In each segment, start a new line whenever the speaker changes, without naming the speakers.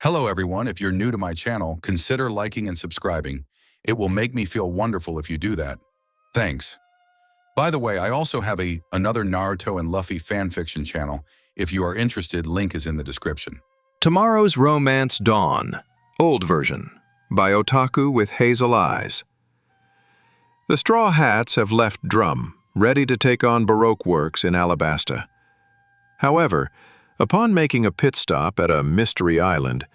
Hello everyone, if you're new to my channel, consider liking and subscribing. It will make me feel wonderful if you do that. Thanks. By the way, I also have another Naruto and Luffy fanfiction channel. If you are interested, link is in the description.
Tomorrow's Romance Dawn, Old Version, by OtakuWithHazelEyes. The Straw Hats have left Drum, ready to take on Baroque works in Alabasta. However, upon making a pit stop at a mystery island,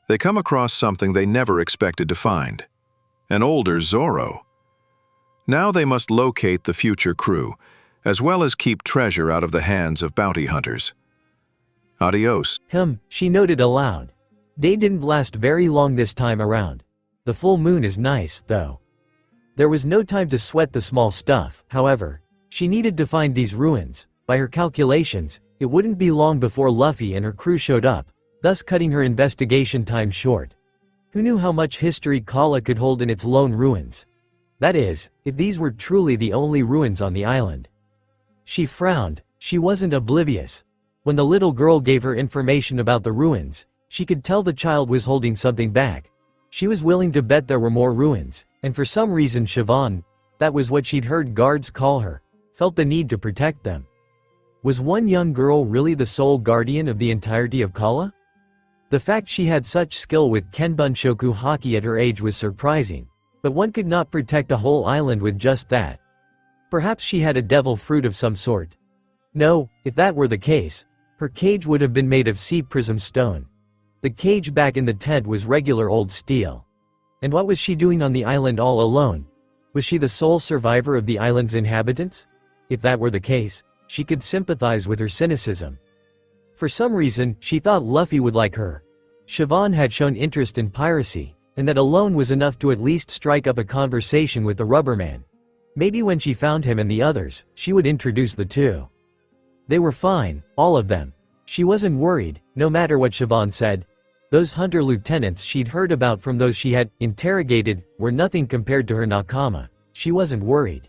they come across something they never expected to find: an older Zoro. Now they must locate the future crew, as well as keep treasure out of the hands of bounty hunters. Adios.
She noted aloud. Day didn't last very long this time around. The full moon is nice, though. There was no time to sweat the small stuff, however. She needed to find these ruins. By her calculations, it wouldn't be long before Luffy and her crew showed up, thus cutting her investigation time short. Who knew how much history Kala could hold in its lone ruins? That is, if these were truly the only ruins on the island. She frowned. She wasn't oblivious. When the little girl gave her information about the ruins, she could tell the child was holding something back. She was willing to bet there were more ruins, and for some reason Siobhan, that was what she'd heard guards call her, felt the need to protect them. Was one young girl really the sole guardian of the entirety of Kala? The fact she had such skill with Kenbunshoku Haki at her age was surprising, but one could not protect a whole island with just that. Perhaps she had a devil fruit of some sort. No, if that were the case, her cage would have been made of sea prism stone. The cage back in the tent was regular old steel. And what was she doing on the island all alone? Was she the sole survivor of the island's inhabitants? If that were the case, she could sympathize with her cynicism. For some reason, she thought Luffy would like her. Siobhan had shown interest in piracy, and that alone was enough to at least strike up a conversation with the rubberman. Maybe when she found him and the others, she would introduce the two. They were fine, all of them. She wasn't worried, no matter what Siobhan said. Those hunter lieutenants she'd heard about from those she had interrogated were nothing compared to her nakama. She wasn't worried.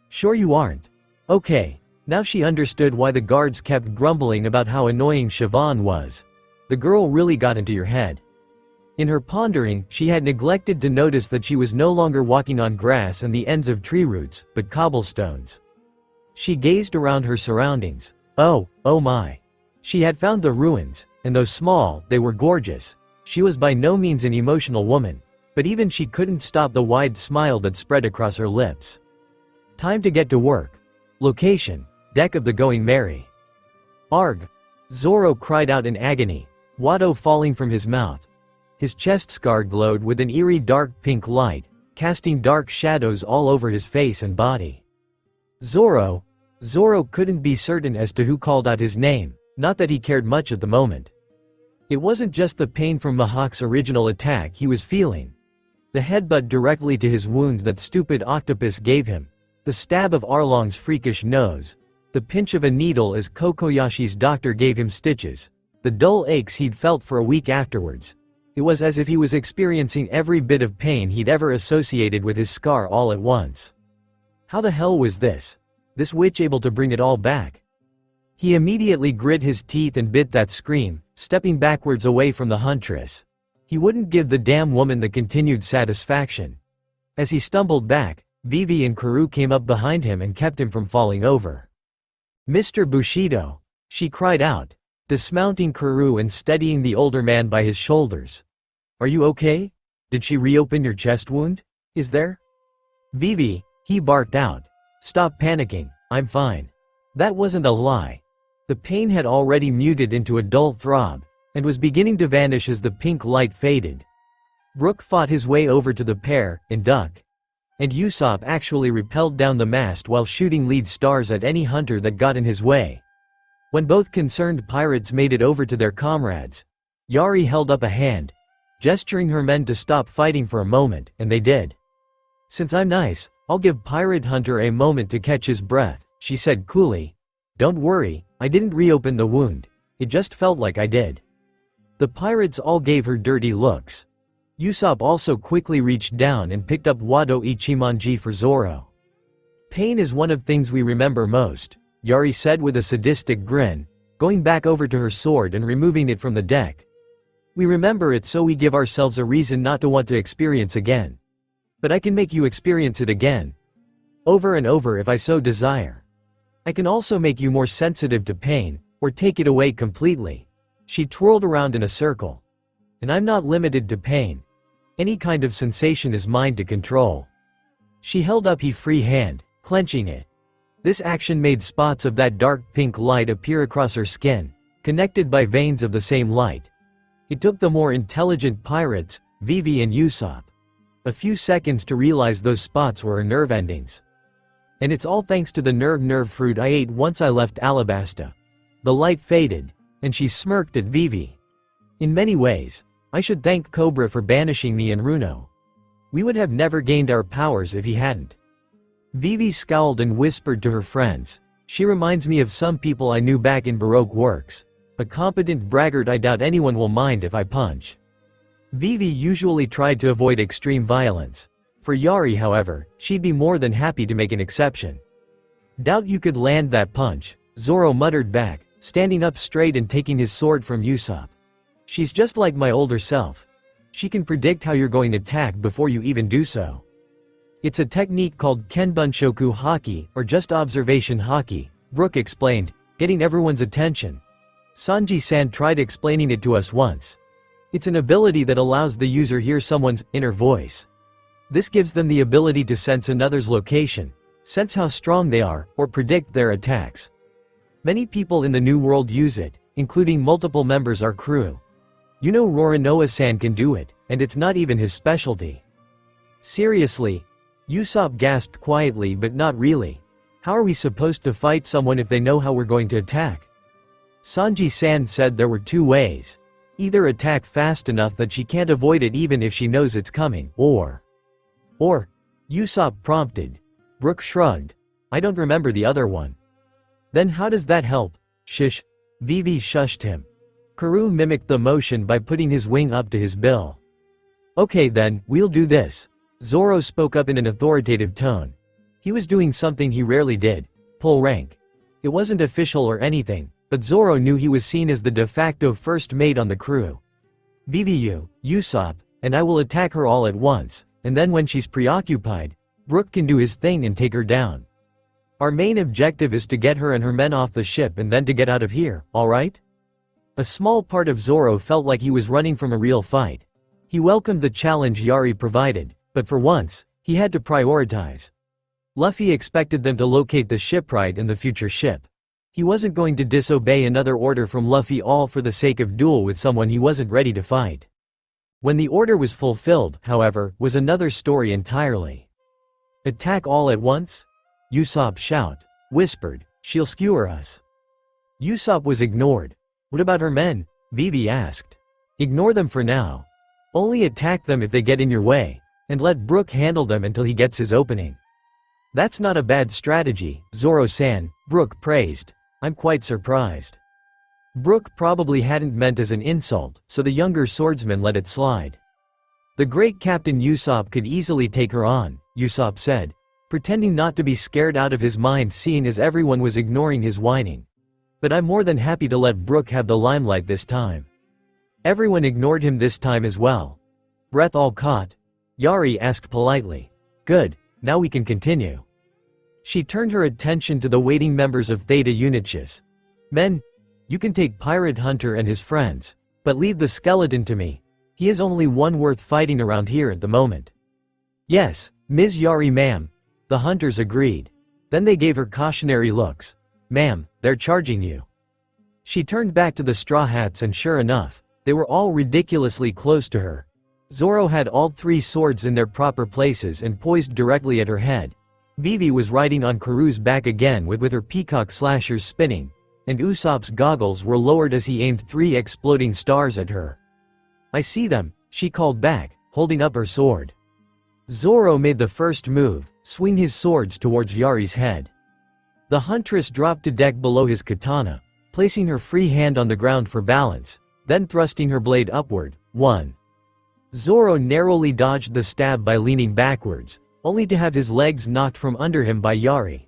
Sure you aren't? Okay. Now she understood why the guards kept grumbling about how annoying Siobhan was. The girl really got into your head. In her pondering, she had neglected to notice that she was no longer walking on grass and the ends of tree roots, but cobblestones. She gazed around her surroundings. Oh my. She had found the ruins, and though small, they were gorgeous. She was by no means an emotional woman, but even she couldn't stop the wide smile that spread across her lips. Time to get to work. Location: deck of the Going Merry. Arg! Zoro cried out in agony, Wado falling from his mouth. His chest scar glowed with an eerie dark pink light, casting dark shadows all over his face and body. Zoro couldn't be certain as to who called out his name, not that he cared much at the moment. It wasn't just the pain from Mihawk's original attack he was feeling. The headbutt directly to his wound that stupid octopus gave him, the stab of Arlong's freakish nose, the pinch of a needle as Kokoyashi's doctor gave him stitches, the dull aches he'd felt for a week afterwards. It was as if he was experiencing every bit of pain he'd ever associated with his scar all at once. How the hell was this witch able to bring it all back? He immediately grit his teeth and bit that scream, stepping backwards away from the huntress. He wouldn't give the damn woman the continued satisfaction. As he stumbled back, Vivi and Karoo came up behind him and kept him from falling over. Mr. Bushido! She cried out, dismounting Karoo and steadying the older man by his shoulders. Are you okay? Did she reopen your chest wound? Is there? Vivi, he barked out. Stop panicking, I'm fine. That wasn't a lie. The pain had already muted into a dull throb, and was beginning to vanish as the pink light faded. Brook fought his way over to the pair, and Duck and Usopp actually rappelled down the mast while shooting lead stars at any hunter that got in his way. When both concerned pirates made it over to their comrades, Yari held up a hand, gesturing her men to stop fighting for a moment, and they did. Since I'm nice, I'll give Pirate Hunter a moment to catch his breath, she said coolly. Don't worry, I didn't reopen the wound. It just felt like I did. The pirates all gave her dirty looks. Usopp also quickly reached down and picked up Wado Ichimonji for Zoro. Pain is one of things we remember most, Yari said with a sadistic grin, going back over to her sword and removing it from the deck. We remember it so we give ourselves a reason not to want to experience again. But I can make you experience it again. Over and over if I so desire. I can also make you more sensitive to pain, or take it away completely. She twirled around in a circle. And I'm not limited to pain. Any kind of sensation is mine to control. She held up her free hand, clenching it. This action made spots of that dark pink light appear across her skin, connected by veins of the same light. It took the more intelligent pirates, Vivi and Usopp, a few seconds to realize those spots were her nerve endings. And it's all thanks to the nerve fruit I ate once I left Alabasta. The light faded, and she smirked at Vivi. In many ways, I should thank Cobra for banishing me and Runo. We would have never gained our powers if he hadn't. Vivi scowled and whispered to her friends, she reminds me of some people I knew back in Baroque works. A competent braggart I doubt anyone will mind if I punch. Vivi usually tried to avoid extreme violence. For Yari, however, she'd be more than happy to make an exception. Doubt you could land that punch, Zoro muttered back, standing up straight and taking his sword from Usopp. She's just like my older self. She can predict how you're going to attack before you even do so. It's a technique called Kenbunshoku Haki, or just observation haki, Brook explained, getting everyone's attention. Sanji-san tried explaining it to us once. It's an ability that allows the user hear someone's inner voice. This gives them the ability to sense another's location, sense how strong they are, or predict their attacks. Many people in the New World use it, including multiple members of our crew. You know Roronoa-san can do it, and it's not even his specialty. Seriously? Usopp gasped quietly but not really. How are we supposed to fight someone if they know how we're going to attack? Sanji-san said there were two ways. Either attack fast enough that she can't avoid it even if she knows it's coming, or, Usopp prompted. Brook shrugged. I don't remember the other one. Then how does that help? Shush. Vivi shushed him. Karoo mimicked the motion by putting his wing up to his bill. Okay then, we'll do this. Zoro spoke up in an authoritative tone. He was doing something he rarely did, pull rank. It wasn't official or anything, but Zoro knew he was seen as the de facto first mate on the crew. Vivi, Usopp, and I will attack her all at once, and then when she's preoccupied, Brook can do his thing and take her down. Our main objective is to get her and her men off the ship and then to get out of here, alright? A small part of Zoro felt like he was running from a real fight. He welcomed the challenge Yari provided, but for once, he had to prioritize. Luffy expected them to locate the shipwright and the future ship. He wasn't going to disobey another order from Luffy all for the sake of duel with someone he wasn't ready to fight. When the order was fulfilled, however, was another story entirely. Attack all at once? Usopp whispered, she'll skewer us. Usopp was ignored. What about her men? Vivi asked. Ignore them for now. Only attack them if they get in your way, and let Brook handle them until he gets his opening. That's not a bad strategy, Zoro-san, Brook praised. I'm quite surprised. Brook probably hadn't meant as an insult, so the younger swordsman let it slide. The great Captain Usopp could easily take her on, Usopp said, pretending not to be scared out of his mind seeing as everyone was ignoring his whining. But I'm more than happy to let Brook have the limelight this time. Everyone ignored him this time as well. Breath all caught? Yari asked politely. Good, now we can continue. She turned her attention to the waiting members of Theta Unichus. Men, you can take Pirate Hunter and his friends, but leave the skeleton to me. He is only one worth fighting around here at the moment. Yes, Ms. Yari ma'am. The hunters agreed. Then they gave her cautionary looks. Ma'am, they're charging you. She turned back to the Straw Hats and sure enough, they were all ridiculously close to her. Zoro had all three swords in their proper places and poised directly at her head. Vivi was riding on Karoo's back again with her peacock slashers spinning, and Usopp's goggles were lowered as he aimed 3 exploding stars at her. I see them, she called back, holding up her sword. Zoro made the first move, swing his swords towards Yari's head. The huntress dropped to deck below his katana, placing her free hand on the ground for balance, then thrusting her blade upward. 1. Zoro narrowly dodged the stab by leaning backwards, only to have his legs knocked from under him by Yari.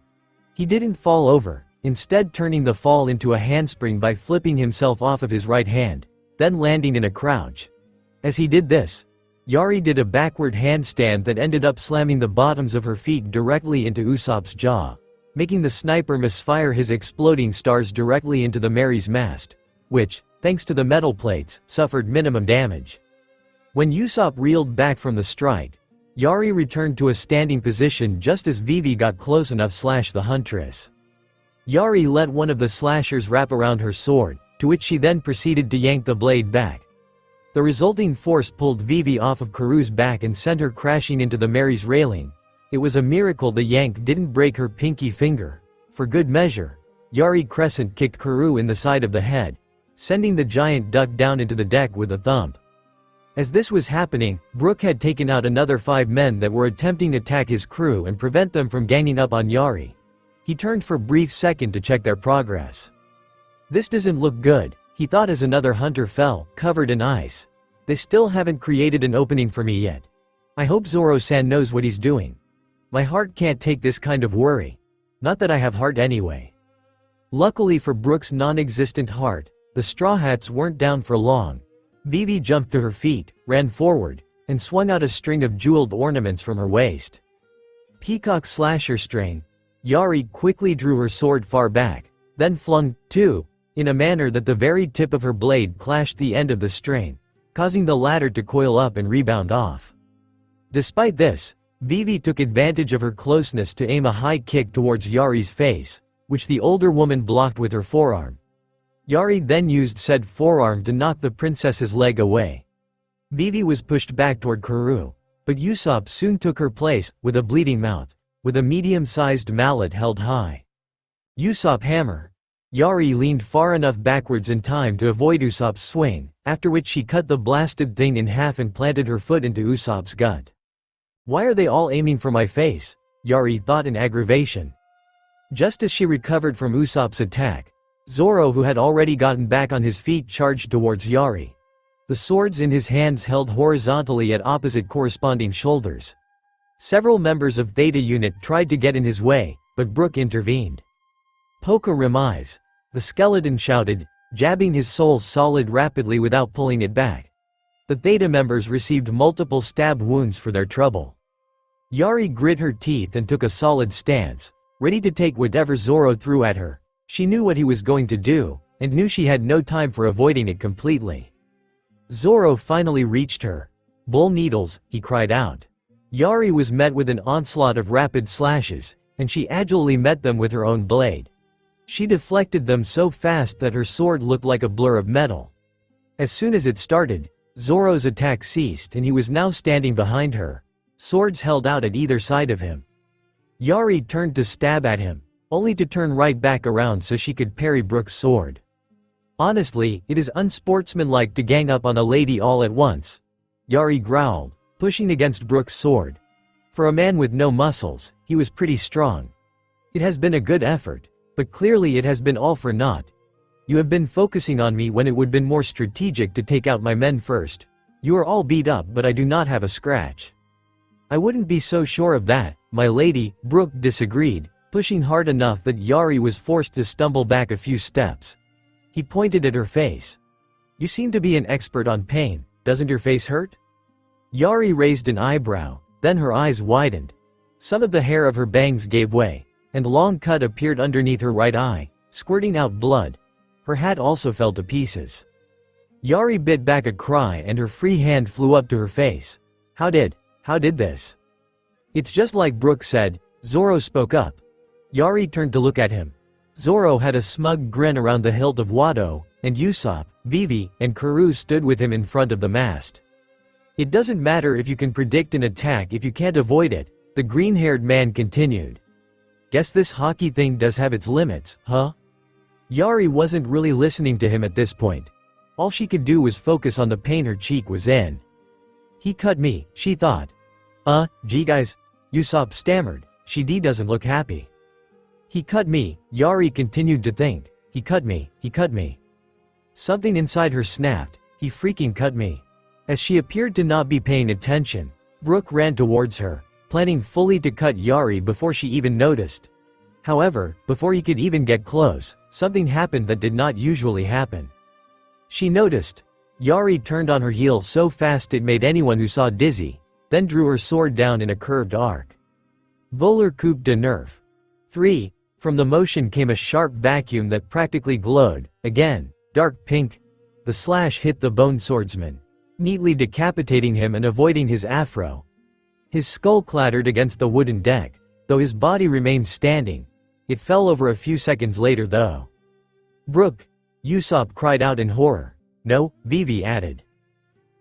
He didn't fall over, instead turning the fall into a handspring by flipping himself off of his right hand. then landing in a crouch. As he did this, Yari did a backward handstand that ended up slamming the bottoms of her feet directly into Usopp's jaw, making the sniper misfire his exploding stars directly into the Mary's mast, which, thanks to the metal plates, suffered minimum damage. When Usopp reeled back from the strike, Yari returned to a standing position just as Vivi got close enough to slash the huntress. Yari let one of the slashers wrap around her sword, to which she then proceeded to yank the blade back. The resulting force pulled Vivi off of Karu's back and sent her crashing into the Mary's railing. It was a miracle the yank didn't break her pinky finger. For good measure, Yari crescent kicked Karu in the side of the head, sending the giant duck down into the deck with a thump. As this was happening, Brook had taken out another 5 men that were attempting to attack his crew and prevent them from ganging up on Yari. He turned for a brief second to check their progress. This doesn't look good, he thought as another hunter fell, covered in ice. They still haven't created an opening for me yet. I hope Zoro-san knows what he's doing. My heart can't take this kind of worry. Not that I have heart anyway. Luckily for Brook's non-existent heart, the Straw Hats weren't down for long. Vivi jumped to her feet, ran forward, and swung out a string of jeweled ornaments from her waist. Peacock slasher strain. Yari quickly drew her sword far back, then flung, too, in a manner that the very tip of her blade clashed the end of the strain, causing the latter to coil up and rebound off. Despite this, Vivi took advantage of her closeness to aim a high kick towards Yari's face, which the older woman blocked with her forearm. Yari then used said forearm to knock the princess's leg away. Vivi was pushed back toward Karu, but Usopp soon took her place, with a bleeding mouth, with a medium-sized mallet held high. Usopp hammer. Yari leaned far enough backwards in time to avoid Usopp's swing, after which she cut the blasted thing in half and planted her foot into Usopp's gut. Why are they all aiming for my face? Yari thought in aggravation. Just as she recovered from Usopp's attack, Zoro, who had already gotten back on his feet, charged towards Yari. The swords in his hands held horizontally at opposite corresponding shoulders. Several members of Theta Unit tried to get in his way, but Brook intervened. Poka Remise, the skeleton shouted, jabbing his soul solid rapidly without pulling it back. The Theta members received multiple stab wounds for their trouble. Yari grit her teeth and took a solid stance, ready to take whatever Zoro threw at her. She knew what he was going to do, and knew she had no time for avoiding it completely. Zoro finally reached her. Bull needles, he cried out. Yari was met with an onslaught of rapid slashes, and she agilely met them with her own blade. She deflected them so fast that her sword looked like a blur of metal. As soon as it started, Zoro's attack ceased and he was now standing behind her, swords held out at either side of him. Yari turned to stab at him, only to turn right back around so she could parry Brook's sword. Honestly, it is unsportsmanlike to gang up on a lady all at once. Yari growled, pushing against Brook's sword. For a man with no muscles, he was pretty strong. It has been a good effort, but clearly it has been all for naught. You have been focusing on me when it would have been more strategic to take out my men first. You are all beat up, but I do not have a scratch. I wouldn't be so sure of that, my lady, Brook disagreed, pushing hard enough that Yari was forced to stumble back a few steps. He pointed at her face. You seem to be an expert on pain, doesn't your face hurt? Yari raised an eyebrow, then her eyes widened. Some of the hair of her bangs gave way, and long cut appeared underneath her right eye, squirting out blood. Her hat also fell to pieces. Yari bit back a cry and her free hand flew up to her face. How did this? It's just like Brook said, Zoro spoke up. Yari turned to look at him. Zoro had a smug grin around the hilt of Wado, and Usopp, Vivi, and Karu stood with him in front of the mast. It doesn't matter if you can predict an attack if you can't avoid it, the green-haired man continued. Guess this hockey thing does have its limits, huh? Yari wasn't really listening to him at this point. All she could do was focus on the pain her cheek was in. He cut me, she thought. Gee guys, Usopp stammered, she doesn't look happy. He cut me, Yari continued to think, he cut me. Something inside her snapped, he freaking cut me. As she appeared to not be paying attention, Brook ran towards her, planning fully to cut Yari before she even noticed. However, before he could even get close, something happened that did not usually happen. She noticed. Yari turned on her heel so fast it made anyone who saw dizzy, then drew her sword down in a curved arc. Volar coup de nerf. 3. From the motion came a sharp vacuum that practically glowed, again, dark pink. The slash hit the bone swordsman, neatly decapitating him and avoiding his afro. His skull clattered against the wooden deck, though his body remained standing. It fell over a few seconds later though. Brook, Usopp cried out in horror. No, Vivi added.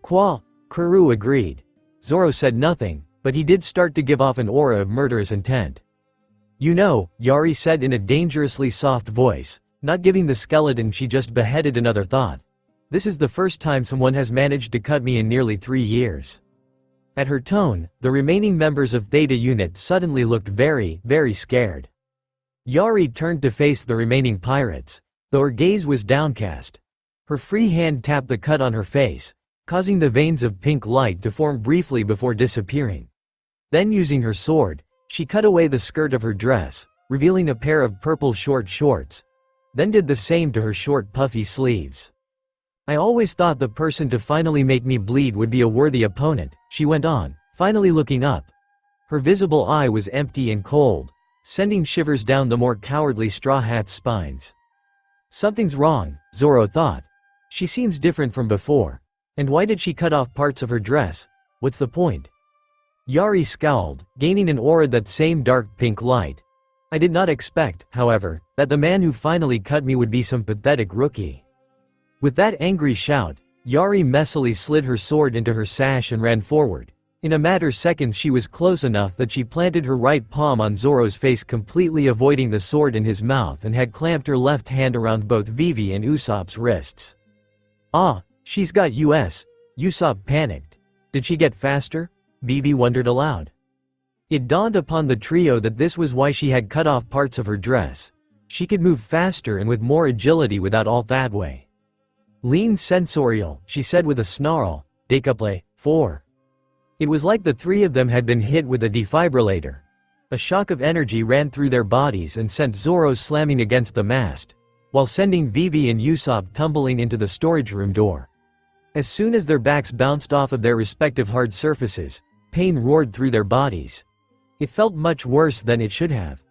Qua, Karoo agreed. Zoro said nothing, but he did start to give off an aura of murderous intent. You know, Yari said in a dangerously soft voice, not giving the skeleton she just beheaded another thought. This is the first time someone has managed to cut me in nearly 3 years. At her tone, the remaining members of Theta Unit suddenly looked very, very scared. Yari turned to face the remaining pirates, though her gaze was downcast. Her free hand tapped the cut on her face, causing the veins of pink light to form briefly before disappearing. Then using her sword, she cut away the skirt of her dress, revealing a pair of purple short shorts, then did the same to her short puffy sleeves. I always thought the person to finally make me bleed would be a worthy opponent, she went on, finally looking up. Her visible eye was empty and cold, sending shivers down the more cowardly Straw Hat's spines. Something's wrong, Zoro thought. She seems different from before. And why did she cut off parts of her dress? What's the point? Yari scowled, gaining an aura that same dark pink light. I did not expect, however, that the man who finally cut me would be some pathetic rookie. With that angry shout, Yari messily slid her sword into her sash and ran forward. In a matter of seconds she was close enough that she planted her right palm on Zoro's face, completely avoiding the sword in his mouth, and had clamped her left hand around both Vivi and Usopp's wrists. Ah, she's got us. Usopp panicked. Did she get faster? Vivi wondered aloud. It dawned upon the trio that this was why she had cut off parts of her dress. She could move faster and with more agility without all that way. Lean sensorial, she said with a snarl. Découplé, fore. It was like the three of them had been hit with a defibrillator. A shock of energy ran through their bodies and sent Zoro slamming against the mast, while sending Vivi and Usopp tumbling into the storage room door. As soon as their backs bounced off of their respective hard surfaces, pain roared through their bodies. It felt much worse than it should have.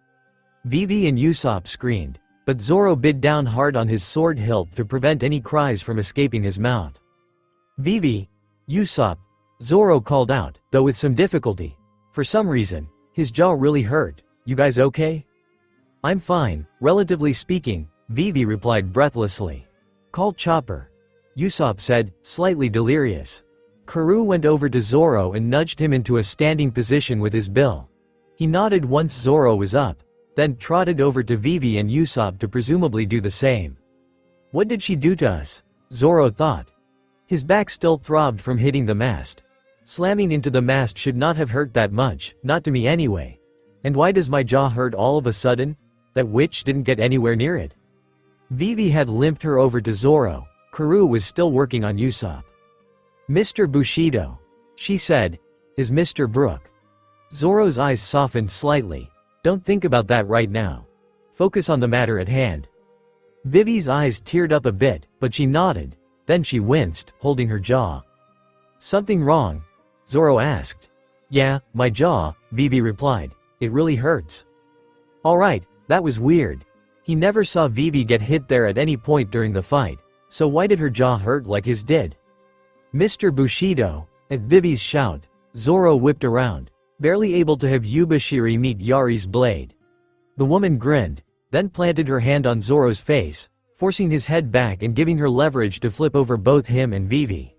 Vivi and Usopp screamed, but Zoro bit down hard on his sword hilt to prevent any cries from escaping his mouth. Vivi, Usopp, Zoro called out, though with some difficulty. For some reason, his jaw really hurt. You guys okay? I'm fine, relatively speaking, Vivi replied breathlessly. Call Chopper, Usopp said, slightly delirious. Karoo went over to Zoro and nudged him into a standing position with his bill. He nodded once Zoro was up, then trotted over to Vivi and Usopp to presumably do the same. What did she do to us? Zoro thought. His back still throbbed from hitting the mast. Slamming into the mast should not have hurt that much, not to me anyway. And why does my jaw hurt all of a sudden? That witch didn't get anywhere near it. Vivi had limped her over to Zoro. Karoo was still working on Usopp. Mr. Bushido, she said, is Mr. Brook. Zoro's eyes softened slightly. Don't think about that right now. Focus on the matter at hand. Vivi's eyes teared up a bit, but she nodded. Then she winced, holding her jaw. Something wrong? Zoro asked. Yeah, my jaw, Vivi replied. It really hurts. Alright, that was weird. He never saw Vivi get hit there at any point during the fight, so why did her jaw hurt like his did? Mr. Bushido, at Vivi's shout, Zoro whipped around, barely able to have Yubashiri meet Yari's blade. The woman grinned, then planted her hand on Zoro's face, forcing his head back and giving her leverage to flip over both him and Vivi.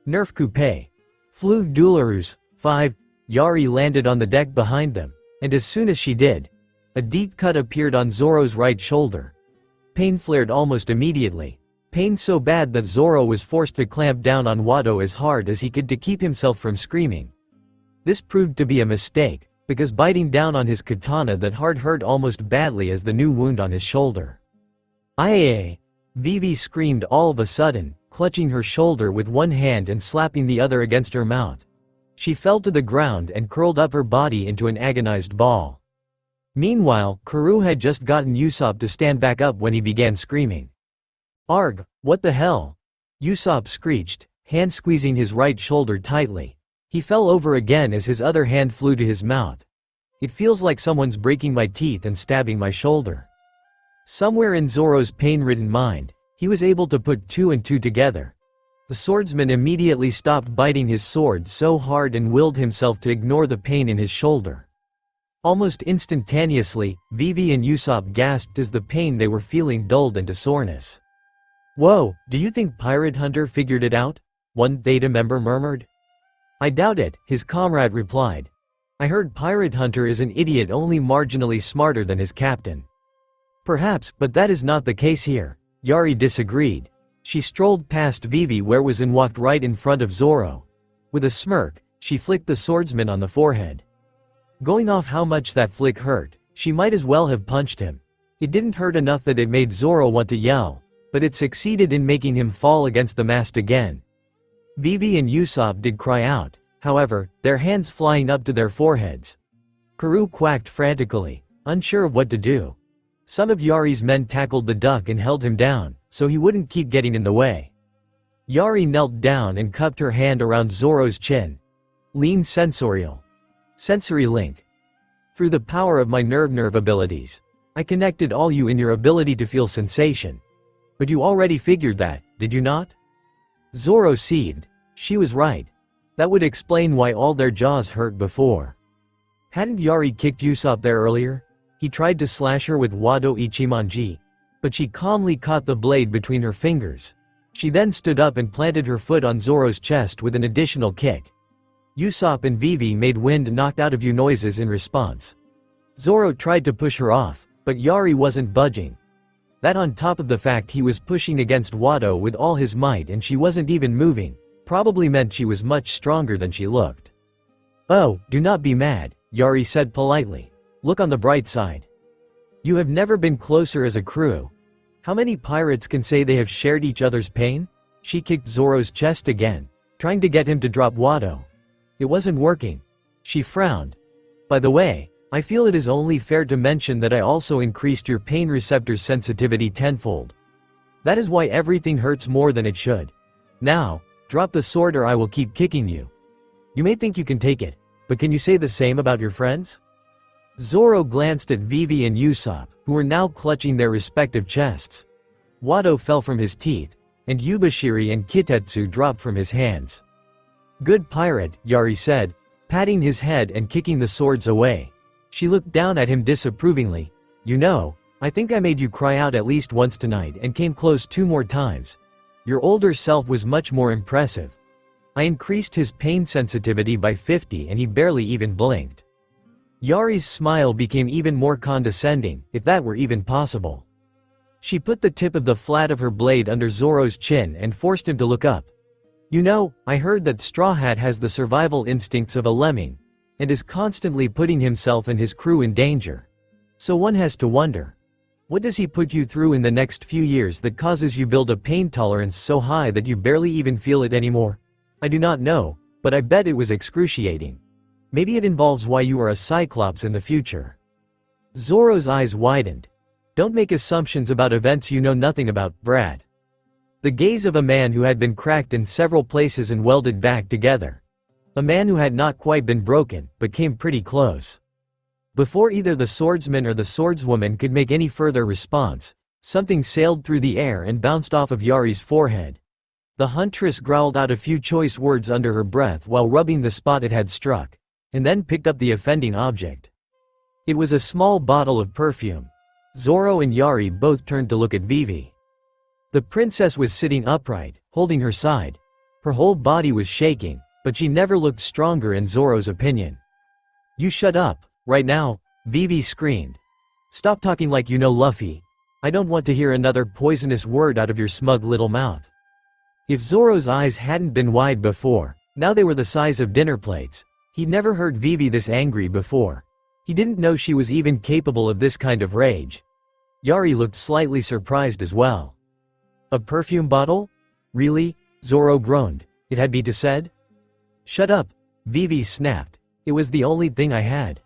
Nerf coupe. Fleuve douloureuse, 5, Yari landed on the deck behind them, and as soon as she did, a deep cut appeared on Zoro's right shoulder. Pain flared almost immediately. Pain so bad that Zoro was forced to clamp down on Watto as hard as he could to keep himself from screaming. This proved to be a mistake, because biting down on his katana that hard hurt almost badly as the new wound on his shoulder. Aye! Vivi screamed all of a sudden, clutching her shoulder with one hand and slapping the other against her mouth. She fell to the ground and curled up her body into an agonized ball. Meanwhile, Karoo had just gotten Usopp to stand back up when he began screaming. Arg, what the hell? Usopp screeched, hand squeezing his right shoulder tightly. He fell over again as his other hand flew to his mouth. It feels like someone's breaking my teeth and stabbing my shoulder. Somewhere in Zoro's pain-ridden mind, he was able to put two and two together. The swordsman immediately stopped biting his sword so hard and willed himself to ignore the pain in his shoulder. Almost instantaneously, Vivi and Usopp gasped as the pain they were feeling dulled into soreness. "Whoa, do you think Pirate Hunter figured it out?" one Theta member murmured. "I doubt it," his comrade replied. "I heard Pirate Hunter is an idiot only marginally smarter than his captain." "Perhaps, but that is not the case here," Yari disagreed. She strolled past Vivi and walked right in front of Zoro. With a smirk, she flicked the swordsman on the forehead. Going off how much that flick hurt, she might as well have punched him. It didn't hurt enough that it made Zoro want to yell, but it succeeded in making him fall against the mast again. Vivi and Usopp did cry out, however, their hands flying up to their foreheads. Karoo quacked frantically, unsure of what to do. Some of Yari's men tackled the duck and held him down, so he wouldn't keep getting in the way. Yari knelt down and cupped her hand around Zoro's chin. "Lean sensorial. Sensory link. Through the power of my nerve abilities, I connected all you in your ability to feel sensation. But you already figured that, did you not?" Zoro seethed. She was right. That would explain why all their jaws hurt before. Hadn't Yari kicked Usopp there earlier? He tried to slash her with Wado Ichimonji, but she calmly caught the blade between her fingers. She then stood up and planted her foot on Zoro's chest with an additional kick. Usopp and Vivi made wind-knocked-out-of-you noises in response. Zoro tried to push her off, but Yari wasn't budging. That on top of the fact he was pushing against Wado with all his might and she wasn't even moving, probably meant she was much stronger than she looked. "Oh, do not be mad," Yari said politely. "Look on the bright side. You have never been closer as a crew. How many pirates can say they have shared each other's pain?" She kicked Zoro's chest again, trying to get him to drop Wado. It wasn't working. She frowned. "By the way, I feel it is only fair to mention that I also increased your pain receptor's sensitivity tenfold. That is why everything hurts more than it should. Now, drop the sword or I will keep kicking you. You may think you can take it, but can you say the same about your friends?" Zoro glanced at Vivi and Usopp, who were now clutching their respective chests. Wado fell from his teeth, and Yubashiri and Kitetsu dropped from his hands. "Good pirate," Yari said, patting his head and kicking the swords away. She looked down at him disapprovingly. "You know, I think I made you cry out at least once tonight and came close 2 more times. Your older self was much more impressive." I increased his pain sensitivity by 50 and he barely even blinked. Yari's smile became even more condescending, if that were even possible. She put the tip of the flat of her blade under Zoro's chin and forced him to look up. "You know, I heard that Straw Hat has the survival instincts of a lemming, and is constantly putting himself and his crew in danger. So one has to wonder, what does he put you through in the next few years that causes you build a pain tolerance so high that you barely even feel it anymore? I do not know, but I bet it was excruciating. Maybe it involves why you are a Cyclops in the future." Zoro's eyes widened. "Don't make assumptions about events you know nothing about, brat." The gaze of a man who had been cracked in several places and welded back together. A man who had not quite been broken, but came pretty close. Before either the swordsman or the swordswoman could make any further response, something sailed through the air and bounced off of Yari's forehead. The huntress growled out a few choice words under her breath while rubbing the spot it had struck, and then picked up the offending object. It was a small bottle of perfume. Zoro and Yari both turned to look at Vivi. The princess was sitting upright, holding her side. Her whole body was shaking, but she never looked stronger in Zoro's opinion. "You shut up, right now," Vivi screamed. "Stop talking like you know Luffy. I don't want to hear another poisonous word out of your smug little mouth." If Zoro's eyes hadn't been wide before, now they were the size of dinner plates. He'd never heard Vivi this angry before. He didn't know she was even capable of this kind of rage. Yari looked slightly surprised as well. "A perfume bottle? Really?" Zoro groaned. "It had be said?" "Shut up," Vivi snapped. "It was the only thing I had.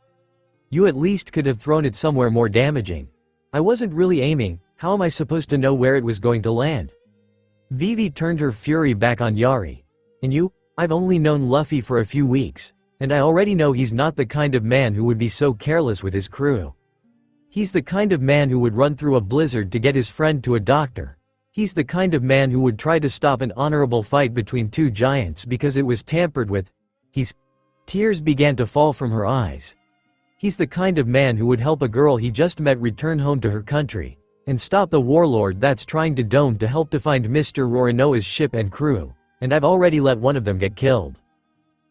You at least could have thrown it somewhere more damaging. I wasn't really aiming, how am I supposed to know where it was going to land?" Vivi turned her fury back on Yari. And you? I've only known Luffy for a few weeks, and I already know he's not the kind of man who would be so careless with his crew. He's the kind of man who would run through a blizzard to get his friend to a doctor. He's the kind of man who would try to stop an honorable fight between two giants because it was tampered with. Tears began to fall from her eyes. He's the kind of man who would help a girl he just met return home to her country, and stop the warlord that's trying to dome to help to find Mr. Rorinoa's ship and crew, and I've already let one of them get killed.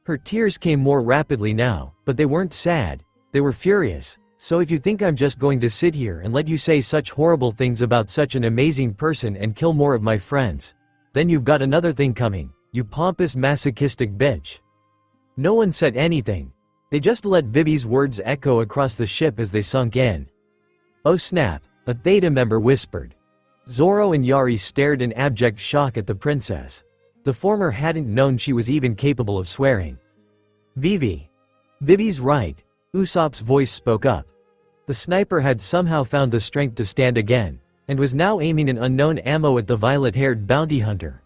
Her tears came more rapidly now, but they weren't sad, they were furious. So if you think I'm just going to sit here and let you say such horrible things about such an amazing person and kill more of my friends, then you've got another thing coming, you pompous masochistic bitch. No one said anything. They just let Vivi's words echo across the ship as they sunk in. Oh snap, a Theta member whispered. Zoro and Yari stared in abject shock at the princess. The former hadn't known she was even capable of swearing. Vivi's right, Usopp's voice spoke up. The sniper had somehow found the strength to stand again, and was now aiming an unknown ammo at the violet-haired bounty hunter.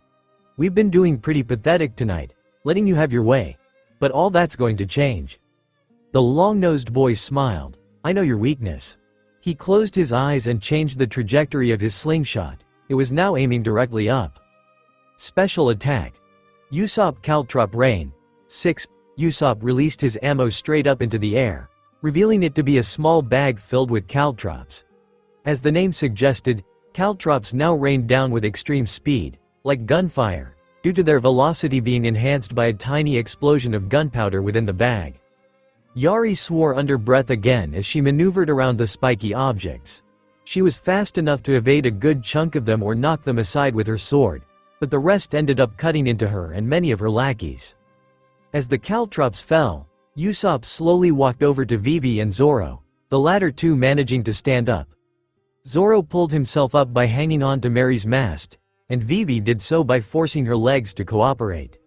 We've been doing pretty pathetic tonight, letting you have your way. But all that's going to change. The long-nosed boy smiled. I know your weakness. He closed his eyes and changed the trajectory of his slingshot. It was now aiming directly up. Special attack. Usopp Caltrop Rain. 6. Usopp released his ammo straight up into the air, revealing it to be a small bag filled with caltrops. As the name suggested, caltrops now rained down with extreme speed, like gunfire, due to their velocity being enhanced by a tiny explosion of gunpowder within the bag. Yari swore under breath again as she maneuvered around the spiky objects. She was fast enough to evade a good chunk of them or knock them aside with her sword, but the rest ended up cutting into her and many of her lackeys. As the caltrops fell, Usopp slowly walked over to Vivi and Zoro, the latter two managing to stand up. Zoro pulled himself up by hanging on to Mary's mast, and Vivi did so by forcing her legs to cooperate.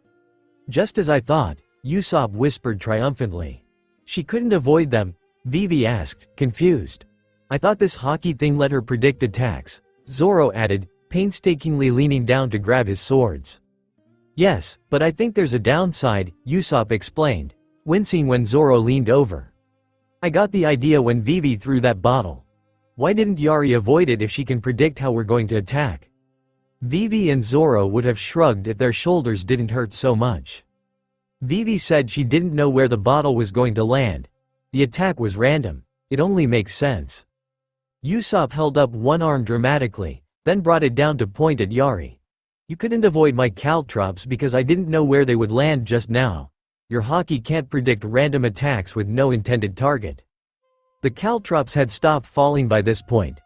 Just as I thought, Usopp whispered triumphantly. She couldn't avoid them, Vivi asked, confused. I thought this hockey thing let her predict attacks, Zoro added, painstakingly leaning down to grab his swords. Yes, but I think there's a downside, Usopp explained, wincing when Zoro leaned over. I got the idea when Vivi threw that bottle. Why didn't Yari avoid it if she can predict how we're going to attack? Vivi and Zoro would have shrugged if their shoulders didn't hurt so much. Vivi said she didn't know where the bottle was going to land. The attack was random. It only makes sense. Usopp held up one arm dramatically, then brought it down to point at Yari. You couldn't avoid my caltrops because I didn't know where they would land just now. Your hockey can't predict random attacks with no intended target. The caltrops had stopped falling by this point.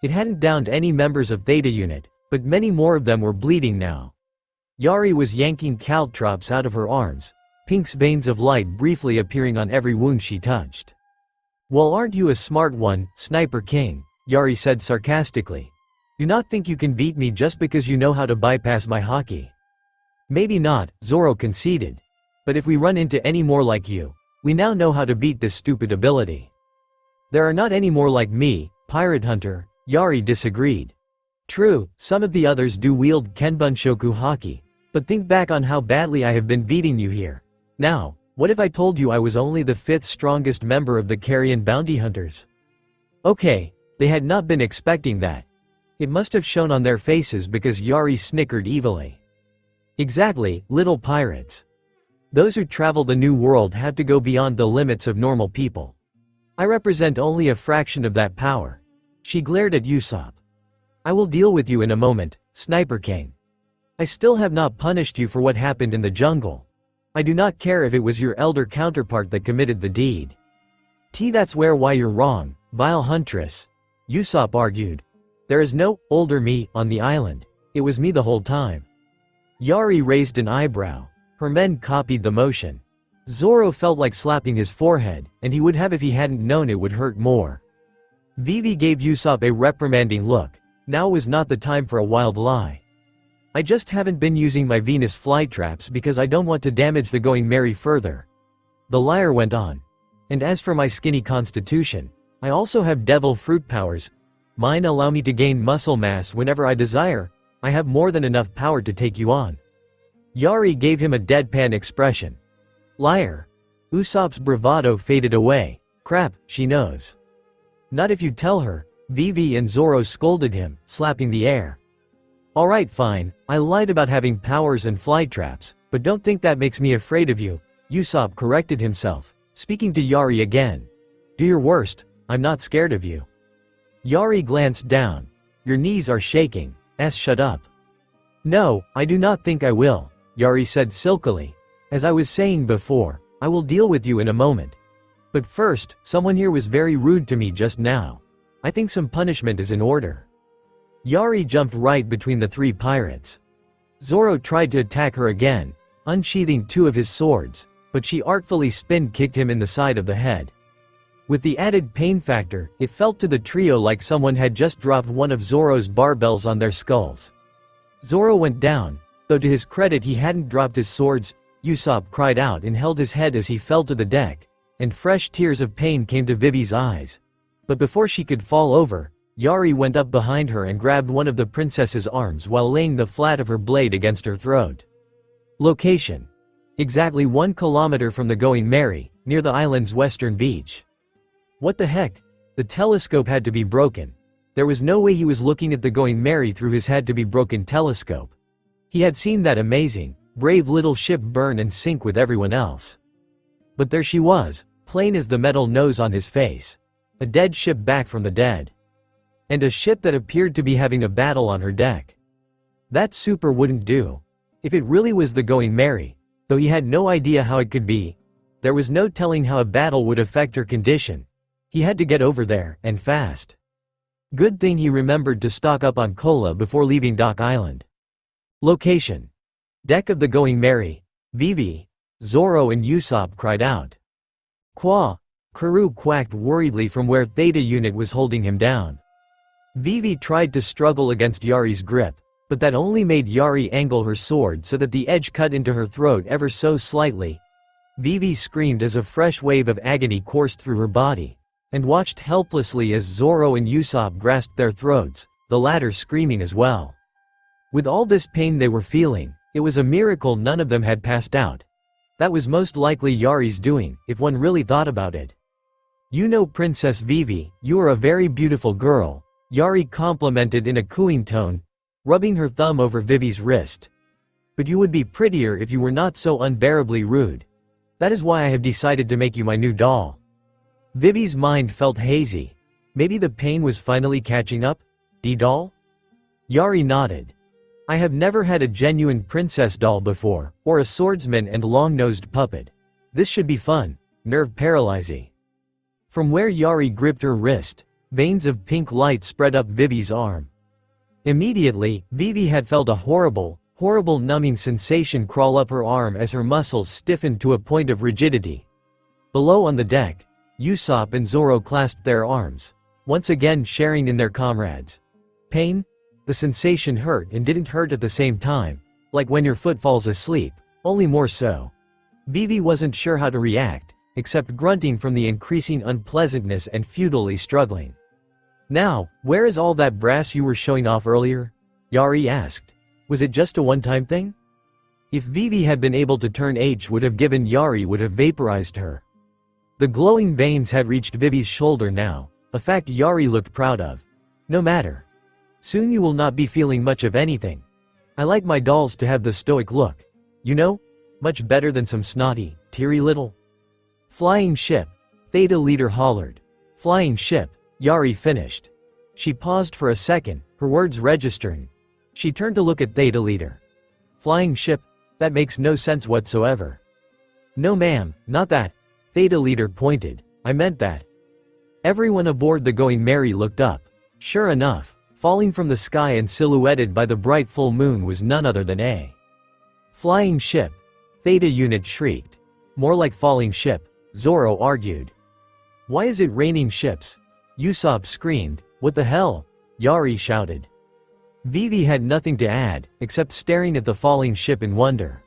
It hadn't downed any members of Theta Unit, but many more of them were bleeding now. Yari was yanking caltrops out of her arms, Pink's veins of light briefly appearing on every wound she touched. Well, aren't you a smart one, Sniper King? Yari said sarcastically. Do not think you can beat me just because you know how to bypass my hockey. Maybe not, Zoro conceded. But if we run into any more like you, we now know how to beat this stupid ability. There are not any more like me, Pirate Hunter, Yari disagreed. True, some of the others do wield Kenbunshoku hockey, but think back on how badly I have been beating you here. Now, what if I told you I was only the 5th strongest member of the Carrion Bounty Hunters? Okay, they had not been expecting that. It must have shown on their faces because Yari snickered evilly. Exactly, little pirates. Those who travel the new world have to go beyond the limits of normal people. I represent only a fraction of that power. She glared at Usopp. I will deal with you in a moment, Sniper King. I still have not punished you for what happened in the jungle. I do not care if it was your elder counterpart that committed the deed. That's why you're wrong, vile huntress, Usopp argued. There is no older me on the island. It was me the whole time. Yari raised an eyebrow. Her men copied the motion. Zoro felt like slapping his forehead, and he would have if he hadn't known it would hurt more. Vivi gave Usopp a reprimanding look. Now was not the time for a wild lie. I just haven't been using my Venus flytraps because I don't want to damage the going merry further. The liar went on. And as for my skinny constitution, I also have devil fruit powers. Mine allow me to gain muscle mass whenever I desire. I have more than enough power to take you on." Yari gave him a deadpan expression. "Liar." Usopp's bravado faded away. "Crap, she knows." "Not if you tell her," Vivi and Zoro scolded him, slapping the air. "Alright, fine, I lied about having powers and fly traps, but don't think that makes me afraid of you," Usopp corrected himself, speaking to Yari again. "Do your worst, I'm not scared of you." Yari glanced down. "Your knees are shaking, shut up." "No, I do not think I will," Yari said silkily. "As I was saying before, I will deal with you in a moment. But first, someone here was very rude to me just now. I think some punishment is in order." Yari jumped right between the three pirates. Zoro tried to attack her again, unsheathing two of his swords, but she artfully spin-kicked him in the side of the head. With the added pain factor, it felt to the trio like someone had just dropped one of Zoro's barbells on their skulls. Zoro went down, though to his credit he hadn't dropped his swords. Usopp cried out and held his head as he fell to the deck, and fresh tears of pain came to Vivi's eyes. But before she could fall over, Yari went up behind her and grabbed one of the princess's arms while laying the flat of her blade against her throat. Location: exactly 1 kilometer from the Going Merry, near the island's western beach. What the heck? The telescope had to be broken. There was no way he was looking at the Going Merry through his had-to-be-broken telescope. He had seen that amazing, brave little ship burn and sink with everyone else. But there she was, plain as the metal nose on his face. A dead ship back from the dead. And a ship that appeared to be having a battle on her deck. That super wouldn't do. If it really was the Going Merry, though he had no idea how it could be, there was no telling how a battle would affect her condition. He had to get over there, and fast. Good thing he remembered to stock up on cola before leaving Dock Island. Location: deck of the Going Merry. Vivi, Zoro and Usopp cried out. "Qua!" Karoo quacked worriedly from where Theta Unit was holding him down. Vivi tried to struggle against Yari's grip, but that only made Yari angle her sword so that the edge cut into her throat ever so slightly. Vivi screamed as a fresh wave of agony coursed through her body, and watched helplessly as Zoro and Usopp grasped their throats, the latter screaming as well. With all this pain they were feeling, it was a miracle none of them had passed out. That was most likely Yari's doing, if one really thought about it. "You know, Princess Vivi, you are a very beautiful girl," Yari complimented in a cooing tone, rubbing her thumb over Vivi's wrist. "But you would be prettier if you were not so unbearably rude. That is why I have decided to make you my new doll." Vivi's mind felt hazy. Maybe the pain was finally catching up? "D-doll?" Yari nodded. "I have never had a genuine princess doll before, or a swordsman and long-nosed puppet. This should be fun, nerve paralyzing." From where Yari gripped her wrist, veins of pink light spread up Vivi's arm. Immediately, Vivi had felt a horrible, numbing sensation crawl up her arm as her muscles stiffened to a point of rigidity. Below on the deck, Usopp and Zoro clasped their arms, once again sharing in their comrades' pain. The sensation hurt and didn't hurt at the same time, like when your foot falls asleep, only more so. Vivi wasn't sure how to react, except grunting from the increasing unpleasantness and futilely struggling. "Now, where is all that brass you were showing off earlier?" Yari asked. "Was it just a one-time thing?" If Vivi had been able to turn H would have given Yari would have vaporized her. The glowing veins had reached Vivi's shoulder now, a fact Yari looked proud of. "No matter. Soon you will not be feeling much of anything. I like my dolls to have the stoic look. You know? Much better than some snotty, teary little." "Flying ship," Theta Leader hollered. "Flying ship," Yari finished. She paused for a second, her words registering. She turned to look at Theta Leader. "Flying ship? That makes no sense whatsoever." "No ma'am, not that," Theta Leader pointed. "I meant that." Everyone aboard the Going Merry looked up. Sure enough, falling from the sky and silhouetted by the bright full moon was none other than a flying ship. Theta Unit shrieked. "More like falling ship," Zoro argued. "Why is it raining ships?" Usopp screamed. "What the hell?" Yari shouted. Vivi had nothing to add, except staring at the falling ship in wonder.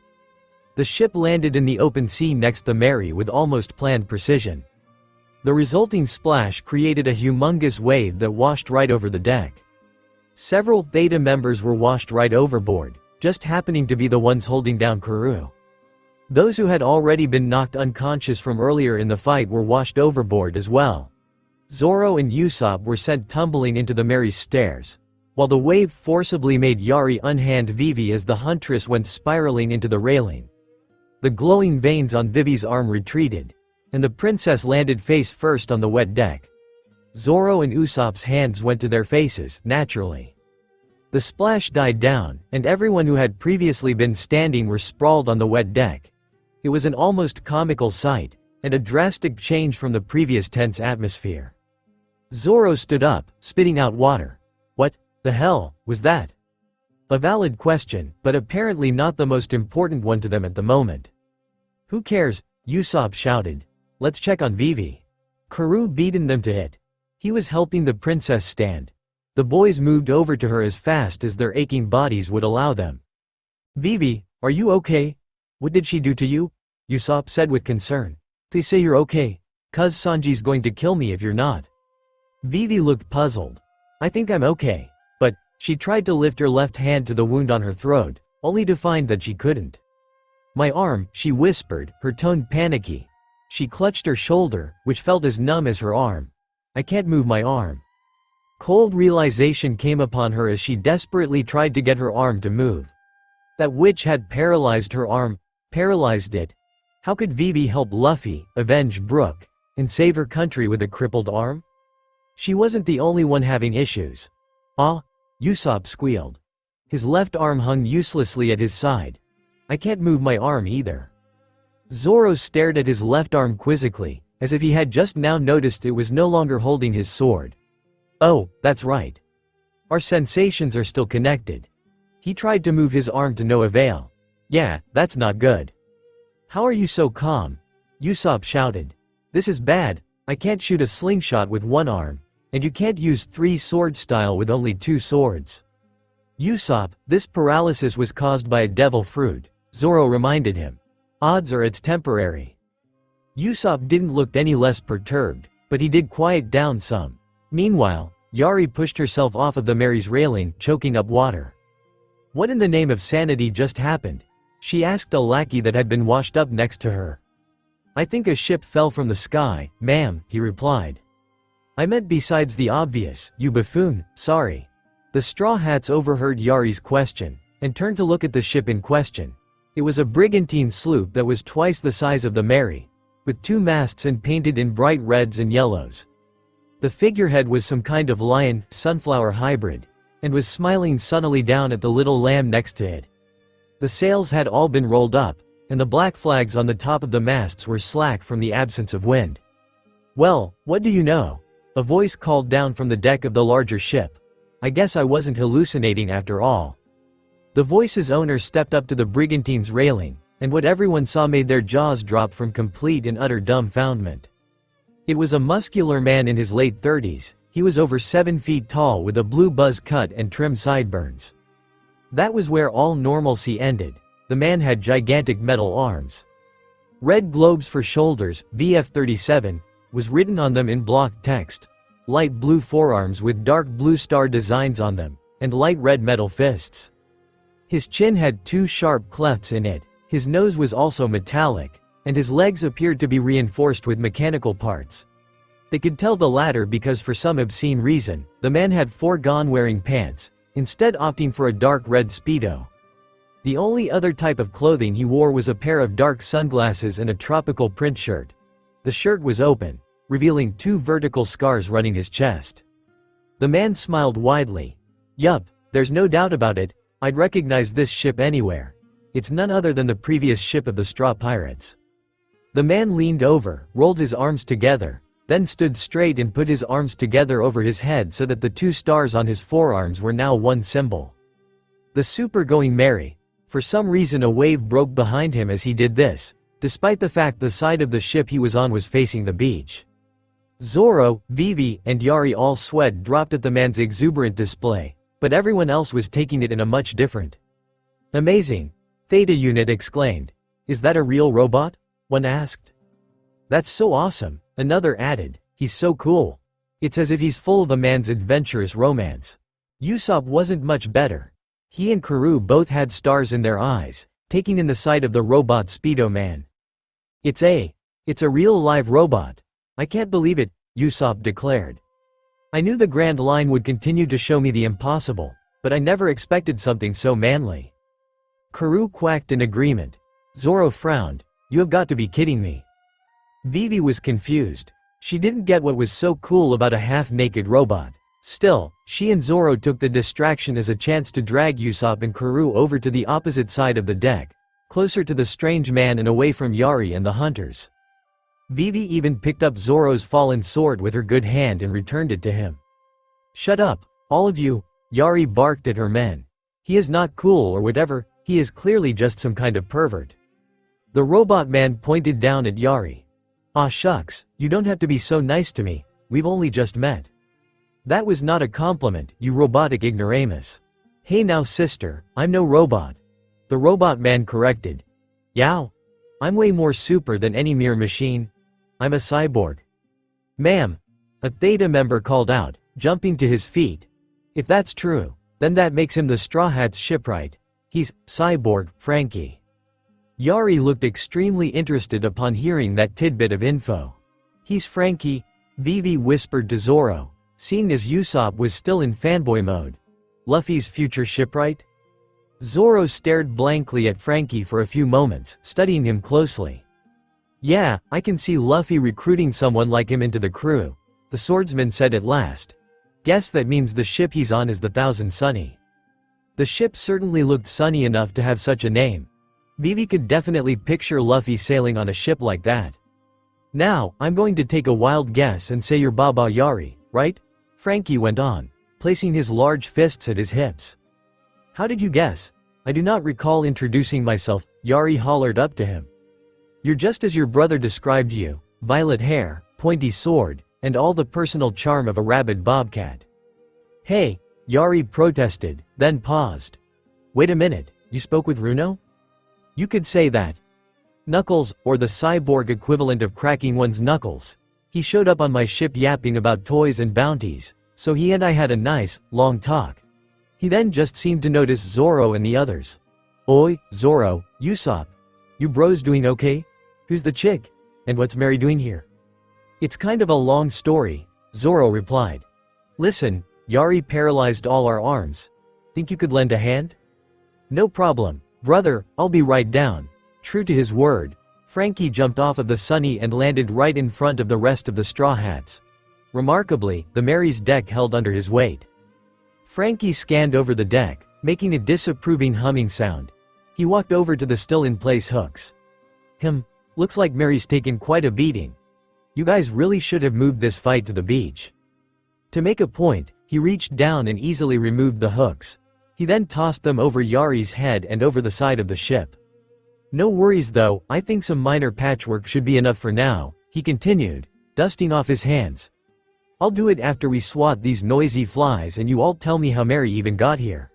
The ship landed in the open sea next the Merry with almost planned precision. The resulting splash created a humongous wave that washed right over the deck. Several Theta members were washed right overboard, just happening to be the ones holding down Karoo. Those who had already been knocked unconscious from earlier in the fight were washed overboard as well. Zoro and Usopp were sent tumbling into the Mary's stairs, while the wave forcibly made Yari unhand Vivi as the huntress went spiraling into the railing. The glowing veins on Vivi's arm retreated, and the princess landed face first on the wet deck. Zoro and Usopp's hands went to their faces, naturally. The splash died down, and everyone who had previously been standing were sprawled on the wet deck. It was an almost comical sight, and a drastic change from the previous tense atmosphere. Zoro stood up, spitting out water. What the hell was that? A valid question, but apparently not the most important one to them at the moment. Who cares? Usopp shouted. Let's check on Vivi. Karoo beaten them to it. He was helping the princess stand. The boys moved over to her as fast as their aching bodies would allow them. Vivi, are you okay? What did she do to you? Usopp said with concern. Please say you're okay. 'Cause Sanji's going to kill me if you're not. Vivi looked puzzled. I think I'm okay. But, she tried to lift her left hand to the wound on her throat, only to find that she couldn't. My arm, she whispered, her tone panicky. She clutched her shoulder, which felt as numb as her arm. I can't move my arm. Cold realization came upon her as she desperately tried to get her arm to move. That witch had paralyzed her arm, paralyzed it. How could Vivi help Luffy, avenge Brook, and save her country with a crippled arm? She wasn't the only one having issues. Ah, Usopp squealed. His left arm hung uselessly at his side. I can't move my arm either. Zoro stared at his left arm quizzically, as if he had just now noticed it was no longer holding his sword. Oh, that's right. Our sensations are still connected. He tried to move his arm to no avail. Yeah, that's not good. How are you so calm? Usopp shouted. This is bad. I can't shoot a slingshot with one arm, and you can't use 3 sword style with only 2 swords. Usopp, this paralysis was caused by a devil fruit, Zoro reminded him. Odds are it's temporary. Usopp didn't look any less perturbed, but he did quiet down some. Meanwhile, Yari pushed herself off of the Mary's railing, choking up water. What in the name of sanity just happened? She asked a lackey that had been washed up next to her. I think a ship fell from the sky, ma'am, he replied. I meant besides the obvious, you buffoon, sorry. The Straw Hats overheard Yari's question, and turned to look at the ship in question. It was a brigantine sloop that was twice the size of the Mary, with 2 masts and painted in bright reds and yellows. The figurehead was some kind of lion, sunflower hybrid, and was smiling sunnily down at the little lamb next to it. The sails had all been rolled up, and the black flags on the top of the masts were slack from the absence of wind. Well, what do you know? A voice called down from the deck of the larger ship. I guess I wasn't hallucinating after all. The voice's owner stepped up to the brigantine's railing, and what everyone saw made their jaws drop from complete and utter dumbfoundment. It was a muscular man in his late 30s, he was over 7 feet tall with a blue buzz cut and trim sideburns. That was where all normalcy ended. The man had gigantic metal arms. Red globes for shoulders, BF-37, was written on them in block text. Light blue forearms with dark blue star designs on them, and light red metal fists. His chin had 2 sharp clefts in it, his nose was also metallic, and his legs appeared to be reinforced with mechanical parts. They could tell the latter because for some obscene reason, the man had foregone wearing pants, instead opting for a dark red Speedo. The only other type of clothing he wore was a pair of dark sunglasses and a tropical print shirt. The shirt was open, revealing 2 vertical scars running his chest. The man smiled widely. Yup, there's no doubt about it, I'd recognize this ship anywhere. It's none other than the previous ship of the Straw Pirates. The man leaned over, rolled his arms together, then stood straight and put his arms together over his head so that the 2 stars on his forearms were now one symbol. The super going merry. For some reason a wave broke behind him as he did this, despite the fact the side of the ship he was on was facing the beach. Zoro, Vivi, and Yari all sweat dropped at the man's exuberant display, but everyone else was taking it in a much different. Amazing. Theta Unit exclaimed. Is that a real robot? One asked. That's so awesome, another added. He's so cool. It's as if he's full of a man's adventurous romance. Usopp wasn't much better. He and Karoo both had stars in their eyes, taking in the sight of the robot Speedo Man. It's a real live robot. I can't believe it, Usopp declared. I knew the Grand Line would continue to show me the impossible, but I never expected something so manly. Karoo quacked in agreement. Zoro frowned. You have got to be kidding me. Vivi was confused. She didn't get what was so cool about a half-naked robot. Still, she and Zoro took the distraction as a chance to drag Usopp and Karoo over to the opposite side of the deck, closer to the strange man and away from Yari and the hunters. Vivi even picked up Zoro's fallen sword with her good hand and returned it to him. Shut up, all of you, Yari barked at her men. He is not cool or whatever, he is clearly just some kind of pervert. The robot man pointed down at Yari. Ah shucks, you don't have to be so nice to me, we've only just met. That was not a compliment, you robotic ignoramus. Hey now sister, I'm no robot. The robot man corrected. Yow. I'm way more super than any mere machine. I'm a cyborg. Ma'am. A Theta member called out, jumping to his feet. If that's true, then that makes him the Straw Hat's shipwright. He's cyborg, Frankie. Yari looked extremely interested upon hearing that tidbit of info. He's Frankie, Vivi whispered to Zoro, seeing as Usopp was still in fanboy mode. Luffy's future shipwright? Zoro stared blankly at Frankie for a few moments, studying him closely. Yeah, I can see Luffy recruiting someone like him into the crew, the swordsman said at last. Guess that means the ship he's on is the Thousand Sunny. The ship certainly looked sunny enough to have such a name. Vivi could definitely picture Luffy sailing on a ship like that. Now, I'm going to take a wild guess and say you're Baba Yari, right? Frankie went on, placing his large fists at his hips. How did you guess? I do not recall introducing myself, Yari hollered up to him. You're just as your brother described you, violet hair, pointy sword, and all the personal charm of a rabid bobcat. Hey, Yari protested, then paused. Wait a minute, you spoke with Runo? You could say that. Knuckles, or the cyborg equivalent of cracking one's knuckles. He showed up on my ship yapping about toys and bounties, so he and I had a nice, long talk. He then just seemed to notice Zoro and the others. Oi, Zoro, Usopp. You bros doing okay? Who's the chick? And what's Mary doing here? It's kind of a long story, Zoro replied. Listen, Yari paralyzed all our arms. Think you could lend a hand? No problem, brother, I'll be right down. True to his word, Frankie jumped off of the Sunny and landed right in front of the rest of the Straw Hats. Remarkably, the Mary's deck held under his weight. Frankie scanned over the deck, making a disapproving humming sound. He walked over to the still-in-place hooks. Looks like Mary's taken quite a beating. You guys really should have moved this fight to the beach. To make a point, he reached down and easily removed the hooks. He then tossed them over Yari's head and over the side of the ship. No worries though, I think some minor patchwork should be enough for now, he continued, dusting off his hands. I'll do it after we swat these noisy flies and you all tell me how Mary even got here.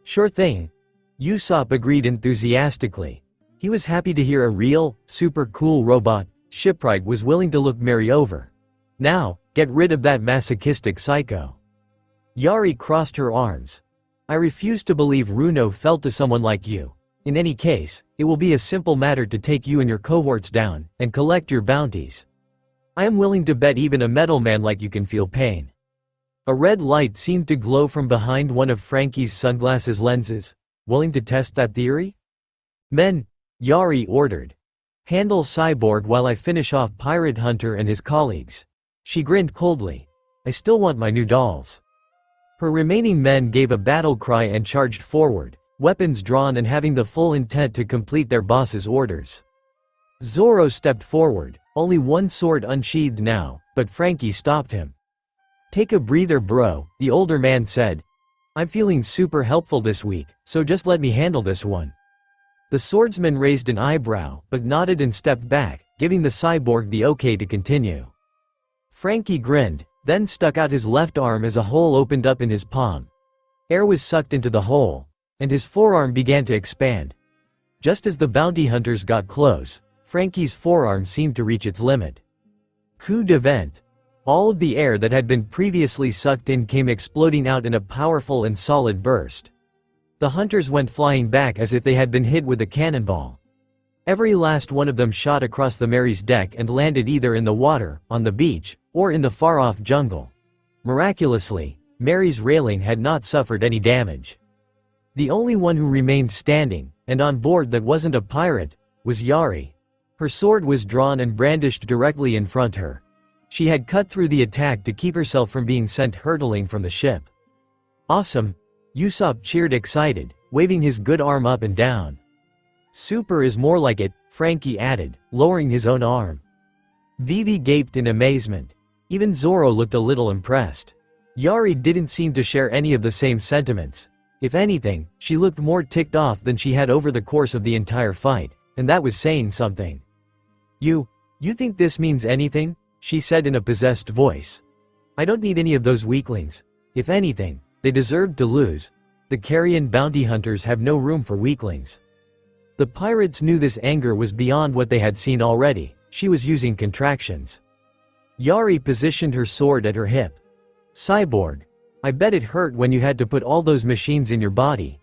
Sure thing. Usopp agreed enthusiastically. He was happy to hear a real, super cool robot, shipwright was willing to look Mary over. Now, get rid of that masochistic psycho. Yari crossed her arms. I refuse to believe Runo fell to someone like you. In any case, it will be a simple matter to take you and your cohorts down, and collect your bounties. I am willing to bet even a metal man like you can feel pain. A red light seemed to glow from behind one of Frankie's sunglasses lenses. Willing to test that theory? Men, Yari ordered. Handle Cyborg while I finish off Pirate Hunter and his colleagues. She grinned coldly. I still want my new dolls. Her remaining men gave a battle cry and charged forward, weapons drawn and having the full intent to complete their boss's orders. Zoro stepped forward, only one sword unsheathed now, but Frankie stopped him. Take a breather bro, the older man said. I'm feeling super helpful this week, so just let me handle this one. The swordsman raised an eyebrow, but nodded and stepped back, giving the cyborg the okay to continue. Frankie grinned, then stuck out his left arm as a hole opened up in his palm. Air was sucked into the hole, and his forearm began to expand. Just as the bounty hunters got close, Frankie's forearm seemed to reach its limit. Coup de vent. All of the air that had been previously sucked in came exploding out in a powerful and solid burst. The hunters went flying back as if they had been hit with a cannonball. Every last one of them shot across the Mary's deck and landed either in the water, on the beach, or in the far-off jungle. Miraculously, Mary's railing had not suffered any damage. The only one who remained standing, and on board that wasn't a pirate, was Yari. Her sword was drawn and brandished directly in front her. She had cut through the attack to keep herself from being sent hurtling from the ship. Awesome! Usopp cheered excited, waving his good arm up and down. Super is more like it, Frankie added, lowering his own arm. Vivi gaped in amazement. Even Zoro looked a little impressed. Yari didn't seem to share any of the same sentiments. If anything, she looked more ticked off than she had over the course of the entire fight, and that was saying something. You think this means anything? She said in a possessed voice. I don't need any of those weaklings. If anything, they deserved to lose. The carrion bounty hunters have no room for weaklings. The pirates knew this anger was beyond what they had seen already. She was using contractions. Yari positioned her sword at her hip. Cyborg. I bet it hurt when you had to put all those machines in your body.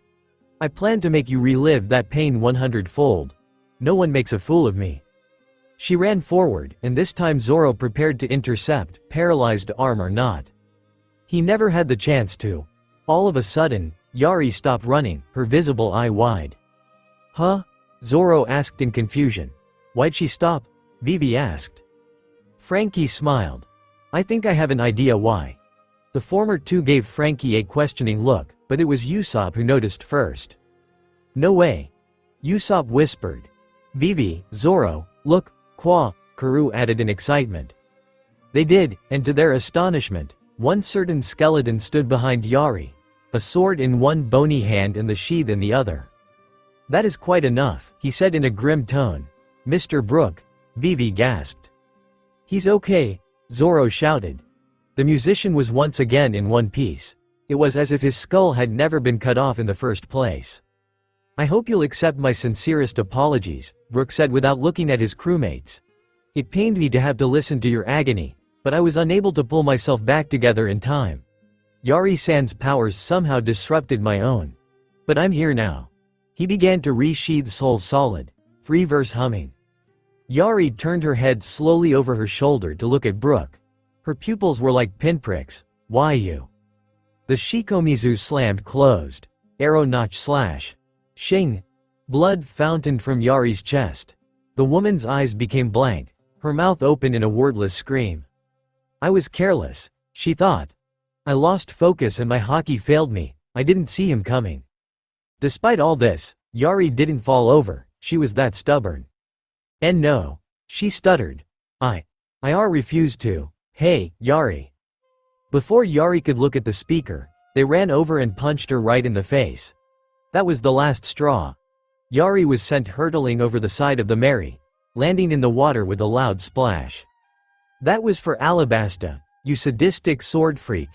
I plan to make you relive that pain 100-fold. No one makes a fool of me. She ran forward, and this time Zoro prepared to intercept, paralyzed arm or not. He never had the chance to. All of a sudden, Yari stopped running, her visible eye wide. Huh? Zoro asked in confusion. Why'd she stop? Vivi asked. Frankie smiled. I think I have an idea why. The former two gave Frankie a questioning look, but it was Usopp who noticed first. No way. Usopp whispered. Vivi, Zoro, look, Qua, Karoo added in excitement. They did, and to their astonishment, one certain skeleton stood behind Yari, a sword in one bony hand and the sheath in the other. That is quite enough, he said in a grim tone. Mr. Brook, Vivi gasped. He's okay, Zoro shouted. The musician was once again in one piece. It was as if his skull had never been cut off in the first place. I hope you'll accept my sincerest apologies, Brook said without looking at his crewmates. It pained me to have to listen to your agony, but I was unable to pull myself back together in time. Yari-san's powers somehow disrupted my own. But I'm here now. He began to resheathe Soul Solid, free-verse humming. Yari turned her head slowly over her shoulder to look at Brook. Her pupils were like pinpricks. Why you? The Shikomizu slammed closed. Arrow notch slash. Shing! Blood fountained from Yari's chest. The woman's eyes became blank, her mouth open in a wordless scream. I was careless, she thought. I lost focus and my haki failed me, I didn't see him coming. Despite all this, Yari didn't fall over, she was that stubborn. And no. She stuttered. I refused to. Hey, Yari. Before Yari could look at the speaker, they ran over and punched her right in the face. That was the last straw. Yari was sent hurtling over the side of the Mary, landing in the water with a loud splash. That was for Alabasta, you sadistic sword freak.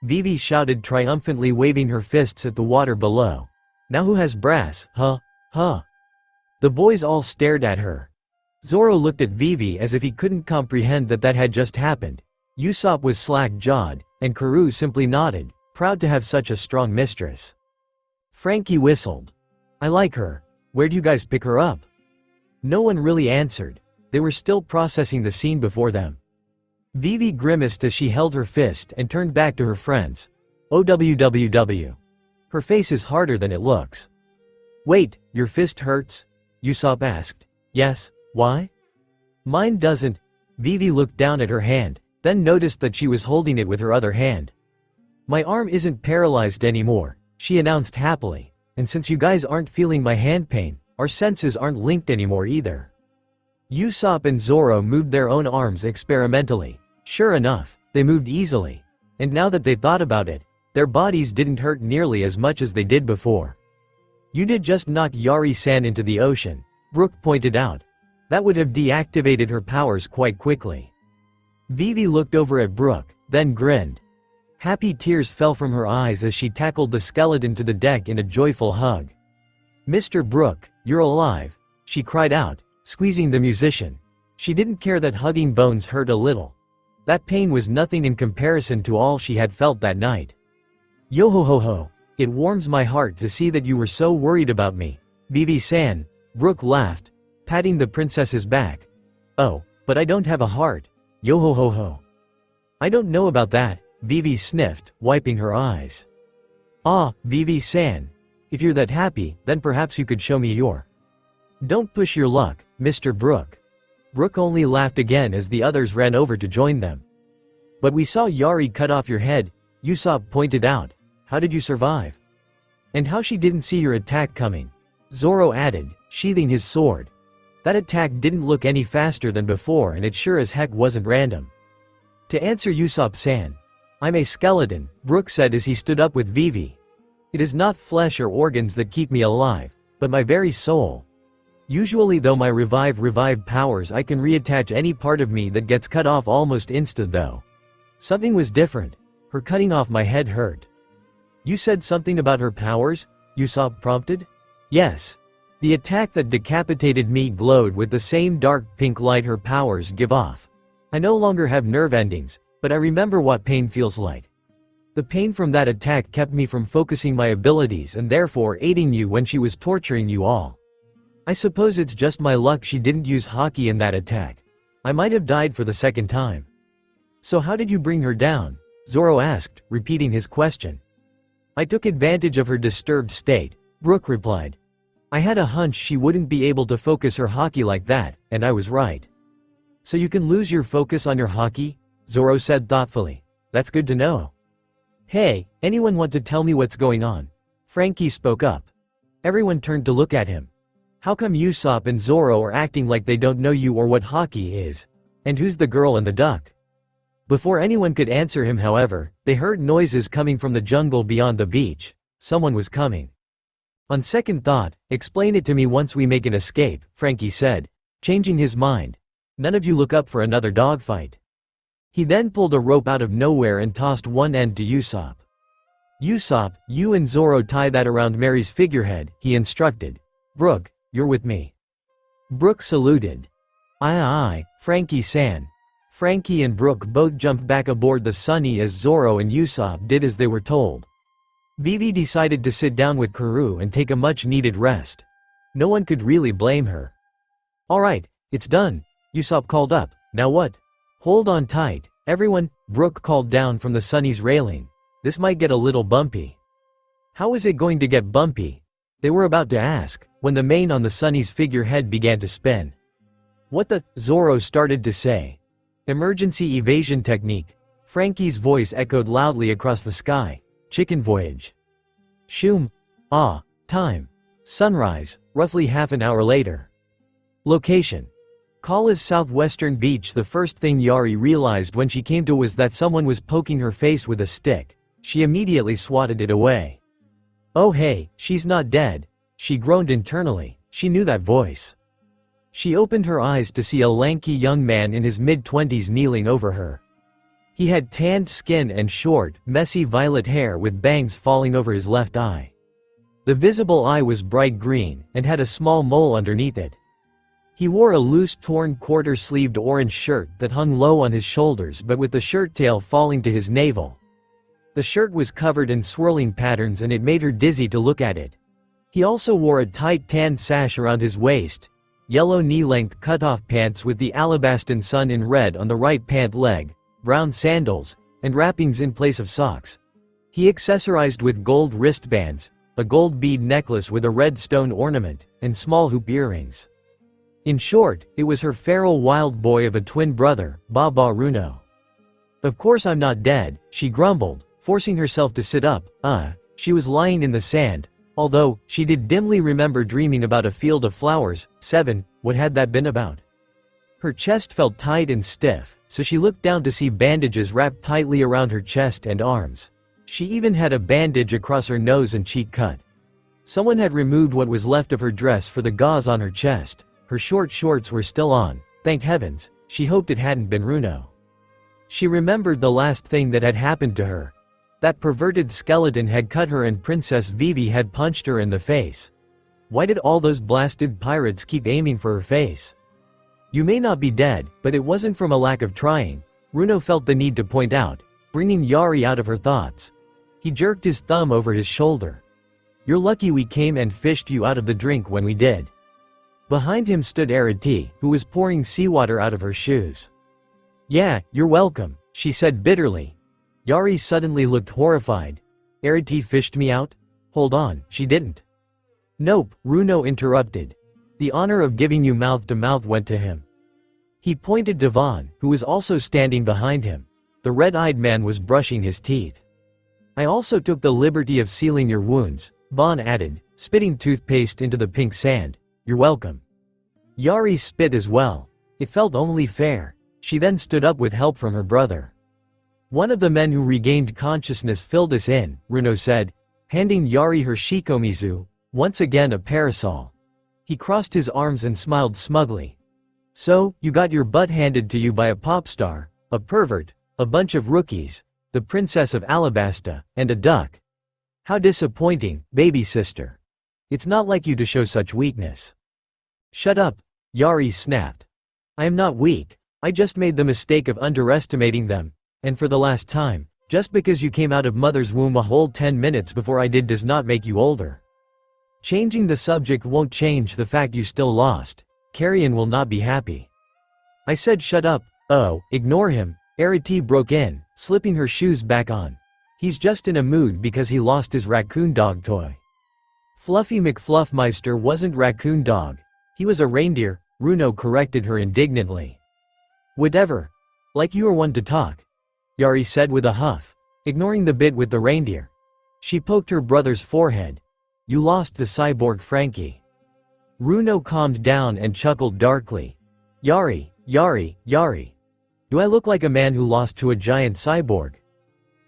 Vivi shouted triumphantly, waving her fists at the water below. Now who has brass, huh? Huh? The boys all stared at her. Zoro looked at Vivi as if he couldn't comprehend that had just happened. Usopp was slack-jawed, and Karoo simply nodded, proud to have such a strong mistress. Frankie whistled. I like her. Where'd you guys pick her up? No one really answered. They were still processing the scene before them. Vivi grimaced as she held her fist and turned back to her friends. OWWW. Her face is harder than it looks. Wait, your fist hurts? Usopp asked. Yes, why? Mine doesn't. Vivi looked down at her hand, then noticed that she was holding it with her other hand. My arm isn't paralyzed anymore, she announced happily, and since you guys aren't feeling my hand pain, our senses aren't linked anymore either. Usopp and Zoro moved their own arms experimentally. Sure enough, they moved easily. And now that they thought about it, their bodies didn't hurt nearly as much as they did before. You did just knock Yari-san into the ocean, Brook pointed out. That would have deactivated her powers quite quickly. Vivi looked over at Brook, then grinned. Happy tears fell from her eyes as she tackled the skeleton to the deck in a joyful hug. Mr. Brook, you're alive, she cried out, squeezing the musician. She didn't care that hugging Bones hurt a little. That pain was nothing in comparison to all she had felt that night. Yo ho ho ho. It warms my heart to see that you were so worried about me. Vivi-san. Brooke laughed, patting the princess's back. Oh, but I don't have a heart. Yo ho ho ho. I don't know about that, Vivi sniffed, wiping her eyes. Ah, Vivi-san. If you're that happy, then perhaps you could show me your. Don't push your luck, Mr. Brooke. Brooke only laughed again as the others ran over to join them. But we saw Yari cut off your head, Usopp pointed out. How did you survive? And how she didn't see your attack coming? Zoro added, sheathing his sword. That attack didn't look any faster than before and it sure as heck wasn't random. To answer Usopp-san. I'm a skeleton, Brooke said as he stood up with Vivi. It is not flesh or organs that keep me alive, but my very soul. Usually though my revive powers I can reattach any part of me that gets cut off almost insta though. Something was different. Her cutting off my head hurt. You said something about her powers? Usopp prompted? Yes. The attack that decapitated me glowed with the same dark pink light her powers give off. I no longer have nerve endings, but I remember what pain feels like. The pain from that attack kept me from focusing my abilities and therefore aiding you when she was torturing you all. I suppose it's just my luck she didn't use Haki in that attack. I might have died for the second time. So how did you bring her down? Zoro asked, repeating his question. I took advantage of her disturbed state, Brooke replied. I had a hunch she wouldn't be able to focus her Haki like that, and I was right. So you can lose your focus on your Haki? Zoro said thoughtfully. That's good to know. Hey, anyone want to tell me what's going on? Frankie spoke up. Everyone turned to look at him. How come Usopp and Zoro are acting like they don't know you or what Haki is? And who's the girl and the duck? Before anyone could answer him however, they heard noises coming from the jungle beyond the beach. Someone was coming. On second thought, explain it to me once we make an escape, Frankie said, changing his mind. None of you look up for another dogfight. He then pulled a rope out of nowhere and tossed one end to Usopp. Usopp, you and Zoro tie that around Mary's figurehead, he instructed. Brooke, you're with me. Brooke saluted. Aye, Frankie-san. Frankie and Brooke both jumped back aboard the Sunny as Zoro and Usopp did as they were told. Vivi decided to sit down with Karoo and take a much-needed rest. No one could really blame her. Alright, it's done, Usopp called up, now what? Hold on tight, everyone, Brooke called down from the Sunny's railing. This might get a little bumpy. How is it going to get bumpy? They were about to ask, when the mane on the Sunny's figurehead began to spin. What the? Zoro started to say. Emergency evasion technique. Frankie's voice echoed loudly across the sky. Chicken voyage. Shoom. Ah. Time. Sunrise, roughly half an hour later. Location. Kala's southwestern beach. The first thing Yari realized when she came to was that someone was poking her face with a stick. She immediately swatted it away. Oh hey, she's not dead. She groaned internally. She knew that voice. She opened her eyes to see a lanky young man in his mid-20s kneeling over her. He had tanned skin and short, messy violet hair with bangs falling over his left eye. The visible eye was bright green, and had a small mole underneath it. He wore a loose torn quarter-sleeved orange shirt that hung low on his shoulders but with the shirt tail falling to his navel. The shirt was covered in swirling patterns and it made her dizzy to look at it. He also wore a tight tan sash around his waist, yellow knee-length cut-off pants with the Alabastan sun in red on the right pant leg, brown sandals, and wrappings in place of socks. He accessorized with gold wristbands, a gold bead necklace with a red stone ornament, and small hoop earrings. In short, it was her feral wild boy of a twin brother, Baba Runo. Of course I'm not dead, she grumbled, forcing herself to sit up. She was lying in the sand, although, she did dimly remember dreaming about a field of flowers. 7, what had that been about? Her chest felt tight and stiff, so she looked down to see bandages wrapped tightly around her chest and arms. She even had a bandage across her nose and cheek cut. Someone had removed what was left of her dress for the gauze on her chest. Her short shorts were still on, thank heavens. She hoped it hadn't been Runo. She remembered the last thing that had happened to her. That perverted skeleton had cut her and Princess Vivi had punched her in the face. Why did all those blasted pirates keep aiming for her face? You may not be dead, but it wasn't from a lack of trying. Runo felt the need to point out, bringing Yari out of her thoughts. He jerked his thumb over his shoulder. "You're lucky we came and fished you out of the drink when we did." Behind him stood Arati, who was pouring seawater out of her shoes. "Yeah, you're welcome," she said bitterly. Yari suddenly looked horrified. "Arati fished me out? Hold on, she didn't." "Nope," Runo interrupted. "The honor of giving you mouth-to-mouth went to him." He pointed to Vaughn, who was also standing behind him. The red-eyed man was brushing his teeth. "I also took the liberty of sealing your wounds," Vaughn added, spitting toothpaste into the pink sand. "You're welcome." Yari spit as well. It felt only fair. She then stood up with help from her brother. "One of the men who regained consciousness filled us in," Runo said, handing Yari her shikomizu, once again a parasol. He crossed his arms and smiled smugly. "So, you got your butt handed to you by a pop star, a pervert, a bunch of rookies, the Princess of Alabasta, and a duck. How disappointing, baby sister. It's not like you to show such weakness." "Shut up," Yari snapped. "I am not weak. I just made the mistake of underestimating them, and for the last time, just because you came out of mother's womb a whole 10 minutes before I did does not make you older. Changing the subject won't change the fact you still lost. Carrion will not be happy." I said shut up. "Oh, ignore him," Arati broke in, slipping her shoes back on. "He's just in a mood because he lost his raccoon dog toy." "Fluffy McFluffmeister wasn't raccoon dog. He was a reindeer," Runo corrected her indignantly. "Whatever. Like you are one to talk," Yari said with a huff, ignoring the bit with the reindeer. She poked her brother's forehead. "You lost to cyborg Frankie." Runo calmed down and chuckled darkly. Yari. Do I look like a man who lost to a giant cyborg?"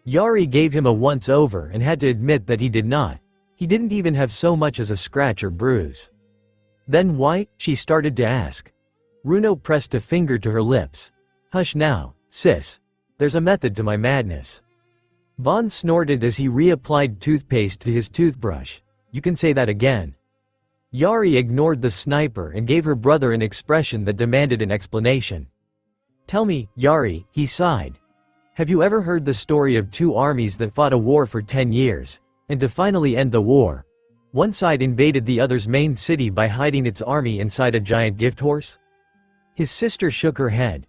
Yari gave him a once-over and had to admit that he did not. He didn't even have so much as a scratch or bruise. "Then why?" she started to ask. Runo pressed a finger to her lips. "Hush now, sis. There's a method to my madness." Vaughn snorted as he reapplied toothpaste to his toothbrush. "You can say that again." Yari ignored the sniper and gave her brother an expression that demanded an explanation. "Tell me, Yari," he sighed. "Have you ever heard the story of two armies that fought a war for 10 years, and to finally end the war, one side invaded the other's main city by hiding its army inside a giant gift horse?" His sister shook her head.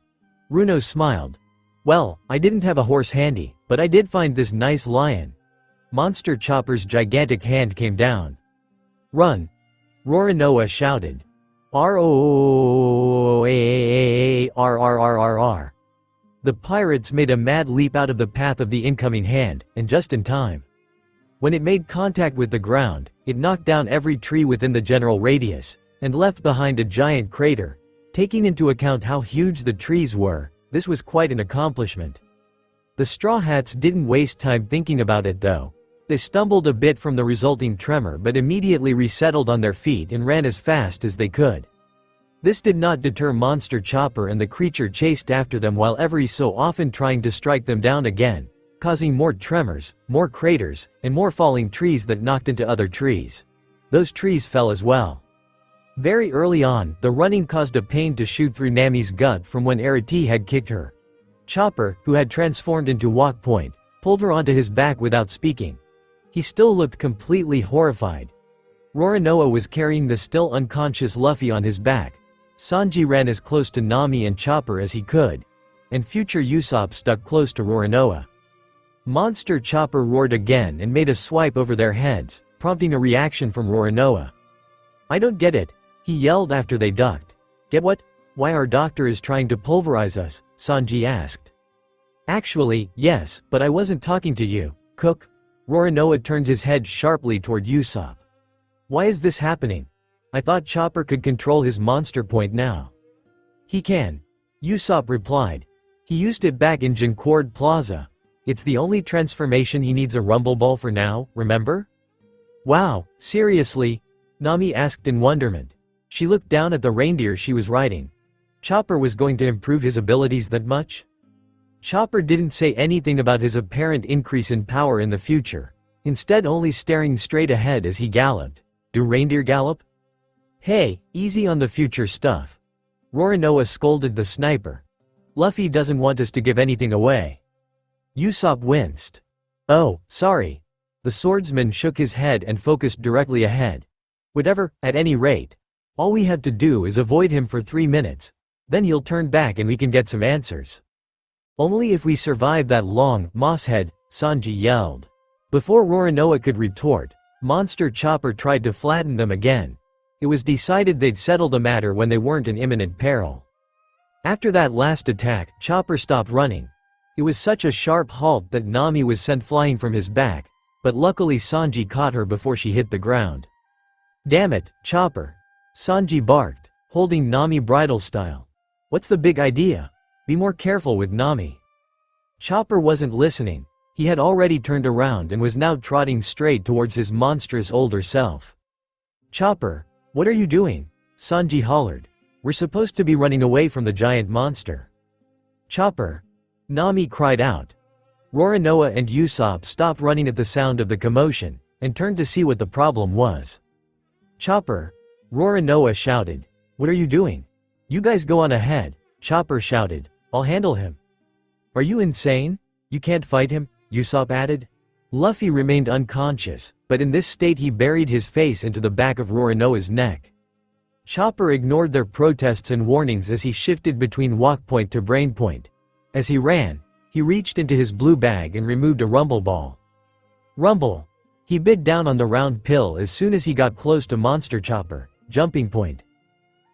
Runo smiled. "Well, I didn't have a horse handy, but I did find this nice lion." Monster Chopper's gigantic hand came down. "Run!" Rorinoa shouted. "R-O-A-R-R-R-R-R." The pirates made a mad leap out of the path of the incoming hand, and just in time. When it made contact with the ground, it knocked down every tree within the general radius, and left behind a giant crater. Taking into account how huge the trees were, this was quite an accomplishment. The Straw Hats didn't waste time thinking about it though. They stumbled a bit from the resulting tremor but immediately resettled on their feet and ran as fast as they could. This did not deter Monster Chopper, and the creature chased after them while every so often trying to strike them down again, causing more tremors, more craters, and more falling trees that knocked into other trees. Those trees fell as well. Very early on, the running caused a pain to shoot through Nami's gut from when Arati had kicked her. Chopper, who had transformed into Walk Point, pulled her onto his back without speaking. He still looked completely horrified. Rorinoa was carrying the still unconscious Luffy on his back. Sanji ran as close to Nami and Chopper as he could, and future Usopp stuck close to Rorinoa. Monster Chopper roared again and made a swipe over their heads, prompting a reaction from Rorinoa. "I don't get it," he yelled after they ducked. "Get what? Why our doctor is trying to pulverize us?" Sanji asked. "Actually, yes, but I wasn't talking to you, Cook." Rorinoa turned his head sharply toward Usopp. "Why is this happening? I thought Chopper could control his monster point now." "He can," Usopp replied. "He used it back in Jincord Plaza. It's the only transformation he needs a rumble ball for now, remember?" "Wow, seriously?" Nami asked in wonderment. She looked down at the reindeer she was riding. Chopper was going to improve his abilities that much? Chopper didn't say anything about his apparent increase in power in the future, instead only staring straight ahead as he galloped. Do reindeer gallop? "Hey, easy on the future stuff." Rorinoa scolded the sniper. Luffy doesn't want us to give anything away. Usopp winced. Oh, sorry. The swordsman shook his head and focused directly ahead. Whatever, at any rate. All we have to do is avoid him for 3 minutes. Then he'll turn back and we can get some answers. Only if we survive that long, mosshead, Sanji yelled. Before Roronoa could retort, Monster Chopper tried to flatten them again. It was decided they'd settle the matter when they weren't in imminent peril. After that last attack, Chopper stopped running. It was such a sharp halt that Nami was sent flying from his back, but luckily Sanji caught her before she hit the ground. Damn it, Chopper! Sanji barked, holding Nami bridal style. What's the big idea? Be more careful with Nami. Chopper wasn't listening. He had already turned around and was now trotting straight towards his monstrous older self. Chopper, what are you doing? Sanji hollered. We're supposed to be running away from the giant monster. Chopper! Nami cried out. Roronoa and Usopp stopped running at the sound of the commotion, and turned to see what the problem was. Chopper! Roronoa shouted. What are you doing? You guys go on ahead, Chopper shouted. I'll handle him. Are you insane? You can't fight him? Usopp added. Luffy remained unconscious, but in this state he buried his face into the back of Roronoa's neck. Chopper ignored their protests and warnings as he shifted between walk point to brain point. As he ran, he reached into his blue bag and removed a rumble ball. Rumble! He bit down on the round pill as soon as he got close to Monster Chopper, jumping point.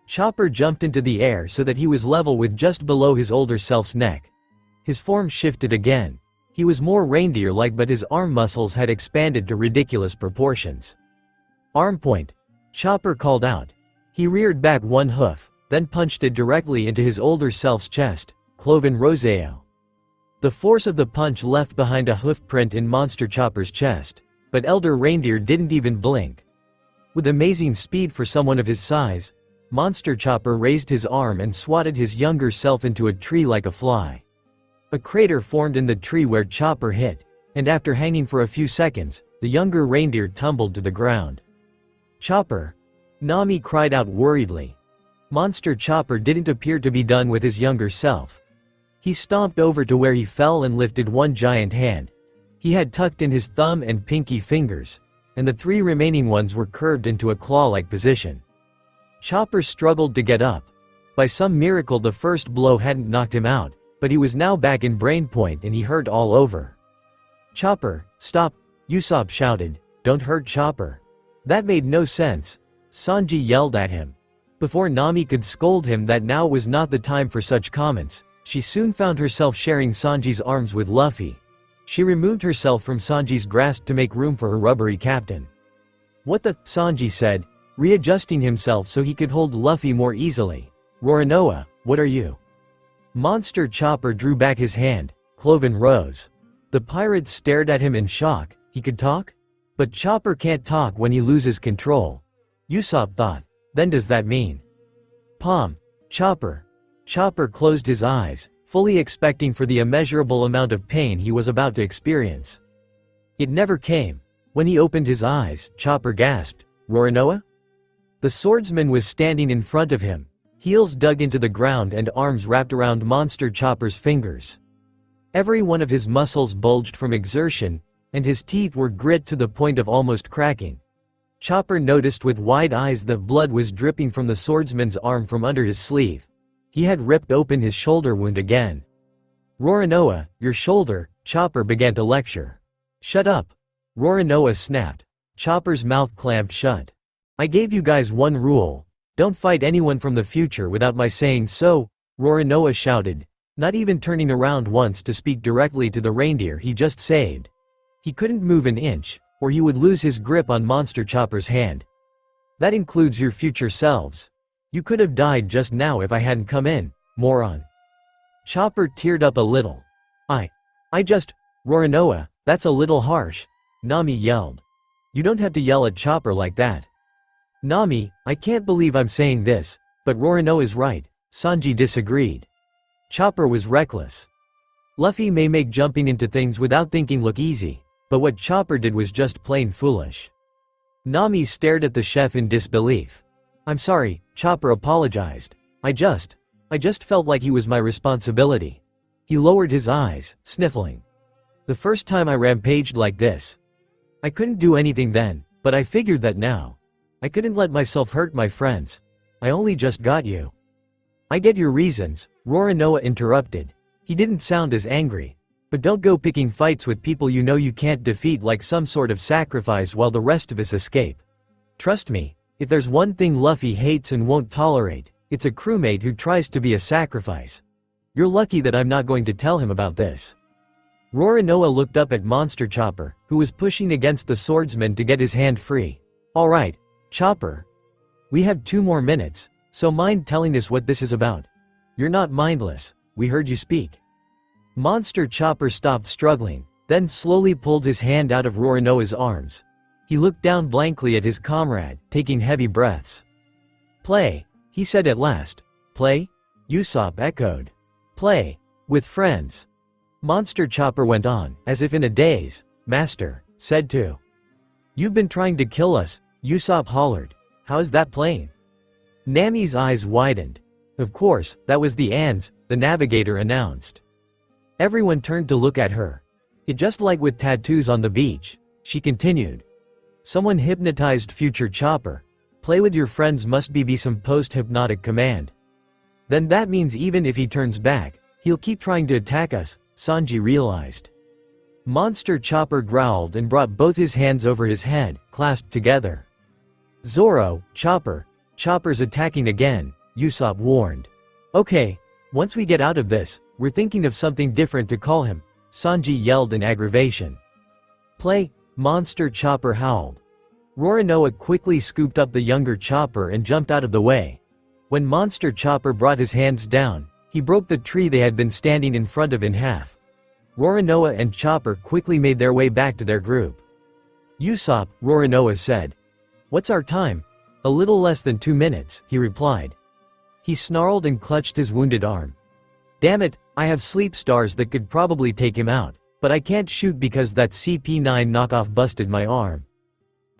Chopper jumped into the air so that he was level with just below his older self's neck. His form shifted again. He was more reindeer-like, but his arm muscles had expanded to ridiculous proportions. Arm point! Chopper called out. He reared back one hoof, then punched it directly into his older self's chest, Cloven Roseo. The force of the punch left behind a hoof print in Monster Chopper's chest, but Elder Reindeer didn't even blink. With amazing speed for someone of his size, Monster Chopper raised his arm and swatted his younger self into a tree like a fly. A crater formed in the tree where Chopper hit, and after hanging for a few seconds, the younger reindeer tumbled to the ground. Chopper! Nami cried out worriedly. Monster Chopper didn't appear to be done with his younger self. He stomped over to where he fell and lifted one giant hand. He had tucked in his thumb and pinky fingers, and the 3 remaining ones were curved into a claw-like position. Chopper struggled to get up. By some miracle the first blow hadn't knocked him out, but he was now back in brain point and he hurt all over. Chopper, stop! Usopp shouted. Don't hurt Chopper. That made no sense. Sanji yelled at him. Before Nami could scold him that now was not the time for such comments, she soon found herself sharing Sanji's arms with Luffy. She removed herself from Sanji's grasp to make room for her rubbery captain. What the? Sanji said, readjusting himself so he could hold Luffy more easily. Roronoa, what are you? Monster Chopper drew back his hand. Cloven rose. The pirates stared at him in shock. He could talk? But Chopper can't talk when he loses control. Usopp thought. Then does that mean? Palm. Chopper. Chopper closed his eyes, fully expecting for the immeasurable amount of pain he was about to experience. It never came. When he opened his eyes, Chopper gasped. Roronoa? The swordsman was standing in front of him, heels dug into the ground and arms wrapped around Monster Chopper's fingers. Every one of his muscles bulged from exertion, and his teeth were grit to the point of almost cracking. Chopper noticed with wide eyes that blood was dripping from the swordsman's arm from under his sleeve. He had ripped open his shoulder wound again. Roronoa, your shoulder, Chopper began to lecture. Shut up. Roronoa snapped. Chopper's mouth clamped shut. I gave you guys one rule. Don't fight anyone from the future without my saying so, Roronoa shouted, not even turning around once to speak directly to the reindeer he just saved. He couldn't move an inch, or he would lose his grip on Monster Chopper's hand. That includes your future selves. You could have died just now if I hadn't come in, moron. Chopper teared up a little. Roronoa, that's a little harsh, Nami yelled. You don't have to yell at Chopper like that. Nami, I can't believe I'm saying this, but Roronoa's right, Sanji disagreed. Chopper was reckless. Luffy may make jumping into things without thinking look easy, but what Chopper did was just plain foolish. Nami stared at the chef in disbelief. I'm sorry, Chopper apologized. I I just felt like he was my responsibility. He lowered his eyes, sniffling. The first time I rampaged like this. I couldn't do anything then, but I figured that now. I couldn't let myself hurt my friends. I only just got you. I get your reasons, Roronoa interrupted. He didn't sound as angry. But don't go picking fights with people you know you can't defeat like some sort of sacrifice while the rest of us escape. Trust me, if there's one thing Luffy hates and won't tolerate, it's a crewmate who tries to be a sacrifice. You're lucky that I'm not going to tell him about this. Roronoa looked up at Monster Chopper, who was pushing against the swordsman to get his hand free. Alright, Chopper. We have 2 more minutes, so mind telling us what this is about. You're not mindless, we heard you speak. Monster Chopper stopped struggling, then slowly pulled his hand out of Roronoa's arms. He looked down blankly at his comrade, taking heavy breaths. Play, he said at last. Play? Usopp echoed. Play. With friends. Monster Chopper went on, as if in a daze. Master, said to. You've been trying to kill us, Usopp hollered. How is that playing? Nami's eyes widened. Of course, that was the Ans, the navigator announced. Everyone turned to look at her. It just like with tattoos on the beach, she continued. Someone hypnotized future Chopper. Play with your friends must be some post-hypnotic command. Then that means even if he turns back, he'll keep trying to attack us, Sanji realized. Monster Chopper growled and brought both his hands over his head, clasped together. Zoro, Chopper. Chopper's attacking again, Usopp warned. Okay, once we get out of this, we're thinking of something different to call him, Sanji yelled in aggravation. Play, Monster Chopper howled. Roronoa quickly scooped up the younger Chopper and jumped out of the way. When Monster Chopper brought his hands down, he broke the tree they had been standing in front of in half. Roronoa and Chopper quickly made their way back to their group. Usopp, Roronoa said. What's our time? A little less than 2 minutes, he replied. He snarled and clutched his wounded arm. Damn it, I have sleep stars that could probably take him out, but I can't shoot because that CP9 knockoff busted my arm.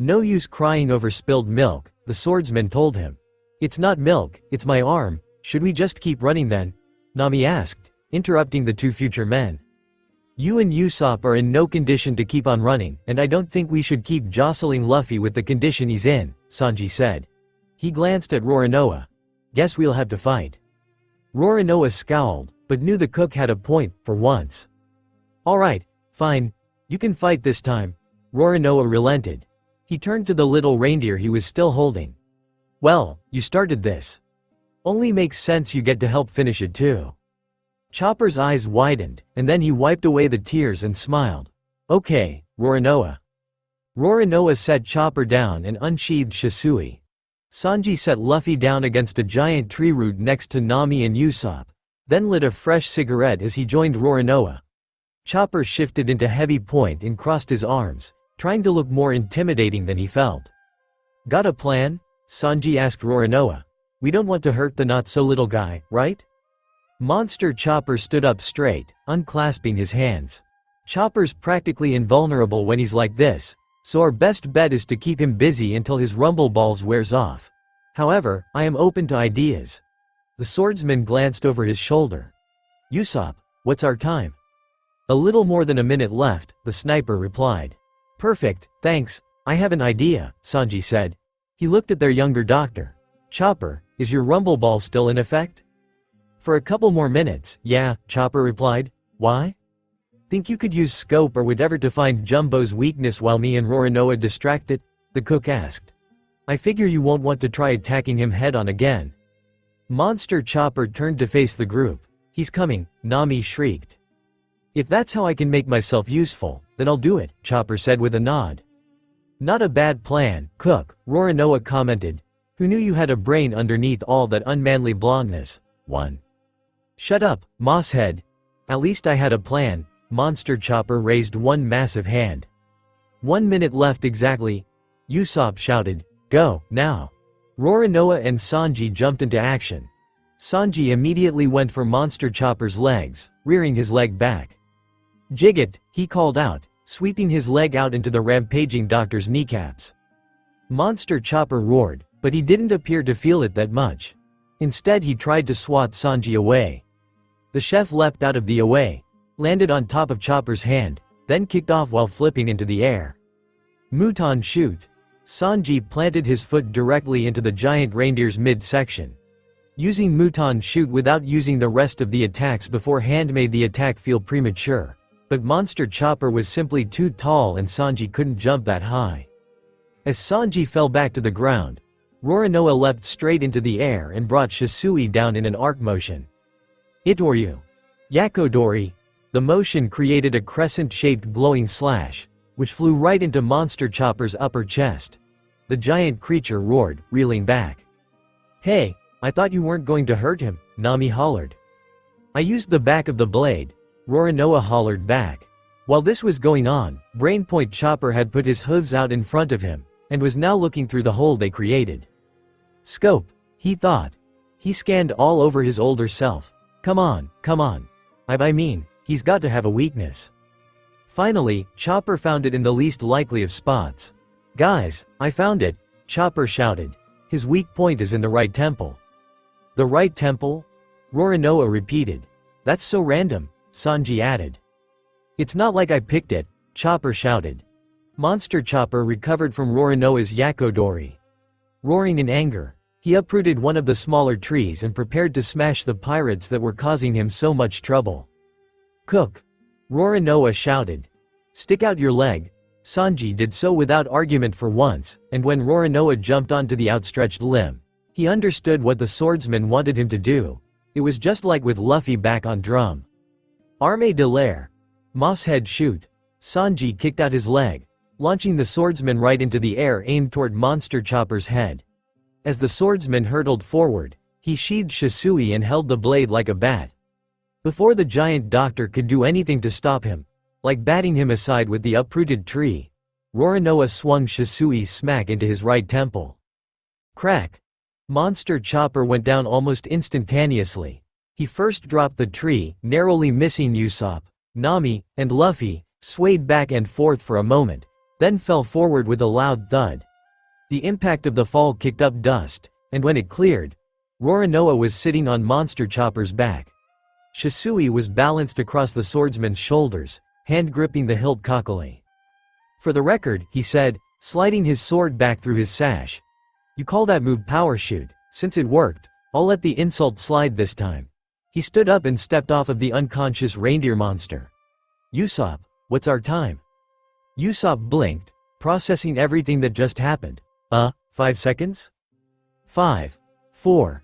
No use crying over spilled milk, the swordsman told him. It's not milk, it's my arm, should we just keep running then? Nami asked, interrupting the 2 future men. You and Usopp are in no condition to keep on running, and I don't think we should keep jostling Luffy with the condition he's in, Sanji said. He glanced at Roronoa. Guess we'll have to fight. Roronoa scowled, but knew the cook had a point, for once. Alright, fine. You can fight this time. Roronoa relented. He turned to the little reindeer he was still holding. Well, you started this. Only makes sense you get to help finish it too. Chopper's eyes widened, and then he wiped away the tears and smiled. Okay, Roronoa. Roronoa set Chopper down and unsheathed Shisui. Sanji set Luffy down against a giant tree root next to Nami and Usopp, then lit a fresh cigarette as he joined Roronoa. Chopper shifted into heavy point and crossed his arms, trying to look more intimidating than he felt. Got a plan? Sanji asked Roronoa. We don't want to hurt the not-so-little guy, right? Monster Chopper stood up straight, unclasping his hands. Chopper's practically invulnerable when he's like this, so our best bet is to keep him busy until his rumble balls wears off. However, I am open to ideas. The swordsman glanced over his shoulder. Usopp, what's our time? A little more than a minute left, the sniper replied. Perfect, thanks, I have an idea, Sanji said. He looked at their younger doctor. Chopper, is your rumble ball still in effect? For a couple more minutes, yeah, Chopper replied. Why? Think you could use scope or whatever to find Jumbo's weakness while me and Roronoa distract it? The cook asked. I figure you won't want to try attacking him head-on again. Monster Chopper turned to face the group. He's coming, Nami shrieked. If that's how I can make myself useful, then I'll do it, Chopper said with a nod. Not a bad plan, Cook, Roronoa commented. Who knew you had a brain underneath all that unmanly blondness? 1. Shut up, Mosshead. At least I had a plan. Monster Chopper raised one massive hand. 1 minute left exactly. Usopp shouted, go, now. Roronoa and Sanji jumped into action. Sanji immediately went for Monster Chopper's legs, rearing his leg back. Jig it, he called out, sweeping his leg out into the rampaging doctor's kneecaps. Monster Chopper roared, but he didn't appear to feel it that much. Instead he tried to swat Sanji away. The chef leapt out of the away, landed on top of Chopper's hand, then kicked off while flipping into the air. Mouton shoot. Sanji planted his foot directly into the giant reindeer's mid-section. Using Mouton shoot without using the rest of the attacks beforehand made the attack feel premature. But Monster Chopper was simply too tall and Sanji couldn't jump that high. As Sanji fell back to the ground, Roronoa leapt straight into the air and brought Shisui down in an arc motion. Itoryu. Yakodori. The motion created a crescent-shaped glowing slash, which flew right into Monster Chopper's upper chest. The giant creature roared, reeling back. "Hey, I thought you weren't going to hurt him," Nami hollered. "I used the back of the blade," Roronoa hollered back. While this was going on, Brainpoint Chopper had put his hooves out in front of him, and was now looking through the hole they created. Scope, he thought. He scanned all over his older self. Come on. I mean, he's got to have a weakness. Finally, Chopper found it in the least likely of spots. "Guys, I found it," Chopper shouted. "His weak point is in the right temple." "The right temple?" Roronoa repeated. "That's so random," Sanji added. "It's not like I picked it," Chopper shouted. Monster Chopper recovered from Roronoa's Yakodori. Roaring in anger, he uprooted one of the smaller trees and prepared to smash the pirates that were causing him so much trouble. "Cook!" Roronoa shouted. "Stick out your leg." Sanji did so without argument for once, and when Roronoa jumped onto the outstretched limb, he understood what the swordsman wanted him to do. It was just like with Luffy back on drum. Arme de l'air. Mosshead shoot. Sanji kicked out his leg, launching the swordsman right into the air aimed toward Monster Chopper's head. As the swordsman hurtled forward, he sheathed Shisui and held the blade like a bat. Before the giant doctor could do anything to stop him, like batting him aside with the uprooted tree, Roronoa swung Shisui smack into his right temple. Crack! Monster Chopper went down almost instantaneously. He first dropped the tree, narrowly missing Usopp, Nami, and Luffy, swayed back and forth for a moment, then fell forward with a loud thud. The impact of the fall kicked up dust, and when it cleared, Roronoa was sitting on Monster Chopper's back. Shisui was balanced across the swordsman's shoulders, hand gripping the hilt cockily. "For the record," he said, sliding his sword back through his sash. "You call that move power shoot? Since it worked, I'll let the insult slide this time." He stood up and stepped off of the unconscious reindeer monster. "Usopp, what's our time?" Usopp blinked, processing everything that just happened. 5 seconds? 5, 4,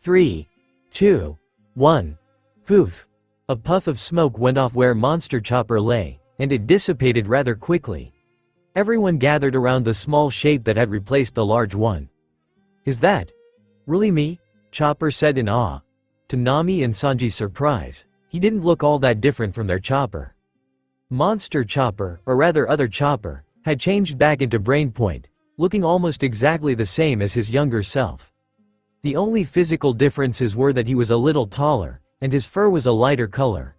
3, 2, 1. Poof! A puff of smoke went off where Monster Chopper lay, and it dissipated rather quickly. Everyone gathered around the small shape that had replaced the large one. "Is that really me?" Chopper said in awe. To Nami and Sanji's surprise, he didn't look all that different from their Chopper. Monster Chopper, or rather other Chopper, had changed back into Brainpoint, looking almost exactly the same as his younger self. The only physical differences were that he was a little taller, and his fur was a lighter color.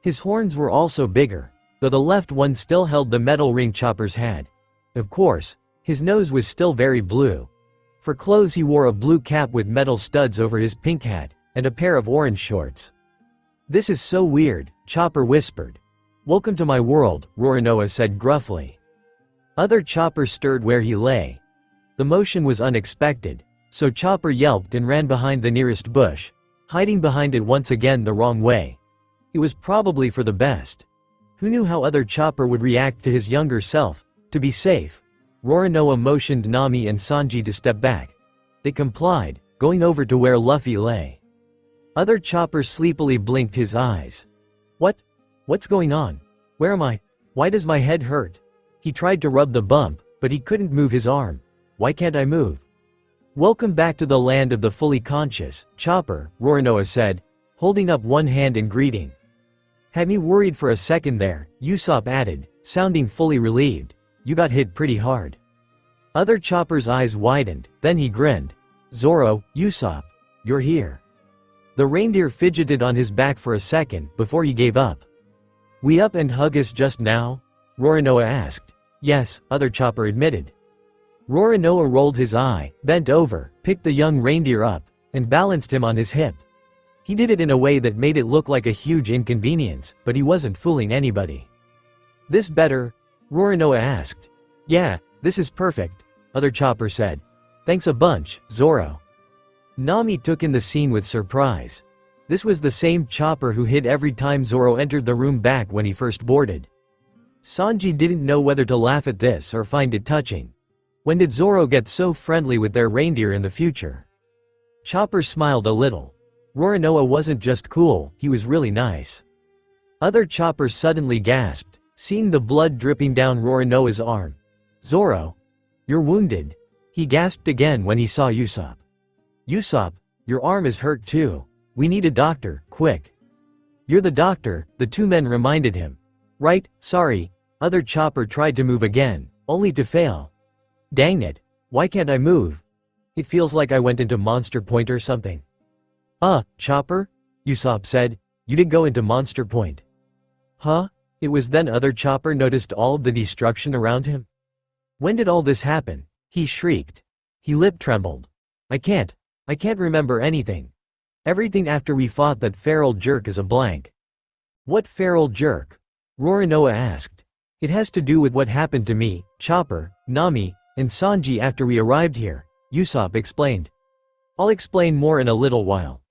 His horns were also bigger, though the left one still held the metal ring Chopper's had. Of course, his nose was still very blue. For clothes he wore a blue cap with metal studs over his pink hat, and a pair of orange shorts. "This is so weird," Chopper whispered. "Welcome to my world," Roronoa said gruffly. Other Chopper stirred where he lay. The motion was unexpected, so Chopper yelped and ran behind the nearest bush, hiding behind it once again the wrong way. It was probably for the best. Who knew how other Chopper would react to his younger self? To be safe, Roronoa motioned Nami and Sanji to step back. They complied, going over to where Luffy lay. Other Chopper sleepily blinked his eyes. What's going on? Where am I? Why does my head hurt?" He tried to rub the bump, but he couldn't move his arm. "Why can't I move?" "Welcome back to the land of the fully conscious, Chopper," Roronoa said, holding up one hand in greeting. "Had me worried for a second there," Usopp added, sounding fully relieved. "You got hit pretty hard." Other Chopper's eyes widened, then he grinned. "Zoro, Usopp, you're here." The reindeer fidgeted on his back for a second before he gave up. "We up and hug us just now?" Roronoa asked. "Yes," other Chopper admitted. Roronoa rolled his eye, bent over, picked the young reindeer up, and balanced him on his hip. He did it in a way that made it look like a huge inconvenience, but he wasn't fooling anybody. "This better?" Roronoa asked. "Yeah, this is perfect," other chopper said. "Thanks a bunch, Zoro." Nami took in the scene with surprise. This was the same chopper who hid every time Zoro entered the room back when he first boarded. Sanji didn't know whether to laugh at this or find it touching. When did Zoro get so friendly with their reindeer in the future? Chopper smiled a little. Roronoa wasn't just cool, he was really nice. Other choppers suddenly gasped, seeing the blood dripping down Roronoa's arm. "Zoro? You're wounded." He gasped again when he saw Usopp. "Usopp, your arm is hurt too. We need a doctor, quick." "You're the doctor," the two men reminded him. "Right, sorry." Other chopper tried to move again, only to fail. "Dang it, why can't I move? It feels like I went into Monster Point or something." Chopper?" Usopp said. "You did go into Monster Point." "Huh?" It was then other chopper noticed all of the destruction around him. "When did all this happen?" he shrieked. He lip trembled. I can't remember anything. Everything after we fought that feral jerk is a blank." "What feral jerk?" Roronoa asked. "It has to do with what happened to me, Chopper, Nami, and Sanji after we arrived here," Usopp explained. "I'll explain more in a little while.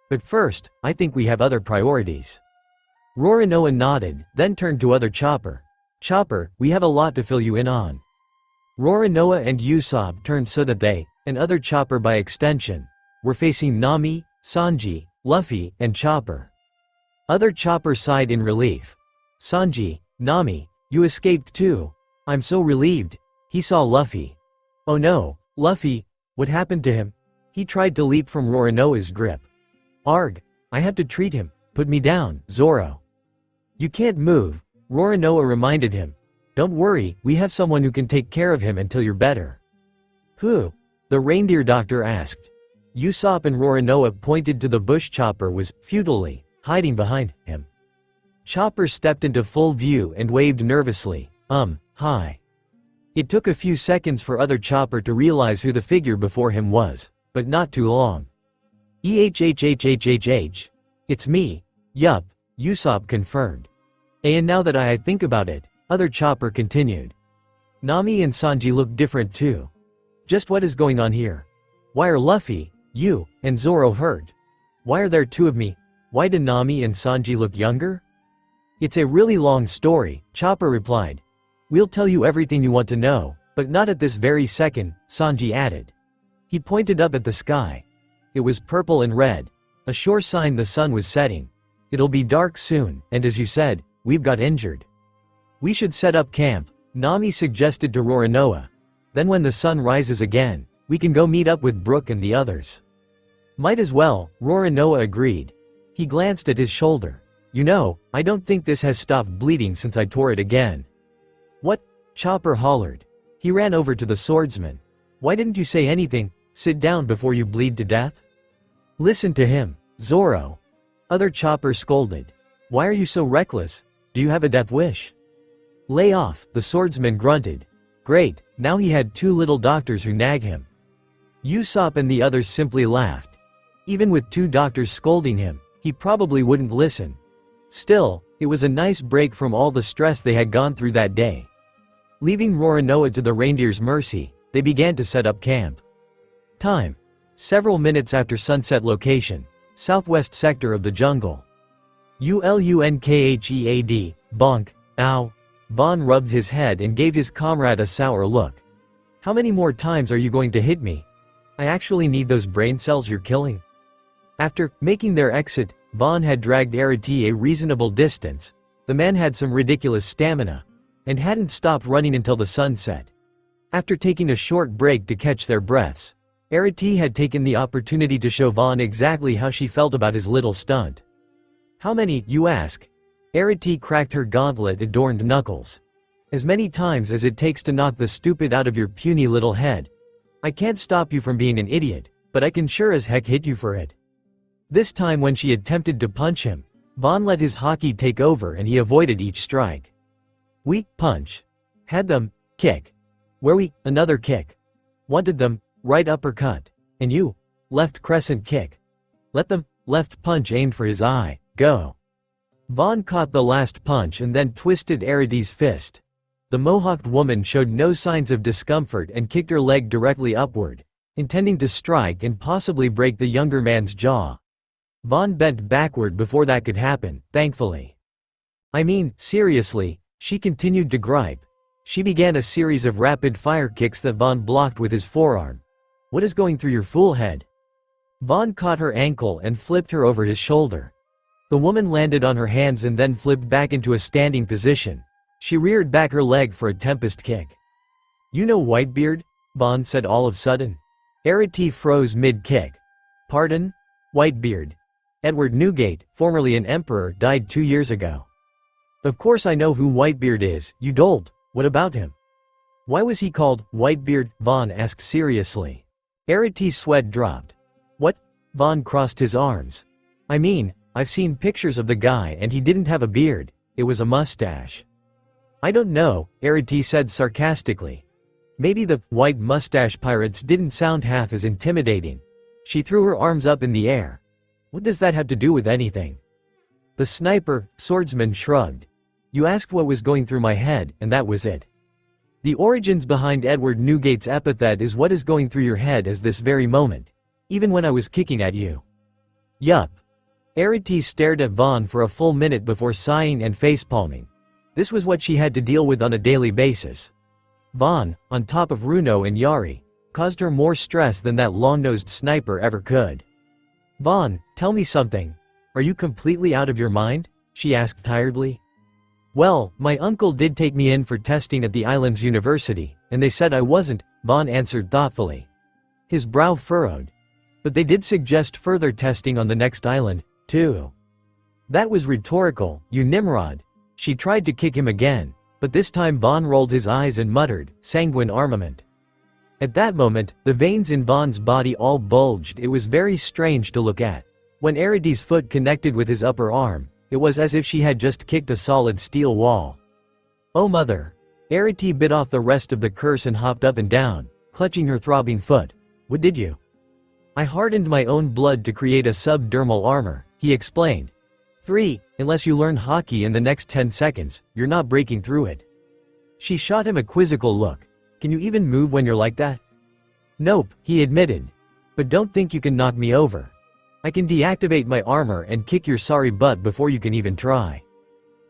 But first, I think we have other priorities." Roronoa nodded, then turned to other chopper. "Chopper, we have a lot to fill you in on." Roronoa and Usopp turned so that they, and other chopper by extension, were facing Nami, Sanji, Luffy, and Chopper. Other chopper sighed in relief. "Sanji, Nami, you escaped too. I'm so relieved." He saw Luffy. "Oh no, Luffy, what happened to him?" He tried to leap from Roronoa's grip. "Arg, I have to treat him, put me down, Zoro." "You can't move," Roronoa reminded him. "Don't worry, we have someone who can take care of him until you're better." "Who?" the reindeer doctor asked. Usopp and Roronoa pointed to the bush Chopper was, futilely, hiding behind him. Chopper stepped into full view and waved nervously, hi. It took a few seconds for other Chopper to realize who the figure before him was, but not too long. "EHHHHHH. It's me. Yup," Usopp confirmed. "And now that I think about it," other Chopper continued. "Nami and Sanji look different too. Just what is going on here? Why are Luffy, you, and Zoro hurt? Why are there two of me? Why do Nami and Sanji look younger?" "It's a really long story," Chopper replied. "We'll tell you everything you want to know, but not at this very second," Sanji added. He pointed up at the sky. It was purple and red, a sure sign the sun was setting. "It'll be dark soon, and as you said, we've got injured. We should set up camp," Nami suggested to Roronoa. "Then when the sun rises again, we can go meet up with Brook and the others." "Might as well," Roronoa agreed. He glanced at his shoulder. "You know, I don't think this has stopped bleeding since I tore it again." "What?" Chopper hollered. He ran over to the swordsman. "Why didn't you say anything? Sit down before you bleed to death." "Listen to him, Zoro." Other Chopper scolded. "Why are you so reckless? Do you have a death wish?" "Lay off," the swordsman grunted. Great, now he had two little doctors who nag him. Usopp and the others simply laughed. Even with two doctors scolding him, he probably wouldn't listen. Still, it was a nice break from all the stress they had gone through that day. Leaving Roronoa to the reindeer's mercy, they began to set up camp. Time: several minutes after sunset. Location: southwest sector of the jungle. Ulunkehead, bonk, ow. Vaughn rubbed his head and gave his comrade a sour look. "How many more times are you going to hit me? I actually need those brain cells you're killing." After making their exit, Vaughn had dragged Arati a reasonable distance. The man had some ridiculous stamina, and hadn't stopped running until the sun set. After taking a short break to catch their breaths, Arati had taken the opportunity to show Vaughn exactly how she felt about his little stunt. "How many, you ask?" Arati cracked her gauntlet-adorned knuckles. "As many times as it takes to knock the stupid out of your puny little head. I can't stop you from being an idiot, but I can sure as heck hit you for it." This time when she attempted to punch him, Vaughn let his haki take over and he avoided each strike. Weak punch. Had them, kick. Where we, another kick. Wanted them, right uppercut. And you, left crescent kick. Let the left punch aimed for his eye, go. Vaughn caught the last punch and then twisted Erity's fist. The mohawked woman showed no signs of discomfort and kicked her leg directly upward, intending to strike and possibly break the younger man's jaw. Vaughn bent backward before that could happen, thankfully. I mean, seriously, she continued to gripe. She began a series of rapid-fire kicks that Vaughn blocked with his forearm. What is going through your fool head? Vaughn caught her ankle and flipped her over his shoulder. The woman landed on her hands and then flipped back into a standing position. She reared back her leg for a tempest kick. You know Whitebeard? Vaughn said all of a sudden. Erity froze mid-kick. Pardon? Whitebeard. Edward Newgate, formerly an emperor, died 2 years ago. Of course I know who Whitebeard is, you dolt. What about him? Why was he called Whitebeard? Vaughn asked seriously. Erity's sweat dropped. What? Vaughn crossed his arms. I mean, I've seen pictures of the guy and he didn't have a beard, it was a mustache. I don't know, Erity said sarcastically. Maybe the white mustache pirates didn't sound half as intimidating. She threw her arms up in the air. What does that have to do with anything? The swordsman shrugged. You asked what was going through my head, and that was it. The origins behind Edward Newgate's epithet is what is going through your head as this very moment. Even when I was kicking at you. Yup. Erity stared at Vaughn for a full minute before sighing and facepalming. This was what she had to deal with on a daily basis. Vaughn, on top of Runo and Yari, caused her more stress than that long-nosed sniper ever could. Vaughn, tell me something. Are you completely out of your mind? She asked tiredly. Well, my uncle did take me in for testing at the island's university, and they said I wasn't, Vaughn answered thoughtfully. His brow furrowed. But they did suggest further testing on the next island, too. That was rhetorical, you Nimrod. She tried to kick him again, but this time Vaughn rolled his eyes and muttered, sanguine armament. At that moment, the veins in Vaughn's body all bulged. It was very strange to look at. When Erity's foot connected with his upper arm, it was as if she had just kicked a solid steel wall. Oh mother! Erity bit off the rest of the curse and hopped up and down, clutching her throbbing foot. What did you? I hardened my own blood to create a subdermal armor, he explained. 3. Unless you learn hockey in the next 10 seconds, you're not breaking through it. She shot him a quizzical look. Can you even move when you're like that? Nope, he admitted. But don't think you can knock me over. I can deactivate my armor and kick your sorry butt before you can even try.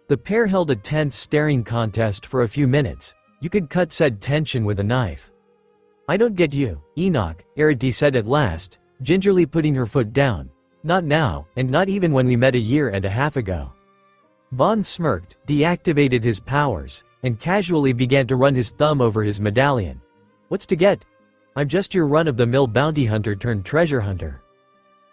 The pair held a tense staring contest for a few minutes. You could cut said tension with a knife. I don't get you, Enoch, Erity said at last, gingerly putting her foot down. Not now, and not even when we met a year and a half ago. Vaughn smirked, deactivated his powers, and casually began to run his thumb over his medallion. What's to get? I'm just your run-of-the-mill bounty hunter turned treasure hunter.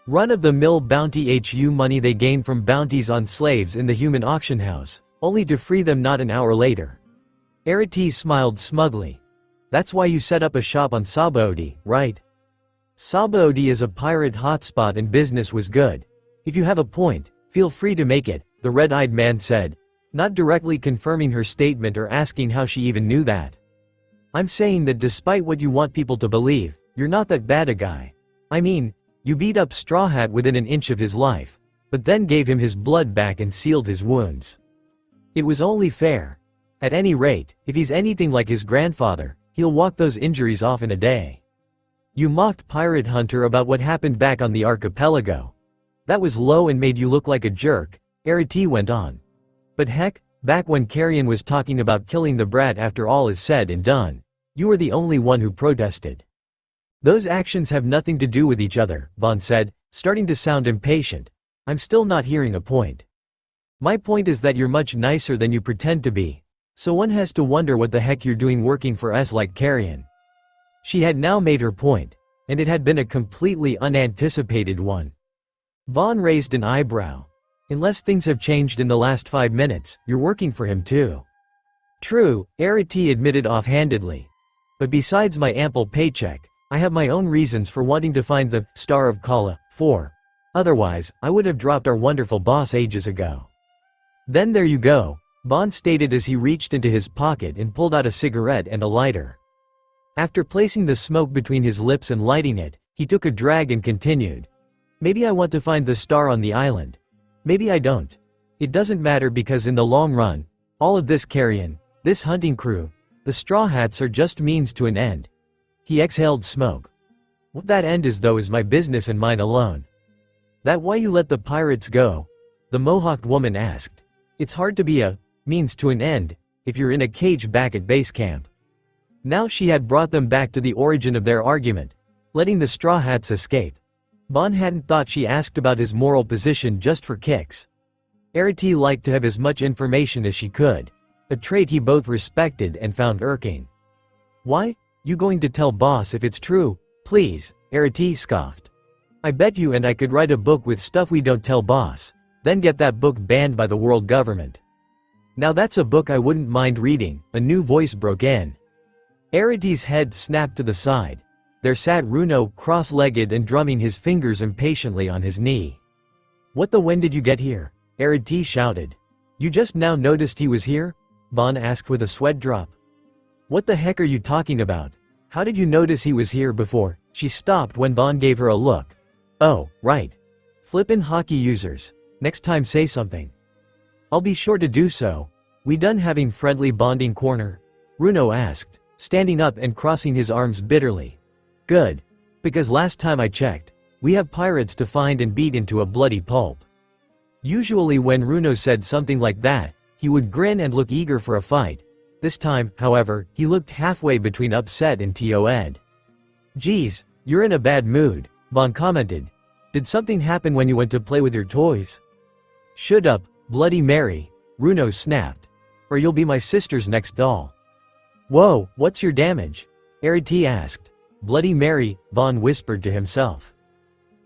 Run-of-the-mill bounty HU money they gain from bounties on slaves in the human auction house, only to free them not an hour later. Erity smiled smugly. That's why you set up a shop on Sabaody, right? Sabaody is a pirate hotspot and business was good. If you have a point, feel free to make it, the red-eyed man said, not directly confirming her statement or asking how she even knew that. I'm saying that despite what you want people to believe, you're not that bad a guy. I mean, you beat up Straw Hat within an inch of his life, but then gave him his blood back and sealed his wounds. It was only fair. At any rate, if he's anything like his grandfather, he'll walk those injuries off in a day. You mocked Pirate Hunter about what happened back on the archipelago. That was low and made you look like a jerk, Erity went on. But heck, back when Carrion was talking about killing the brat after all is said and done, you were the only one who protested. Those actions have nothing to do with each other, Vaughn said, starting to sound impatient. I'm still not hearing a point. My point is that you're much nicer than you pretend to be. So one has to wonder what the heck you're doing working for us like Carrion. She had now made her point, and it had been a completely unanticipated one. Vaughn raised an eyebrow. Unless things have changed in the last 5 minutes, you're working for him too. True, Erity admitted offhandedly. But besides my ample paycheck, I have my own reasons for wanting to find the Star of Kala, fore. Otherwise, I would have dropped our wonderful boss ages ago. Then there you go, Vaughn stated as he reached into his pocket and pulled out a cigarette and a lighter. After placing the smoke between his lips and lighting it, He took a drag and continued. Maybe I want to find the star on the island. Maybe I don't. It doesn't matter because in the long run, all of this carrion, this hunting crew, the Straw Hats are just means to an end. He exhaled smoke. What that end is though is my business and mine alone. That why you let the pirates go? The mohawked woman asked. It's hard to be a means to an end if you're in a cage back at base camp. Now she had brought them back to the origin of their argument, letting the Straw Hats escape. Bon hadn't thought she asked about his moral position just for kicks. Arati liked to have as much information as she could, a trait he both respected and found irking. Why? You going to tell boss if it's true? Please, Arati scoffed. I bet you and I could write a book with stuff we don't tell boss, then get that book banned by the world government. Now that's a book I wouldn't mind reading, a new voice broke in. Arati's head snapped to the side. There sat Runo cross-legged and drumming his fingers impatiently on his knee. What the when did you get here? Arati shouted. You just now noticed he was here? Bon asked with a sweat drop. What the heck are you talking about? How did you notice he was here before? She stopped when Bon gave her a look. Oh, right. Flippin' hockey users. Next time say something. I'll be sure to do so. We done having friendly bonding corner? Runo asked, standing up and crossing his arms bitterly. Good. Because last time I checked, we have pirates to find and beat into a bloody pulp. Usually when Runo said something like that, he would grin and look eager for a fight. This time, however, he looked halfway between upset and TO'd. Geez, you're in a bad mood, Bon commented. Did something happen when you went to play with your toys? Shut up, Bloody Mary, Runo snapped. Or you'll be my sister's next doll. Whoa, what's your damage? Arati asked. Bloody Mary, Bon whispered to himself.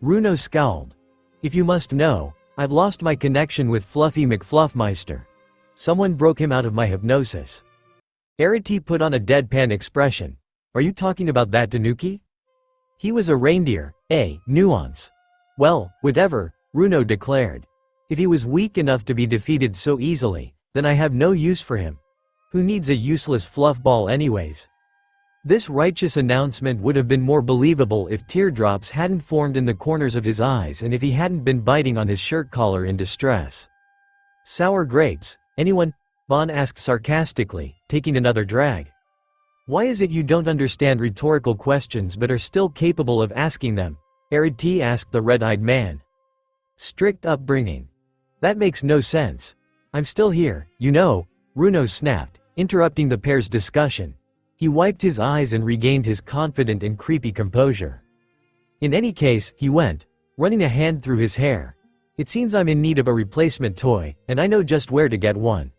Runo scowled. If you must know, I've lost my connection with Fluffy McFluffmeister. Someone broke him out of my hypnosis. Arati put on a deadpan expression. Are you talking about that Tanuki? He was a reindeer, nuance. Well, whatever, Runo declared. If he was weak enough to be defeated so easily, then I have no use for him. Who needs a useless fluffball anyways? This righteous announcement would have been more believable if teardrops hadn't formed in the corners of his eyes and if he hadn't been biting on his shirt collar in distress. Sour grapes, anyone? Bon asked sarcastically, taking another drag. Why is it you don't understand rhetorical questions but are still capable of asking them? Arati asked the red-eyed man. Strict upbringing. That makes no sense. I'm still here, you know, Runo snapped, interrupting the pair's discussion. He wiped his eyes and regained his confident and creepy composure. In any case, he went, running a hand through his hair. It seems I'm in need of a replacement toy, and I know just where to get one.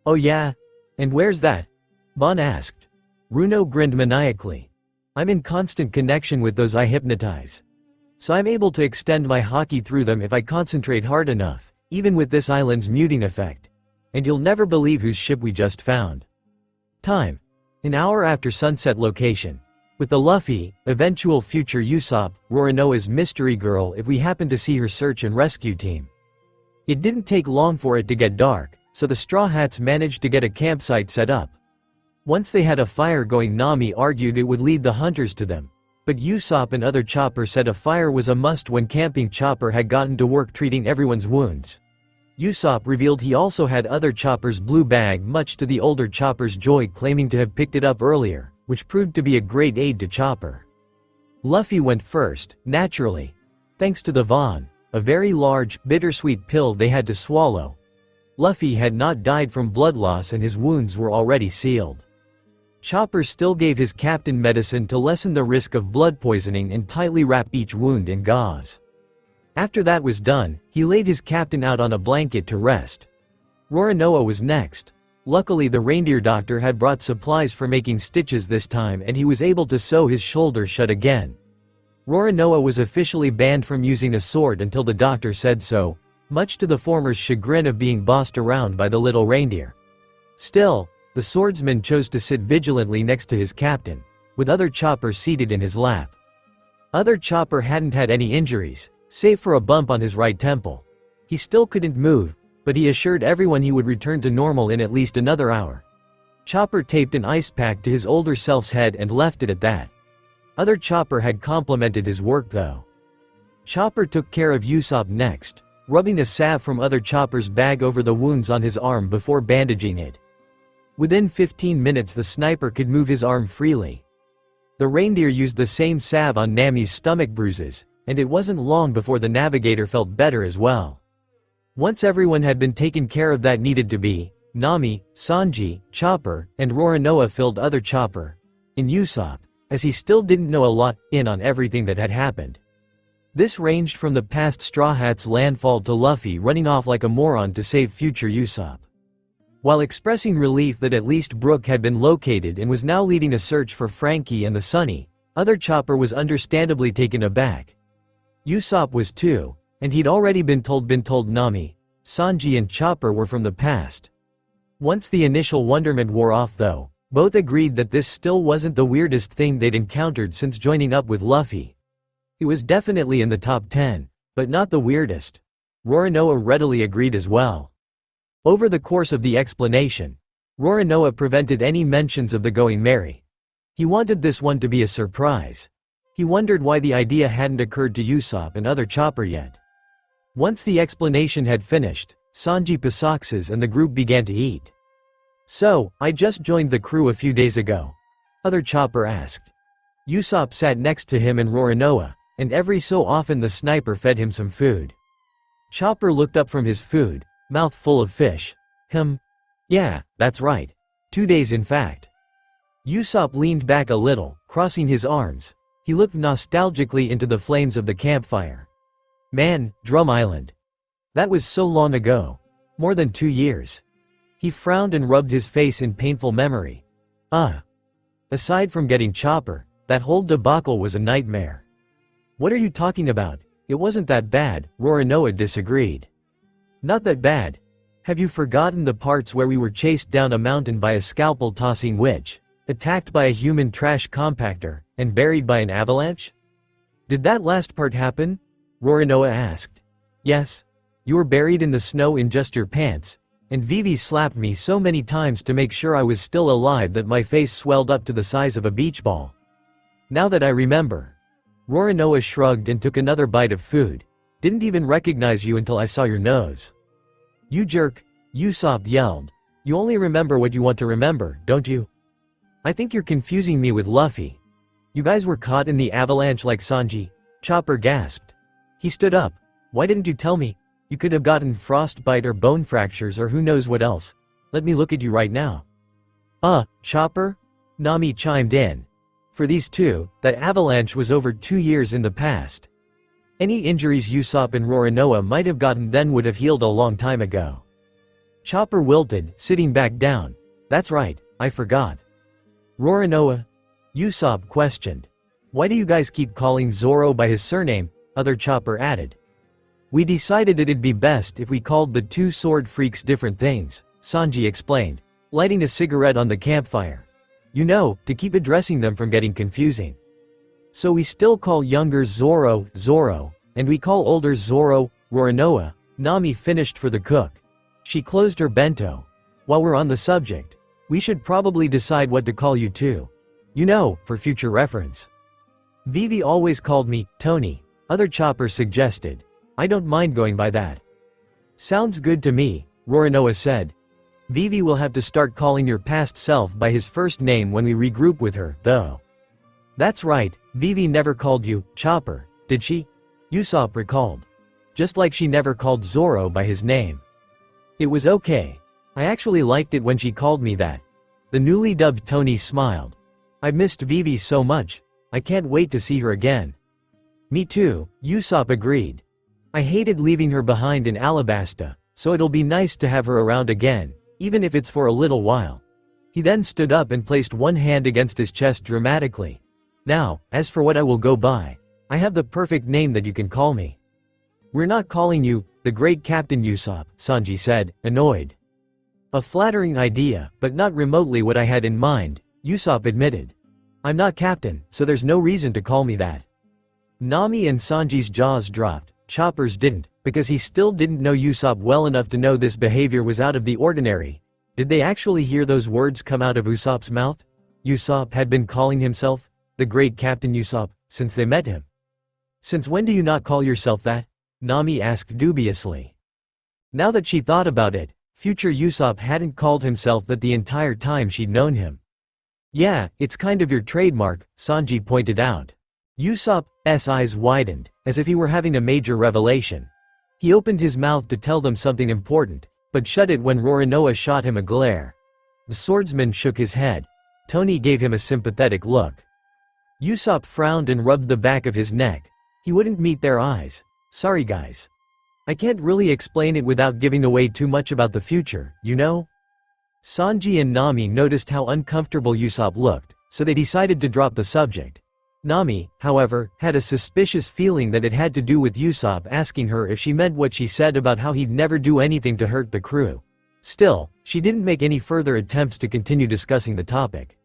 Oh yeah? And where's that? Bon asked. Runo grinned maniacally. I'm in constant connection with those I hypnotize. So I'm able to extend my hockey through them if I concentrate hard enough, even with this island's muting effect. And you'll never believe whose ship we just found. Time. An hour after sunset location. With the Luffy, eventual future Usopp, Roronoa's mystery girl if we happen to see her search and rescue team. It didn't take long for it to get dark, so the Straw Hats managed to get a campsite set up. Once they had a fire going, Nami argued it would lead the hunters to them. But Usopp and other Chopper said a fire was a must when camping. Chopper had gotten to work treating everyone's wounds. Usopp revealed he also had other Chopper's blue bag, much to the older Chopper's joy, claiming to have picked it up earlier, which proved to be a great aid to Chopper. Luffy went first, naturally. Thanks to the Vaughn, a very large, bittersweet pill they had to swallow. Luffy had not died from blood loss and his wounds were already sealed. Chopper still gave his captain medicine to lessen the risk of blood poisoning and tightly wrap each wound in gauze. After that was done, he laid his captain out on a blanket to rest. Roronoa was next. Luckily the reindeer doctor had brought supplies for making stitches this time and he was able to sew his shoulder shut again. Roronoa was officially banned from using a sword until the doctor said so, much to the former's chagrin of being bossed around by the little reindeer. Still, the swordsman chose to sit vigilantly next to his captain, with other Chopper seated in his lap. Other Chopper hadn't had any injuries, save for a bump on his right temple. He still couldn't move, but he assured everyone he would return to normal in at least another hour. Chopper taped an ice pack to his older self's head and left it at that. Other Chopper had complimented his work though. Chopper took care of Usopp next, rubbing a salve from Other Chopper's bag over the wounds on his arm before bandaging it. Within 15 minutes the sniper could move his arm freely. The reindeer used the same salve on Nami's stomach bruises, and it wasn't long before the navigator felt better as well. Once everyone had been taken care of that needed to be, Nami, Sanji, Chopper, and Roronoa filled Other Chopper in Usopp, as he still didn't know a lot in on everything that had happened. This ranged from the past Straw Hat's landfall to Luffy running off like a moron to save future Usopp. While expressing relief that at least Brook had been located and was now leading a search for Frankie and the Sunny, Other Chopper was understandably taken aback. Usopp was too, and he'd already been told Nami, Sanji and Chopper were from the past. Once the initial wonderment wore off though, both agreed that this still wasn't the weirdest thing they'd encountered since joining up with Luffy. It was definitely in the top 10, but not the weirdest. Roronoa readily agreed as well. Over the course of the explanation, Roronoa prevented any mentions of the Going Merry. He wanted this one to be a surprise. He wondered why the idea hadn't occurred to Usopp and Other Chopper yet. Once the explanation had finished, Sanji Pasoxes and the group began to eat. "So, I just joined the crew a few days ago?" Other Chopper asked. Usopp sat next to him and Roronoa, and every so often the sniper fed him some food. Chopper looked up from his food, mouth full of fish. Yeah, that's right. 2 days in fact. Usopp leaned back a little, crossing his arms. He looked nostalgically into the flames of the campfire. Man, Drum Island. That was so long ago. More than 2 years. He frowned and rubbed his face in painful memory. Aside from getting Chopper, that whole debacle was a nightmare. What are you talking about? It wasn't that bad, Roronoa disagreed. Not that bad. Have you forgotten the parts where we were chased down a mountain by a scalpel-tossing witch, attacked by a human trash compactor, and buried by an avalanche? Did that last part happen? Roronoa asked. Yes. You were buried in the snow in just your pants, and Vivi slapped me so many times to make sure I was still alive that my face swelled up to the size of a beach ball. Now that I remember. Roronoa shrugged and took another bite of food. Didn't even recognize you until I saw your nose. You jerk, Usopp yelled. You only remember what you want to remember, don't you? I think you're confusing me with Luffy. You guys were caught in the avalanche like Sanji? Chopper gasped. He stood up. Why didn't you tell me? You could have gotten frostbite or bone fractures or who knows what else. Let me look at you right now. Chopper? Nami chimed in. For these two, that avalanche was over 2 years in the past. Any injuries Usopp and Roronoa might have gotten then would have healed a long time ago. Chopper wilted, sitting back down. That's right, I forgot. Roronoa? Usopp questioned. Why do you guys keep calling Zoro by his surname? Other Chopper added. We decided it'd be best if we called the two sword freaks different things, Sanji explained, lighting a cigarette on the campfire. You know, to keep addressing them from getting confusing. So we still call younger Zoro, Zoro, and we call older Zoro, Roronoa. Nami finished for the cook. She closed her bento. While we're on the subject, we should probably decide what to call you too. You know, for future reference. Vivi always called me, Tony, Other Chopper suggested. I don't mind going by that. Sounds good to me, Roronoa said. Vivi will have to start calling your past self by his first name when we regroup with her, though. That's right, Vivi never called you, Chopper, did she? Usopp recalled. Just like she never called Zoro by his name. It was okay. I actually liked it when she called me that. The newly dubbed Tony smiled. I missed Vivi so much. I can't wait to see her again. Me too, Usopp agreed. I hated leaving her behind in Alabasta, so it'll be nice to have her around again, even if it's for a little while. He then stood up and placed one hand against his chest dramatically. Now, as for what I will go by, I have the perfect name that you can call me. We're not calling you, the great Captain Usopp, Sanji said, annoyed. A flattering idea, but not remotely what I had in mind, Usopp admitted. I'm not captain, so there's no reason to call me that. Nami and Sanji's jaws dropped, Chopper's didn't, because he still didn't know Usopp well enough to know this behavior was out of the ordinary. Did they actually hear those words come out of Usopp's mouth? Usopp had been calling himself the great Captain Usopp, since they met him. Since when do you not call yourself that? Nami asked dubiously. Now that she thought about it, future Usopp hadn't called himself that the entire time she'd known him. Yeah, it's kind of your trademark, Sanji pointed out. Usopp's eyes widened, as if he were having a major revelation. He opened his mouth to tell them something important, but shut it when Roronoa shot him a glare. The swordsman shook his head. Tony gave him a sympathetic look. Usopp frowned and rubbed the back of his neck. He wouldn't meet their eyes. Sorry guys. I can't really explain it without giving away too much about the future, you know? Sanji and Nami noticed how uncomfortable Usopp looked, so they decided to drop the subject. Nami, however, had a suspicious feeling that it had to do with Usopp asking her if she meant what she said about how he'd never do anything to hurt the crew. Still, she didn't make any further attempts to continue discussing the topic.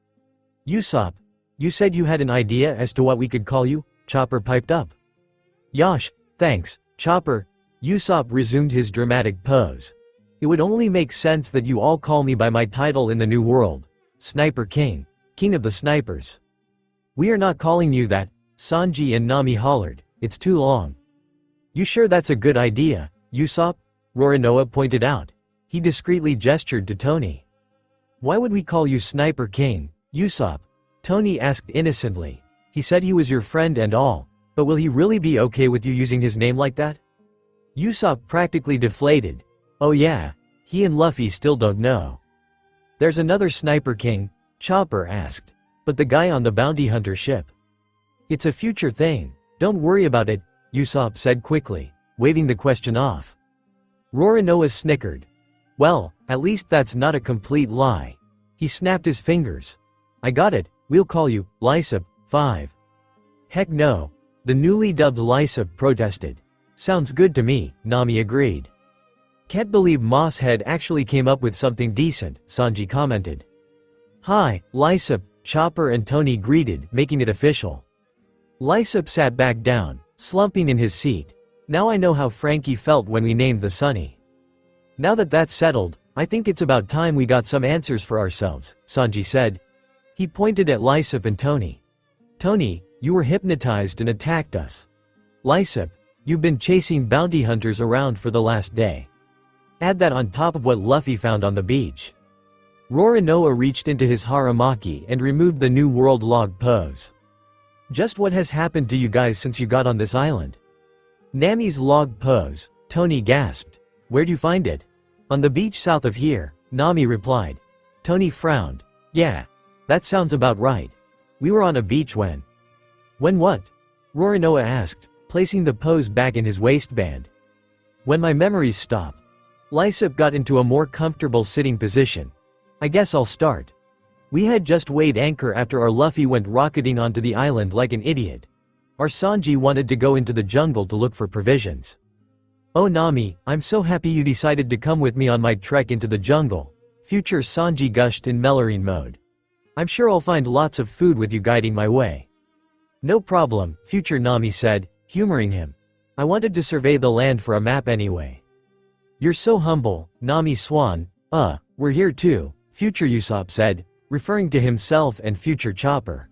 Usopp, you said you had an idea as to what we could call you? Chopper piped up. Yosh, thanks, Chopper. Usopp resumed his dramatic pose. It would only make sense that you all call me by my title in the New World. Sniper King. King of the Snipers. We are not calling you that, Sanji and Nami hollered. It's too long. You sure that's a good idea, Usopp? Roronoa pointed out. He discreetly gestured to Tony. Why would we call you Sniper King, Usopp? Tony asked innocently. He said he was your friend and all, but will he really be okay with you using his name like that? Usopp practically deflated. Oh yeah, he and Luffy still don't know. There's another Sniper King, Chopper asked. But the guy on the bounty hunter ship. It's a future thing, don't worry about it, Usopp said quickly, waving the question off. Roronoa snickered. Well, at least that's not a complete lie. He snapped his fingers. I got it, we'll call you, Lysop, 5. Heck no, the newly dubbed Lysop protested. Sounds good to me, Nami agreed. Can't believe Mosshead actually came up with something decent, Sanji commented. Hi, Lysop, Chopper and Tony greeted, making it official. Lysop sat back down, slumping in his seat. Now I know how Frankie felt when we named the Sunny. Now that that's settled, I think it's about time we got some answers for ourselves, Sanji said. He pointed at Lysop and Tony. Tony, you were hypnotized and attacked us. Lysop, you've been chasing bounty hunters around for the last day. Add that on top of what Luffy found on the beach. Roronoa reached into his haramaki and removed the New World log pose. Just what has happened to you guys since you got on this island? Nami's log pose, Tony gasped. Where'd you find it? On the beach south of here, Nami replied. Tony frowned. Yeah, that sounds about right. We were on a beach when. When what? Roronoa asked, placing the pose back in his waistband. When my memories stop. Lysop got into a more comfortable sitting position. I guess I'll start. We had just weighed anchor after our Luffy went rocketing onto the island like an idiot. Our Sanji wanted to go into the jungle to look for provisions. Oh Nami, I'm so happy you decided to come with me on my trek into the jungle. Future Sanji gushed in mellowing mode. I'm sure I'll find lots of food with you guiding my way. No problem, future Nami said, humoring him. I wanted to survey the land for a map anyway. You're so humble, Nami Swan. We're here too, future Usopp said, referring to himself and future Chopper.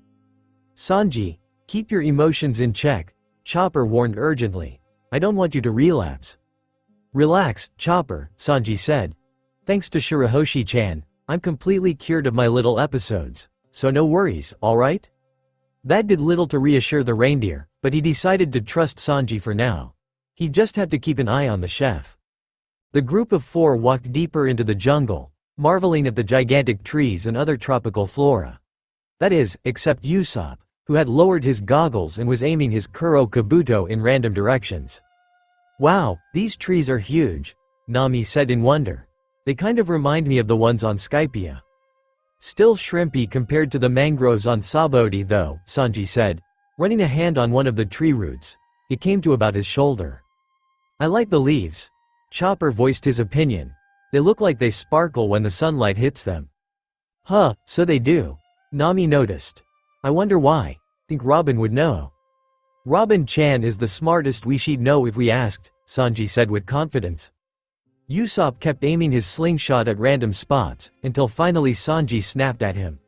Sanji, keep your emotions in check, Chopper warned urgently. I don't want you to relapse. Relax, Chopper, Sanji said. Thanks to Shirahoshi-chan, I'm completely cured of my little episodes, so no worries, alright? That did little to reassure the reindeer, but he decided to trust Sanji for now. He just had to keep an eye on the chef. The group of 4 walked deeper into the jungle, marveling at the gigantic trees and other tropical flora. That is, except Usopp, who had lowered his goggles and was aiming his Kuro Kabuto in random directions. Wow, these trees are huge, Nami said in wonder. They kind of remind me of the ones on Skypia. Still shrimpy compared to the mangroves on Sabodi though, Sanji said, running a hand on one of the tree roots. It came to about his shoulder. I like the leaves. Chopper voiced his opinion. They look like they sparkle when the sunlight hits them. Huh, so they do. Nami noticed. I wonder why. Think Robin would know. Robin-chan is the smartest she'd know if we asked, Sanji said with confidence. Usopp kept aiming his slingshot at random spots, until finally Sanji snapped at him.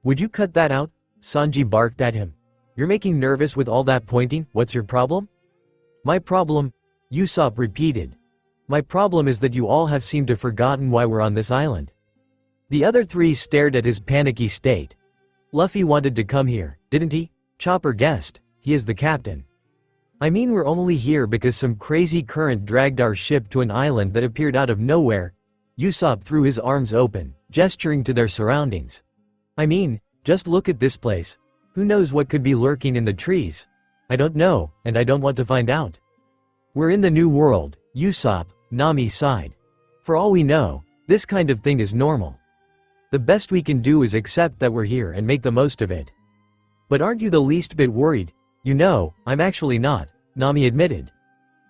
Would you cut that out? Sanji barked at him. You're making nervous with all that pointing, what's your problem? My problem? Usopp repeated. My problem is that you all have seemed to forgotten why we're on this island. The other three stared at his panicky state. Luffy wanted to come here, didn't he? Chopper guessed. He is the captain. I mean, we're only here because some crazy current dragged our ship to an island that appeared out of nowhere. Usopp threw his arms open, gesturing to their surroundings. I mean, just look at this place. Who knows what could be lurking in the trees? I don't know, and I don't want to find out. We're in the new world, Usopp, Nami sighed. For all we know, this kind of thing is normal. The best we can do is accept that we're here and make the most of it. But aren't you the least bit worried? You know, I'm actually not, Nami admitted.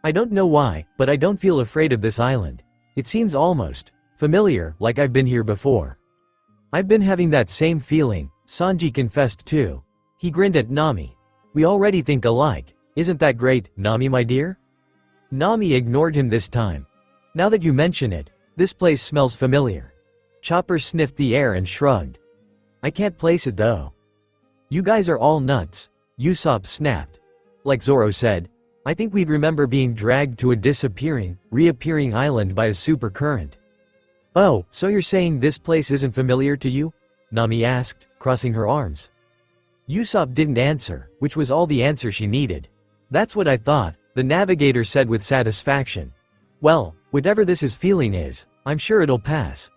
I don't know why, but I don't feel afraid of this island. It seems almost familiar, like I've been here before. I've been having that same feeling, Sanji confessed too. He grinned at Nami. We already think alike. Isn't that great, Nami my dear? Nami ignored him this time. Now that you mention it, this place smells familiar. Chopper sniffed the air and shrugged. I can't place it though. You guys are all nuts, Usopp snapped. Like Zoro said, I think we'd remember being dragged to a disappearing, reappearing island by a super current. Oh, so you're saying this place isn't familiar to you? Nami asked, crossing her arms. Usopp didn't answer, which was all the answer she needed. That's what I thought, the navigator said with satisfaction. Well, whatever this is feeling is, I'm sure it'll pass.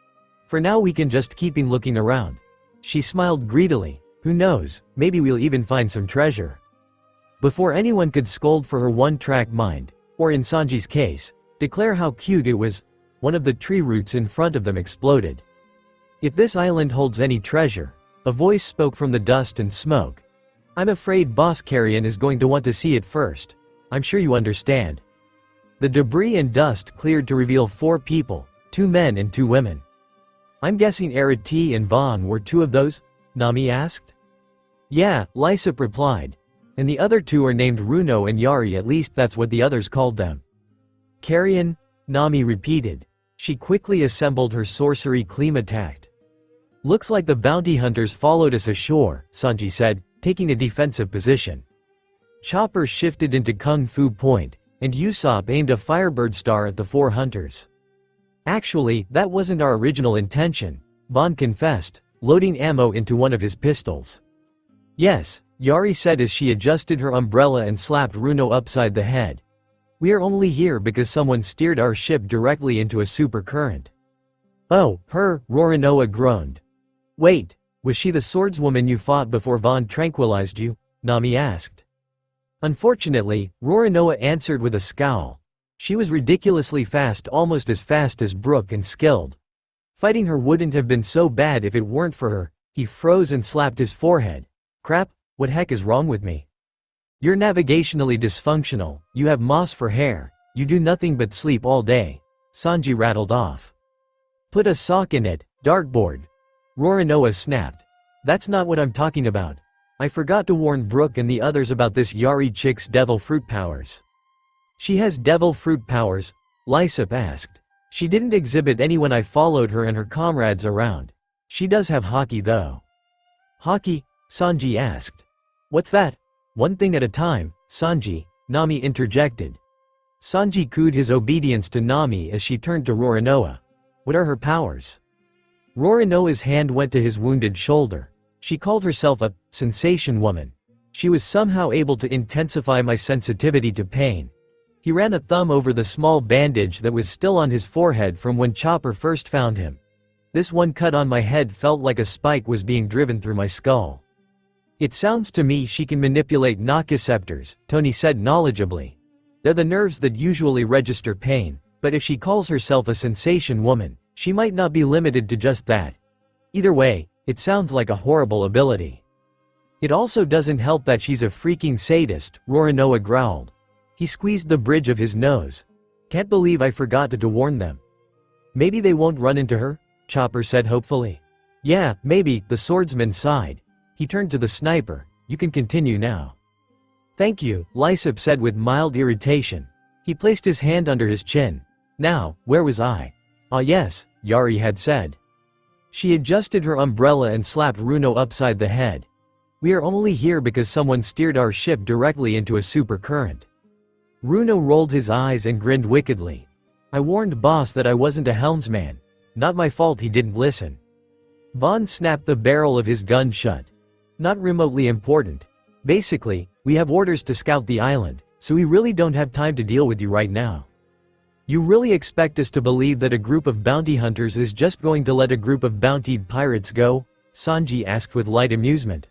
For now we can just keep looking around. She smiled greedily. Who knows, maybe we'll even find some treasure. Before anyone could scold for her one-track mind, or in Sanji's case, declare how cute it was, one of the tree roots in front of them exploded. If this island holds any treasure, a voice spoke from the dust and smoke. I'm afraid Boss Carrion is going to want to see it first. I'm sure you understand. The debris and dust cleared to reveal 4 people, 2 men and 2 women. I'm guessing Arati and Vaughn were 2 of those? Nami asked. Yeah, Lysop replied. And the other 2 are named Runo and Yari, at least that's what the others called them. Carrion? Nami repeated. She quickly assembled her sorcery Klimattact. Looks like the bounty hunters followed us ashore, Sanji said, taking a defensive position. Chopper shifted into Kung Fu Point, and Usopp aimed a Firebird Star at the 4 hunters. Actually, that wasn't our original intention, Vaughn confessed, loading ammo into one of his pistols. Yes, Yari said as she adjusted her umbrella and slapped Runo upside the head. We are only here because someone steered our ship directly into a super current. Oh, her, Roronoa groaned. Wait, was she the swordswoman you fought before Vaughn tranquilized you? Nami asked. Unfortunately, Roronoa answered with a scowl. She was ridiculously fast, almost as fast as Brook, and skilled. Fighting her wouldn't have been so bad if it weren't for her. He froze and slapped his forehead. Crap, what heck is wrong with me? You're navigationally dysfunctional, you have moss for hair, you do nothing but sleep all day. Sanji rattled off. Put a sock in it, dartboard. Roronoa snapped. That's not what I'm talking about. I forgot to warn Brook and the others about this Yari chick's devil fruit powers. She has devil fruit powers? Lysop asked. She didn't exhibit any when I followed her and her comrades around. She does have hockey though. Hockey? Sanji asked. What's that? One thing at a time, Sanji, Nami interjected. Sanji cooed his obedience to Nami as she turned to Roronoa. What are her powers? Roronoa's hand went to his wounded shoulder. She called herself a sensation woman. She was somehow able to intensify my sensitivity to pain. He ran a thumb over the small bandage that was still on his forehead from when Chopper first found him. This one cut on my head felt like a spike was being driven through my skull. It sounds to me she can manipulate nociceptors, Tony said knowledgeably. They're the nerves that usually register pain, but if she calls herself a sensation woman, she might not be limited to just that. Either way, it sounds like a horrible ability. It also doesn't help that she's a freaking sadist, Roronoa growled. He squeezed the bridge of his nose. Can't believe I forgot to warn them. Maybe they won't run into her? Chopper said hopefully. Yeah, maybe, the swordsman sighed. He turned to the sniper. You can continue now. Thank you, Lysop said with mild irritation. He placed his hand under his chin. Now, where was I? Ah yes, Yari had said. She adjusted her umbrella and slapped Runo upside the head. We are only here because someone steered our ship directly into a super current. Runo rolled his eyes and grinned wickedly. I warned boss that I wasn't a helmsman. Not my fault he didn't listen. Vaughn snapped the barrel of his gun shut. Not remotely important. Basically, we have orders to scout the island, so we really don't have time to deal with you right now. You really expect us to believe that a group of bounty hunters is just going to let a group of bountied pirates go? Sanji asked with light amusement.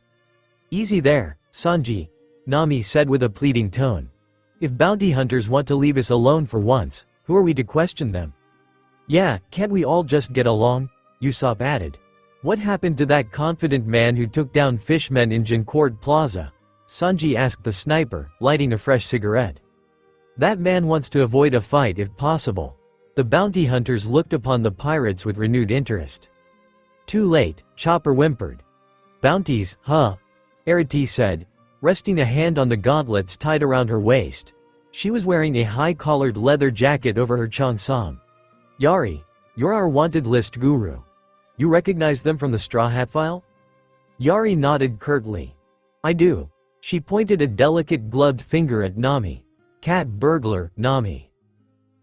Easy there, Sanji, Nami said with a pleading tone. If bounty hunters want to leave us alone for once, who are we to question them? Yeah, can't we all just get along? Usopp added. What happened to that confident man who took down fishmen in Jancourt Plaza? Sanji asked the sniper, lighting a fresh cigarette. That man wants to avoid a fight if possible. The bounty hunters looked upon the pirates with renewed interest. Too late, Chopper whimpered. Bounties, huh? Arati said, resting a hand on the gauntlets tied around her waist. She was wearing a high-collared leather jacket over her cheongsam. Yari, you're our wanted list guru. You recognize them from the Straw Hat file? Yari nodded curtly. I do. She pointed a delicate gloved finger at Nami. Cat burglar, Nami.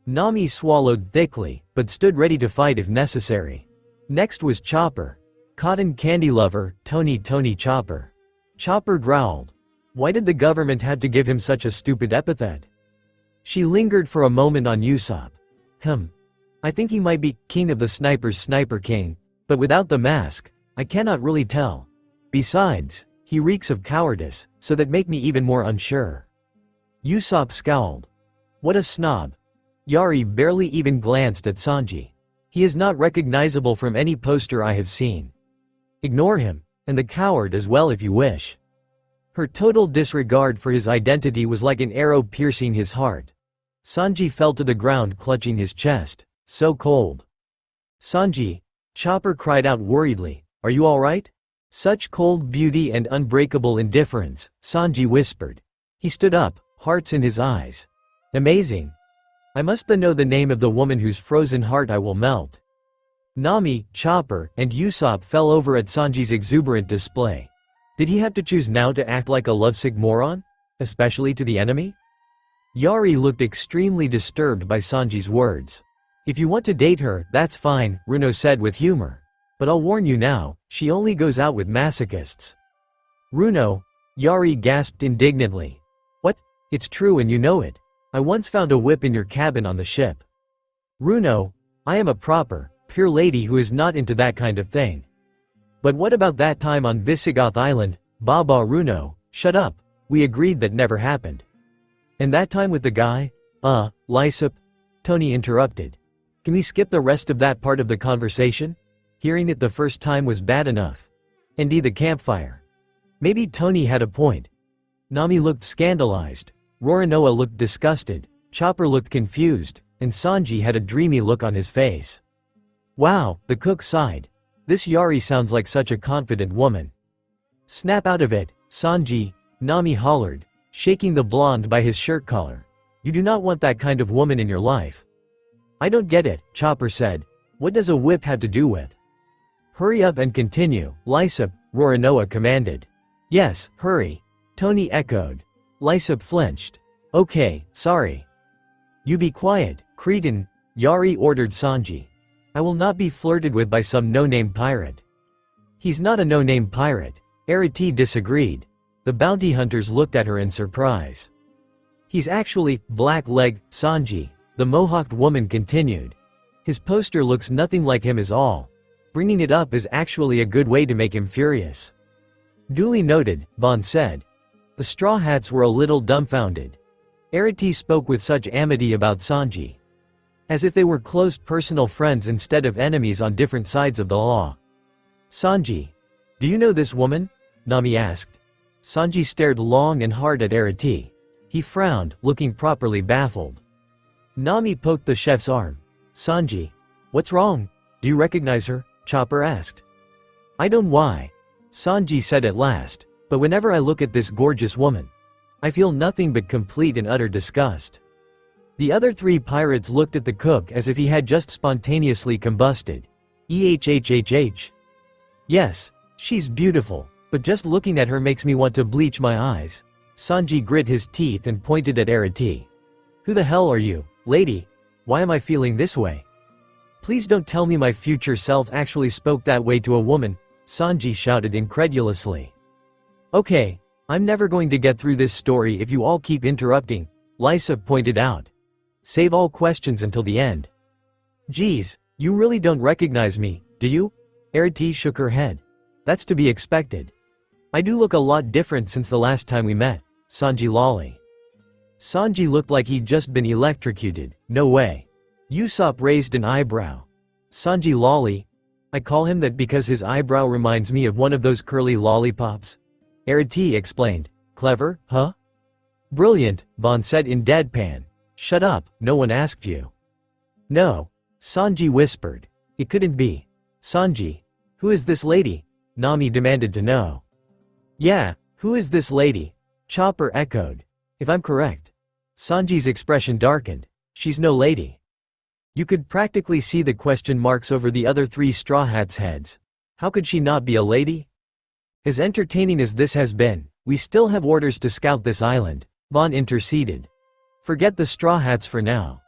Nami swallowed thickly, but stood ready to fight if necessary. Next was Chopper. Cotton candy lover, Tony Chopper. Chopper growled. Why did the government have to give him such a stupid epithet? She lingered for a moment on Usopp. I think he might be king of the snipers, Sniper King, but without the mask, I cannot really tell. Besides, he reeks of cowardice, so that make me even more unsure. Usopp scowled. What a snob. Yari barely even glanced at Sanji. He is not recognizable from any poster I have seen. Ignore him, and the coward as well if you wish. Her total disregard for his identity was like an arrow piercing his heart. Sanji fell to the ground clutching his chest. So cold. Sanji, Chopper cried out worriedly, are you alright? Such cold beauty and unbreakable indifference, Sanji whispered. He stood up, hearts in his eyes. Amazing. I must then know the name of the woman whose frozen heart I will melt. Nami, Chopper, and Usopp fell over at Sanji's exuberant display. Did he have to choose now to act like a lovesick moron? Especially to the enemy? Yari looked extremely disturbed by Sanji's words. If you want to date her, that's fine, Runo said with humor. But I'll warn you now, she only goes out with masochists. Runo, Yari gasped indignantly. What? It's true and you know it. I once found a whip in your cabin on the ship. Runo, I am a proper, pure lady who is not into that kind of thing. But what about that time on Visigoth Island? Baba Runo, shut up, we agreed that never happened. And that time with the guy? Lysop? Tony interrupted. Can we skip the rest of that part of the conversation? Hearing it the first time was bad enough. And the campfire. Maybe Tony had a point. Nami looked scandalized. Roronoa looked disgusted. Chopper looked confused, and Sanji had a dreamy look on his face. Wow, the cook sighed. This Yari sounds like such a confident woman. Snap out of it, Sanji, Nami hollered, shaking the blonde by his shirt collar. You do not want that kind of woman in your life. I don't get it, Chopper said. What does a whip have to do with? Hurry up and continue, Lysop, Roronoa commanded. Yes, hurry. Tony echoed. Lysop flinched. Okay, sorry. You be quiet, cretin, Yari ordered Sanji. I will not be flirted with by some no-name pirate. He's not a no-name pirate. Arati disagreed. The bounty hunters looked at her in surprise. He's actually Blackleg, Sanji, the mohawked woman continued. His poster looks nothing like him as all. Bringing it up is actually a good way to make him furious. Duly noted, Vaughn said. The Straw Hats were a little dumbfounded. Arati spoke with such amity about Sanji. As if they were close personal friends instead of enemies on different sides of the law. Sanji. Do you know this woman? Nami asked. Sanji stared long and hard at Arati. He frowned, looking properly baffled. Nami poked the chef's arm. Sanji. What's wrong? Do you recognize her? Chopper asked. I don't why. Sanji said at last, but whenever I look at this gorgeous woman, I feel nothing but complete and utter disgust. The other three pirates looked at the cook as if he had just spontaneously combusted. Yes, she's beautiful, but But just looking at her makes me want to bleach my eyes. Sanji grit his teeth and pointed at Arati. Who the hell are you, lady? Why am I feeling this way? Please don't tell me my future self actually spoke that way to a woman, Sanji shouted incredulously. Okay, I'm never going to get through this story if you all keep interrupting, Lysa pointed out. Save all questions until the end. Geez, you really don't recognize me, do you? Arati shook her head. That's to be expected. I do look a lot different since the last time we met, Sanji lolly. Sanji looked like he'd just been electrocuted, no way. Usopp raised an eyebrow. Sanji lolly? I call him that because his eyebrow reminds me of one of those curly lollipops. Arati explained. Clever, huh? Brilliant, Vaughn said in deadpan. Shut up, no one asked you. No. Sanji whispered. It couldn't be. Sanji. Who is this lady? Nami demanded to know. Yeah, who is this lady? Chopper echoed. If I'm correct. Sanji's expression darkened. She's no lady. You could practically see the question marks over the other three Straw Hats' heads. How could she not be a lady? As entertaining as this has been, we still have orders to scout this island, Vaughn interceded. Forget the Straw Hats for now.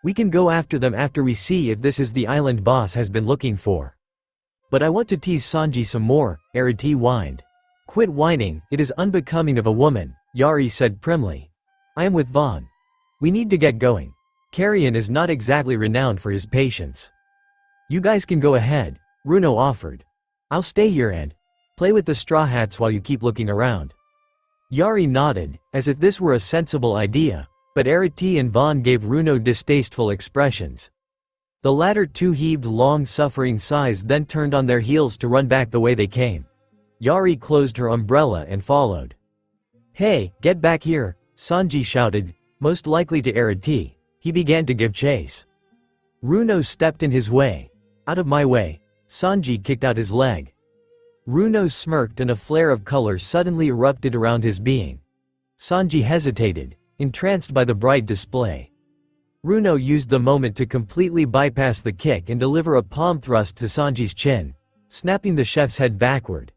We can go after them after we see if this is the island boss has been looking for. But I want to tease Sanji some more, Arati whined. Quit whining, it is unbecoming of a woman, Yari said primly. I am with Vaughn. We need to get going. Carrion is not exactly renowned for his patience. You guys can go ahead, Runo offered. I'll stay here and play with the Straw Hats while you keep looking around. Yari nodded, as if this were a sensible idea, but Arati and Vaughn gave Runo distasteful expressions. The latter two heaved long-suffering sighs then turned on their heels to run back the way they came. Yari closed her umbrella and followed. Hey, get back here, Sanji shouted, most likely to Arati. He began to give chase. Runo stepped in his way. Out of my way, Sanji kicked out his leg. Runo smirked and a flare of color suddenly erupted around his being. Sanji hesitated, entranced by the bright display. Runo used the moment to completely bypass the kick and deliver a palm thrust to Sanji's chin, snapping the chef's head backward.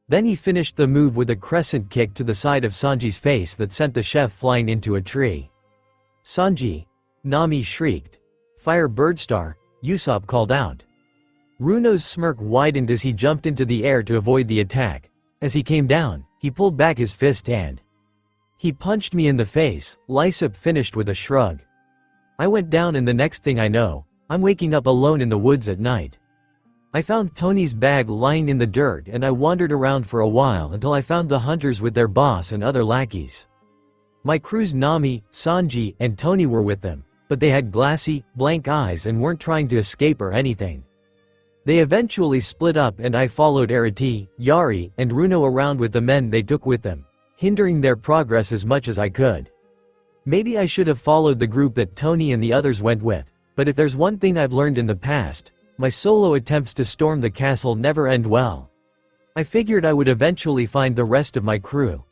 Then he finished the move with a crescent kick to the side of Sanji's face that sent the chef flying into a tree. Sanji! Nami shrieked. Fire Birdstar, Usopp called out. Runo's smirk widened as he jumped into the air to avoid the attack. As he came down, he pulled back his fist and he punched me in the face, Lysop finished with a shrug. I went down and the next thing I know, I'm waking up alone in the woods at night. I found Tony's bag lying in the dirt and I wandered around for a while until I found the hunters with their boss and other lackeys. My crew's Nami, Sanji, and Tony were with them, but they had glassy, blank eyes and weren't trying to escape or anything. They eventually split up and I followed Arati, Yari, and Runo around with the men they took with them, hindering their progress as much as I could. Maybe I should have followed the group that Tony and the others went with, but if there's one thing I've learned in the past, my solo attempts to storm the castle never end well. I figured I would eventually find the rest of my crew.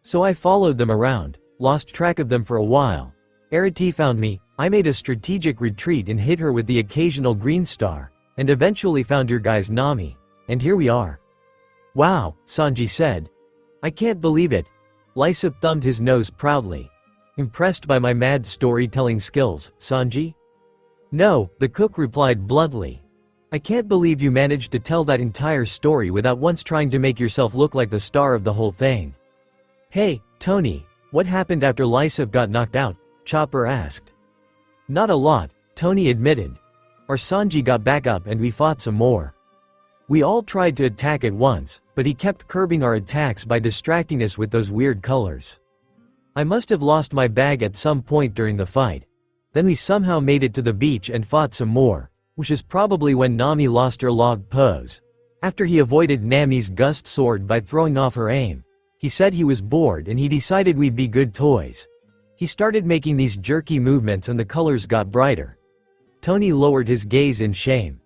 So I followed them around, lost track of them for a while. Arati found me, I made a strategic retreat and hit her with the occasional green star, and eventually found your guys Nami, and here we are. Wow, Sanji said. I can't believe it. Lysop thumbed his nose proudly. Impressed by my mad storytelling skills, Sanji? No, the cook replied bluntly. I can't believe you managed to tell that entire story without once trying to make yourself look like the star of the whole thing. Hey, Tony, what happened after Lysop got knocked out? Chopper asked. Not a lot, Tony admitted. Our Sanji got back up and we fought some more. We all tried to attack at once, but he kept curbing our attacks by distracting us with those weird colors. I must have lost my bag at some point during the fight. Then we somehow made it to the beach and fought some more, which is probably when Nami lost her log pose. After he avoided Nami's gust sword by throwing off her aim. He said he was bored and he decided we'd be good toys. He started making these jerky movements and the colors got brighter. Tony lowered his gaze in shame.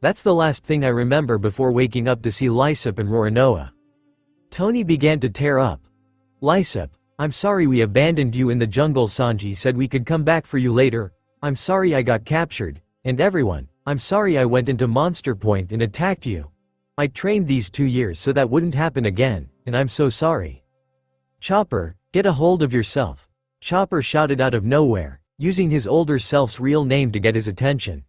That's the last thing I remember before waking up to see Lysop and Roronoa. Tony began to tear up. Lysop, I'm sorry we abandoned you in the jungle. Sanji said we could come back for you later. I'm sorry I got captured, and everyone, I'm sorry I went into Monster Point and attacked you. I trained these 2 years so that wouldn't happen again, and I'm so sorry. Chopper, get a hold of yourself. Chopper shouted out of nowhere, using his older self's real name to get his attention.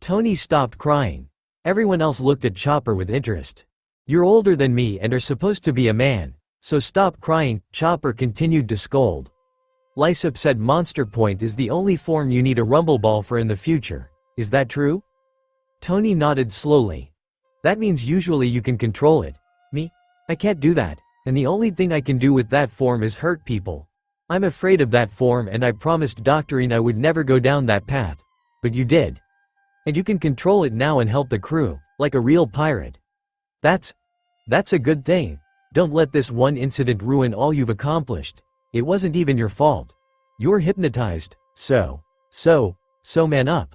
Tony stopped crying. Everyone else looked at Chopper with interest. You're older than me and are supposed to be a man, so stop crying, Chopper continued to scold. Lysop said Monster Point is the only form you need a rumble ball for in the future. Is that true? Tony nodded slowly. That means usually you can control it. Me? I can't do that, and the only thing I can do with that form is hurt people. I'm afraid of that form and I promised Doctorine I would never go down that path. But you did. And you can control it now and help the crew, like a real pirate. That's a good thing. Don't let this one incident ruin all you've accomplished. It wasn't even your fault. You're hypnotized, so man up.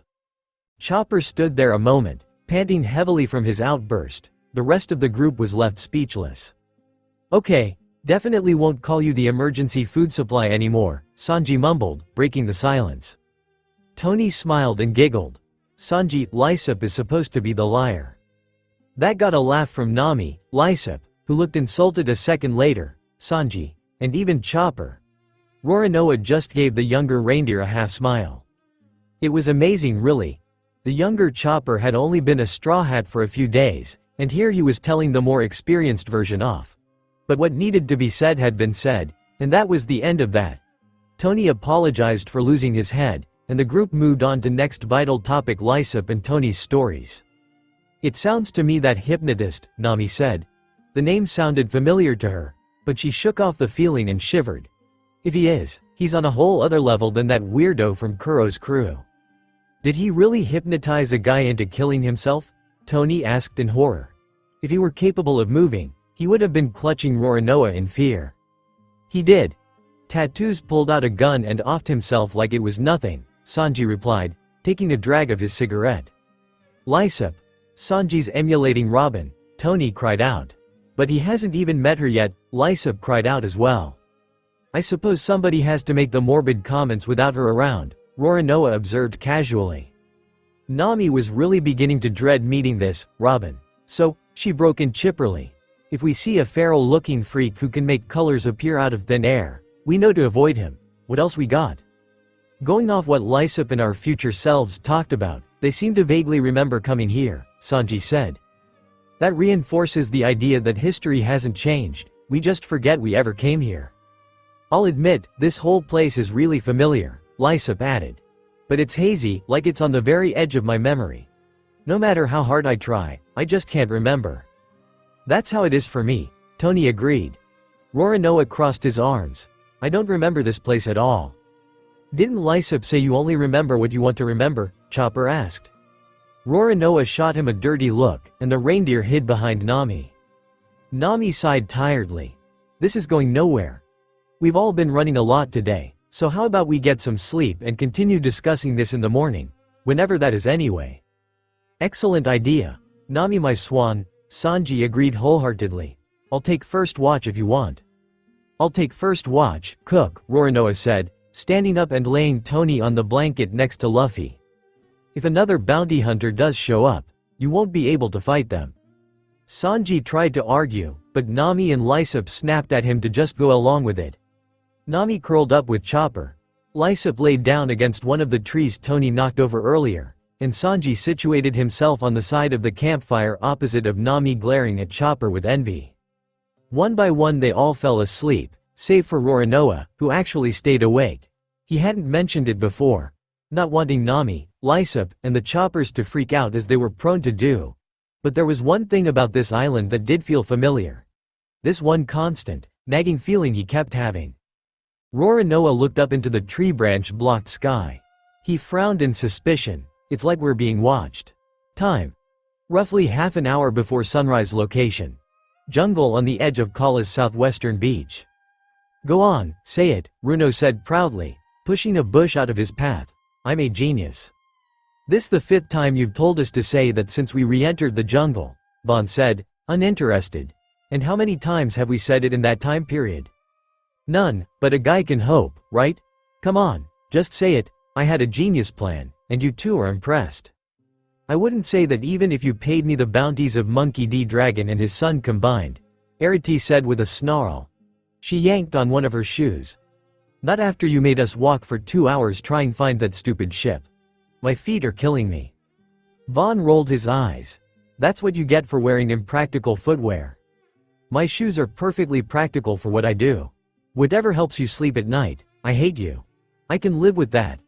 Chopper stood there a moment, panting heavily from his outburst. The rest of the group was left speechless. Okay, definitely won't call you the emergency food supply anymore, Sanji mumbled, breaking the silence. Tony smiled and giggled. Sanji, Lysop is supposed to be the liar. That got a laugh from Nami, Lysop, who looked insulted a second later, Sanji, and even Chopper. Roronoa just gave the younger reindeer a half-smile. It was amazing really. The younger Chopper had only been a Straw Hat for a few days, and here he was telling the more experienced version off. But what needed to be said had been said, and that was the end of that. Tony apologized for losing his head, and the group moved on to next vital topic, Lysop and Tony's stories. It sounds to me that hypnotist, Nami said. The name sounded familiar to her, but she shook off the feeling and shivered. If he is, he's on a whole other level than that weirdo from Kuro's crew. Did he really hypnotize a guy into killing himself? Tony asked in horror. If he were capable of moving, he would have been clutching Roronoa in fear. He did. Tattoos pulled out a gun and offed himself like it was nothing, Sanji replied, taking a drag of his cigarette. Lysop. Sanji's emulating Robin, Tony cried out. But he hasn't even met her yet, Lysop cried out as well. I suppose somebody has to make the morbid comments without her around, Roronoa observed casually. Nami was really beginning to dread meeting this, Robin. So, she broke in chipperly. If we see a feral-looking freak who can make colors appear out of thin air, we know to avoid him. What else we got? Going off what Lysop and our future selves talked about, they seem to vaguely remember coming here, Sanji said. That reinforces the idea that history hasn't changed, we just forget we ever came here. I'll admit, this whole place is really familiar, Lysop added. But it's hazy, like it's on the very edge of my memory. No matter how hard I try, I just can't remember. That's how it is for me, Tony agreed. Roronoa crossed his arms. I don't remember this place at all. Didn't Lysop say you only remember what you want to remember? Chopper asked. Roronoa shot him a dirty look, and the reindeer hid behind Nami. Nami sighed tiredly. This is going nowhere. We've all been running a lot today, so how about we get some sleep and continue discussing this in the morning, whenever that is anyway. Excellent idea. Nami my swan, Sanji agreed wholeheartedly. I'll take first watch if you want. I'll take first watch, cook, Roronoa said, standing up and laying Tony on the blanket next to Luffy. If another bounty hunter does show up, you won't be able to fight them. Sanji tried to argue, but Nami and Lysop snapped at him to just go along with it. Nami curled up with Chopper. Lysop laid down against one of the trees Tony knocked over earlier, and Sanji situated himself on the side of the campfire opposite of Nami, glaring at Chopper with envy. One by one they all fell asleep, save for Roronoa, who actually stayed awake. He hadn't mentioned it before, not wanting Nami, Lysop, and the Choppers to freak out as they were prone to do. But there was one thing about this island that did feel familiar. This one constant, nagging feeling he kept having. Roronoa looked up into the tree branch-blocked sky. He frowned in suspicion. It's like we're being watched. Time. Roughly half an hour before sunrise. Location. Jungle on the edge of Kala's southwestern beach. Go on, say it, Runo said proudly, pushing a bush out of his path. I'm a genius. This the 5th time you've told us to say that since we re-entered the jungle, Vaughn said, uninterested. And how many times have we said it in that time period? None, but a guy can hope, right? Come on, just say it. I had a genius plan, and you two are impressed. I wouldn't say that even if you paid me the bounties of Monkey D. Dragon and his son combined, Arity said with a snarl. She yanked on one of her shoes. Not after you made us walk for 2 hours trying to find that stupid ship. My feet are killing me. Vaughn rolled his eyes. That's what you get for wearing impractical footwear. My shoes are perfectly practical for what I do. Whatever helps you sleep at night, I hate you. I can live with that.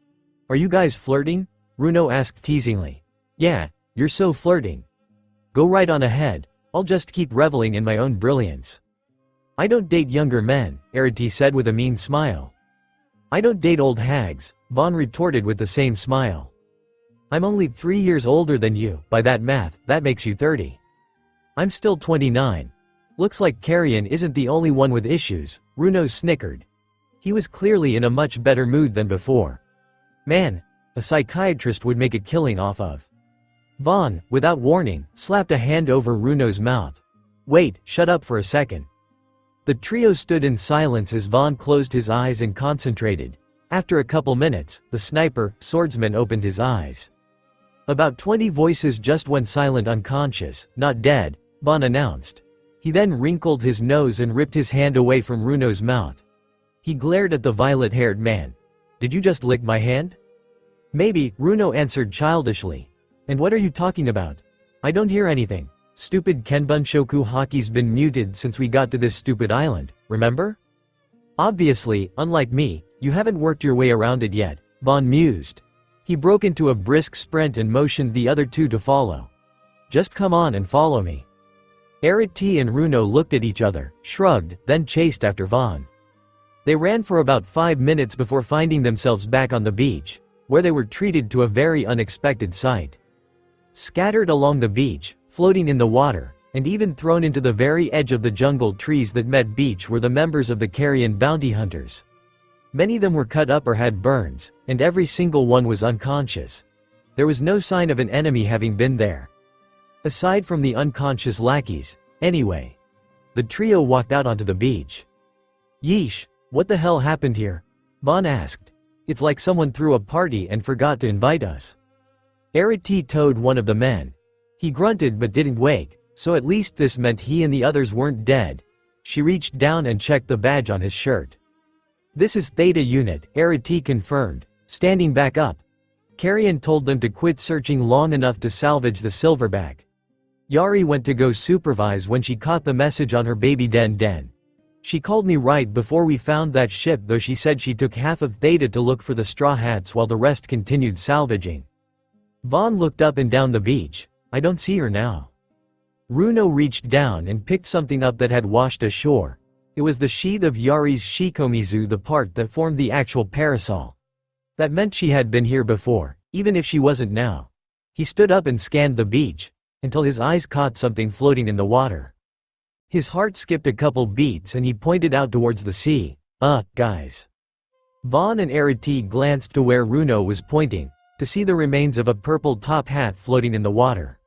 Are you guys flirting? Runo asked teasingly. Yeah, you're so flirting. Go right on ahead, I'll just keep reveling in my own brilliance. I don't date younger men, Arity said with a mean smile. I don't date old hags, Vaughn retorted with the same smile. I'm only 3 years older than you, by that math, that makes you 30. I'm still 29. Looks like Carrion isn't the only one with issues, Runo snickered. He was clearly in a much better mood than before. Man, a psychiatrist would make a killing off of. Vaughn, without warning, slapped a hand over Runo's mouth. Wait, shut up for a second. The trio stood in silence as Vaughn closed his eyes and concentrated. After a couple minutes, the sniper, swordsman opened his eyes. About 20 voices just went silent, unconscious, not dead, Vaughn announced. He then wrinkled his nose and ripped his hand away from Runo's mouth. He glared at the violet-haired man. Did you just lick my hand? Maybe, Runo answered childishly. And what are you talking about? I don't hear anything. Stupid Kenbunshoku hockey's been muted since we got to this stupid island, remember? Obviously, unlike me, you haven't worked your way around it yet, Vaughn mused. He broke into a brisk sprint and motioned the other two to follow. Just come on and follow me. Arity and Runo looked at each other, shrugged, then chased after Vaughn. They ran for about 5 minutes before finding themselves back on the beach, where they were treated to a very unexpected sight. Scattered along the beach, floating in the water, and even thrown into the very edge of the jungle trees that met beach were the members of the Carrion bounty hunters. Many of them were cut up or had burns, and every single one was unconscious. There was no sign of an enemy having been there. Aside from the unconscious lackeys, anyway. The trio walked out onto the beach. Yeesh, what the hell happened here? Vaughn asked. It's like someone threw a party and forgot to invite us. Arity toed one of the men. He grunted but didn't wake, so at least this meant he and the others weren't dead. She reached down and checked the badge on his shirt. This is Theta Unit, Arity confirmed, standing back up. Carrion told them to quit searching long enough to salvage the silverback. Yari went to go supervise when she caught the message on her baby Den. She called me right before we found that ship, though she said she took half of Theta to look for the straw hats while the rest continued salvaging. Vaughn looked up and down the beach. I don't see her now. Runo reached down and picked something up that had washed ashore. It was the sheath of Yari's shikomizu, the part that formed the actual parasol. That meant she had been here before, even if she wasn't now. He stood up and scanned the beach, until his eyes caught something floating in the water. His heart skipped a couple beats and he pointed out towards the sea. Guys. Vaughn and Arity glanced to where Runo was pointing, to see the remains of a purple top hat floating in the water.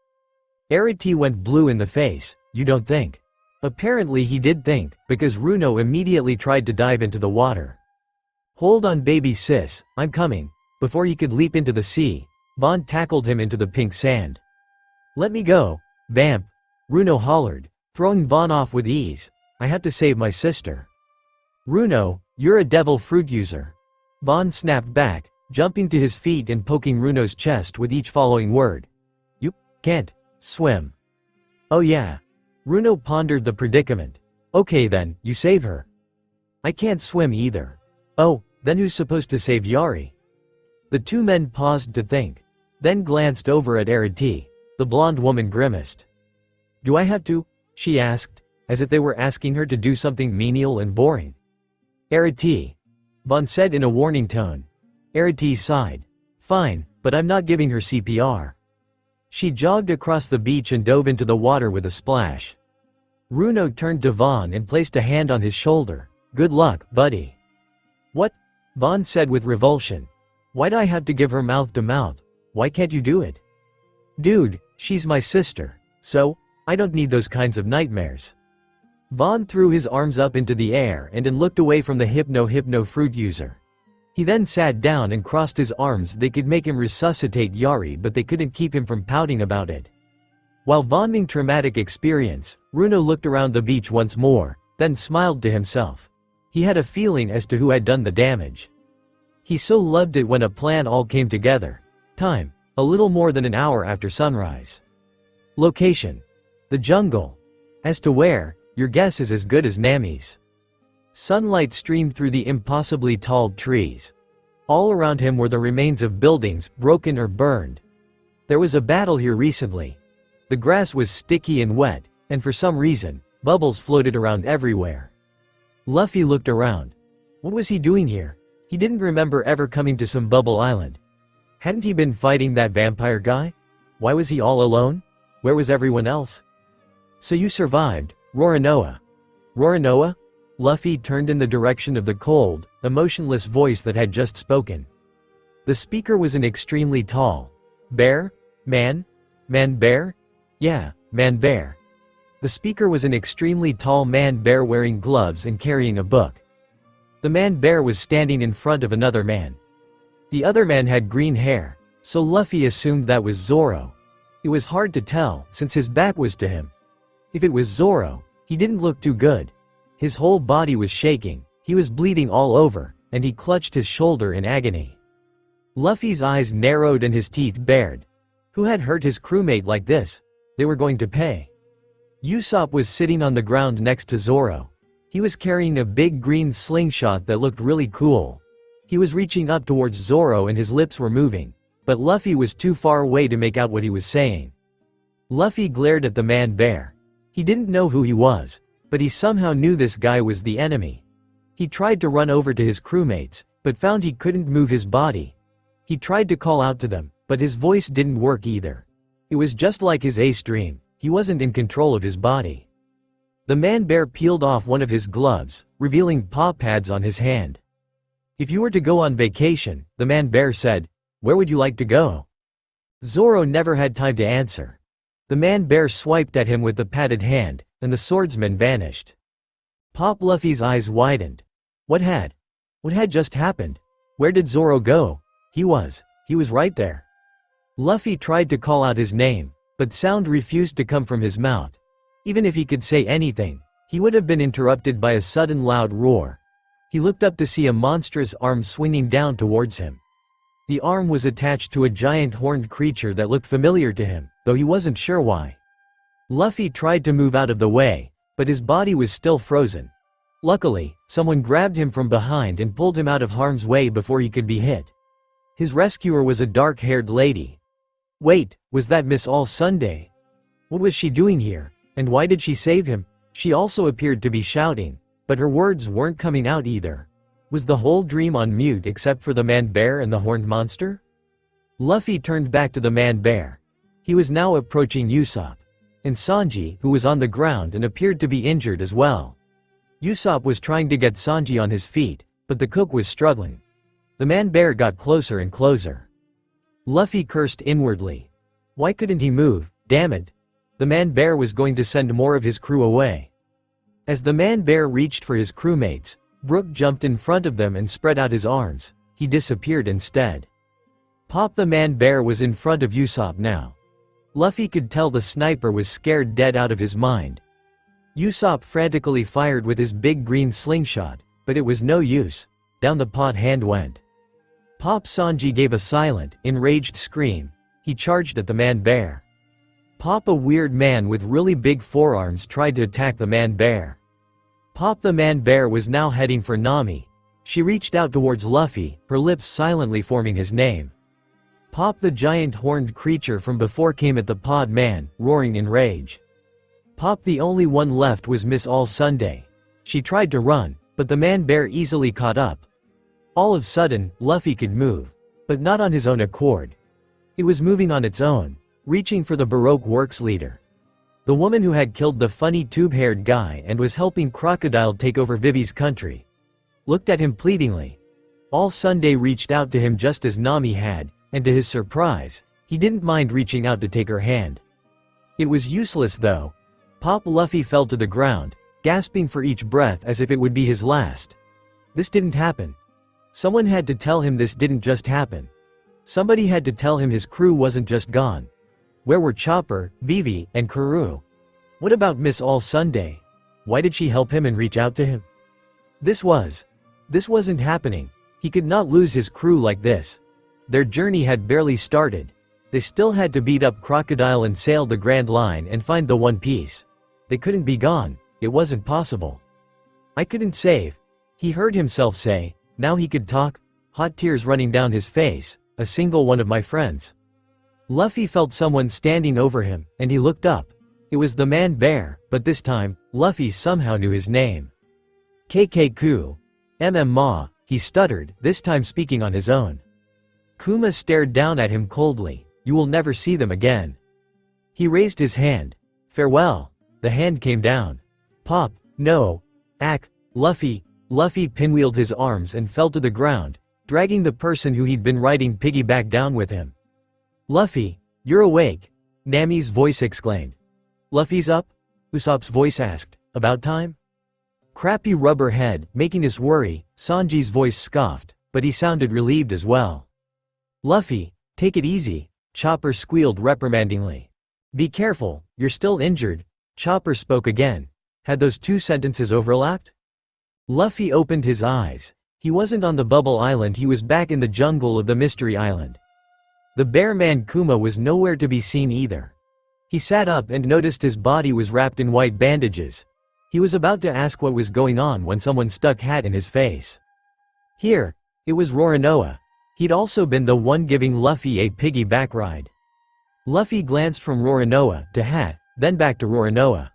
Arity went blue in the face. You don't think? Apparently he did think, because Runo immediately tried to dive into the water. Hold on baby sis, I'm coming. Before he could leap into the sea, Vaughn tackled him into the pink sand. Let me go, vamp, Runo hollered, throwing Vaughn off with ease. I have to save my sister. Runo, you're a devil fruit user. Vaughn snapped back, jumping to his feet and poking Runo's chest with each following word. You can't swim. Oh yeah. Runo pondered the predicament. Okay then, you save her. I can't swim either. Oh, then who's supposed to save Yari? The two men paused to think, then glanced over at Arity. The blonde woman grimaced. Do I have to? She asked, as if they were asking her to do something menial and boring. Arity. Vaughn said in a warning tone. Arity sighed. Fine, but I'm not giving her CPR. She jogged across the beach and dove into the water with a splash. Runo turned to Vaughn and placed a hand on his shoulder. Good luck, buddy. What? Vaughn said with revulsion. Why'd I have to give her mouth to mouth? Why can't you do it? Dude, she's my sister, so, I don't need those kinds of nightmares. Vaughn threw his arms up into the air and looked away from the hypno fruit user. He then sat down and crossed his arms. They could make him resuscitate Yari, but they couldn't keep him from pouting about it. While vomiting traumatic experience, Runo looked around the beach once more, then smiled to himself. He had a feeling as to who had done the damage. He so loved it when a plan all came together. Time: a little more than an hour after sunrise. Location: the jungle. As to where, your guess is as good as Nami's. Sunlight streamed through the impossibly tall trees. All around him were the remains of buildings, broken or burned. There was a battle here recently. The grass was sticky and wet, and for some reason, bubbles floated around everywhere. Luffy looked around. What was he doing here? He didn't remember ever coming to some bubble island. Hadn't he been fighting that vampire guy? Why was he all alone? Where was everyone else? So you survived, Roronoa. Roronoa? Luffy turned in the direction of the cold, emotionless voice that had just spoken. The speaker was an extremely tall bear? Man-bear? Yeah, man-bear. The speaker was an extremely tall man-bear wearing gloves and carrying a book. The man-bear was standing in front of another man. The other man had green hair, so Luffy assumed that was Zoro. It was hard to tell, since his back was to him. If it was Zoro, he didn't look too good. His whole body was shaking, he was bleeding all over, and he clutched his shoulder in agony. Luffy's eyes narrowed and his teeth bared. Who had hurt his crewmate like this? They were going to pay. Usopp was sitting on the ground next to Zoro. He was carrying a big green slingshot that looked really cool. He was reaching up towards Zoro and his lips were moving, but Luffy was too far away to make out what he was saying. Luffy glared at the man-bear. He didn't know who he was, but he somehow knew this guy was the enemy. He tried to run over to his crewmates, but found he couldn't move his body. He tried to call out to them, but his voice didn't work either. It was just like his ace dream, he wasn't in control of his body. The man-bear peeled off one of his gloves, revealing paw pads on his hand. If you were to go on vacation, the man-bear said, where would you like to go? Zoro never had time to answer. The man-bear swiped at him with the padded hand, and the swordsman vanished. Pop Luffy's eyes widened. What had just happened? Where did Zoro go? He was right there. Luffy tried to call out his name, but sound refused to come from his mouth. Even if he could say anything, he would have been interrupted by a sudden loud roar. He looked up to see a monstrous arm swinging down towards him. The arm was attached to a giant horned creature that looked familiar to him, though he wasn't sure why. Luffy tried to move out of the way, but his body was still frozen. Luckily, someone grabbed him from behind and pulled him out of harm's way before he could be hit. His rescuer was a dark-haired lady. Wait, was that Miss All Sunday? What was she doing here, and why did she save him? She also appeared to be shouting, but her words weren't coming out either. Was the whole dream on mute except for the man-bear and the horned monster? Luffy turned back to the man-bear. He was now approaching Usopp. And Sanji, who was on the ground and appeared to be injured as well. Usopp was trying to get Sanji on his feet, but the cook was struggling. The man-bear got closer and closer. Luffy cursed inwardly. Why couldn't he move? Damn it. The man-bear was going to send more of his crew away. As the man-bear reached for his crewmates, Brook jumped in front of them and spread out his arms. He disappeared instead. Pop the man-bear was in front of Usopp now. Luffy could tell the sniper was scared dead out of his mind. Usopp frantically fired with his big green slingshot, but it was no use. Down the pot hand went. Pop Sanji gave a silent, enraged scream. He charged at the man-bear. Pop, a weird man with really big forearms, tried to attack the man-bear. Pop the man-bear was now heading for Nami. She reached out towards Luffy, her lips silently forming his name. Pop the giant horned creature from before came at the pod man, roaring in rage. Pop the only one left was Miss All Sunday. She tried to run, but the man-bear easily caught up. All of a sudden, Luffy could move. But not on his own accord. It was moving on its own, reaching for the Baroque works leader. The woman who had killed the funny tube-haired guy and was helping Crocodile take over Vivi's country. Looked at him pleadingly. All Sunday reached out to him just as Nami had, and to his surprise, he didn't mind reaching out to take her hand. It was useless though. Pop Luffy fell to the ground, gasping for each breath as if it would be his last. This didn't happen. Someone had to tell him this didn't just happen. Somebody had to tell him his crew wasn't just gone. Where were Chopper, Vivi, and Kuru? What about Miss All Sunday? Why did she help him and reach out to him? This wasn't happening. He could not lose his crew like this. Their journey had barely started. They still had to beat up Crocodile and sail the Grand Line and find the One Piece. They couldn't be gone. It wasn't possible. I couldn't save. He heard himself say. Now he could talk. Hot tears running down his face. A single one of my friends. Luffy felt someone standing over him, and he looked up. It was the man bear, but this time, Luffy somehow knew his name. KK-ku. Ma, he stuttered, this time speaking on his own. Kuma stared down at him coldly. You will never see them again. He raised his hand. Farewell. The hand came down. Pop, no. Luffy pinwheeled his arms and fell to the ground, dragging the person who he'd been riding piggyback down with him. Luffy, you're awake, Nami's voice exclaimed. Luffy's up? Usopp's voice asked. About time? Crappy rubber head, making us worry, Sanji's voice scoffed, but he sounded relieved as well. Luffy, take it easy, Chopper squealed reprimandingly. Be careful, you're still injured, Chopper spoke again. Had those two sentences overlapped? Luffy opened his eyes. He wasn't on the Bubble Island, he was back in the jungle of the Mystery Island. The bear man Kuma was nowhere to be seen either. He sat up and noticed his body was wrapped in white bandages. He was about to ask what was going on when someone stuck Hat in his face. Here, it was Roronoa. He'd also been the one giving Luffy a piggyback ride. Luffy glanced from Roronoa to Hat, then back to Roronoa.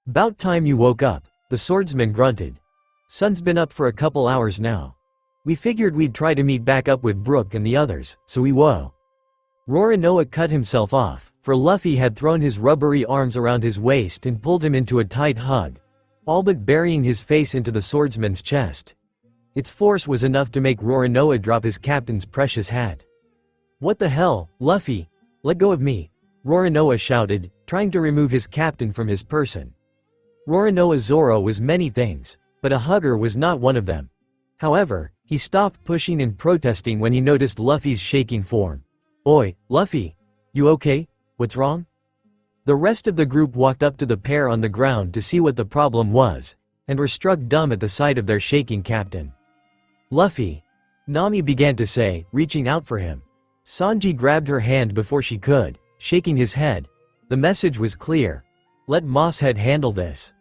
About time you woke up, the swordsman grunted. Sun's been up for a couple hours now. We figured we'd try to meet back up with Brook and the others, so we woe. Roronoa cut himself off, for Luffy had thrown his rubbery arms around his waist and pulled him into a tight hug, all but burying his face into the swordsman's chest. Its force was enough to make Roronoa drop his captain's precious hat. What the hell, Luffy? Let go of me, Roronoa shouted, trying to remove his captain from his person. Roronoa Zoro was many things, but a hugger was not one of them. However, he stopped pushing and protesting when he noticed Luffy's shaking form. Oi, Luffy! You okay? What's wrong? The rest of the group walked up to the pair on the ground to see what the problem was, and were struck dumb at the sight of their shaking captain. Luffy! Nami began to say, reaching out for him. Sanji grabbed her hand before she could, shaking his head. The message was clear. Let Mosshead handle this.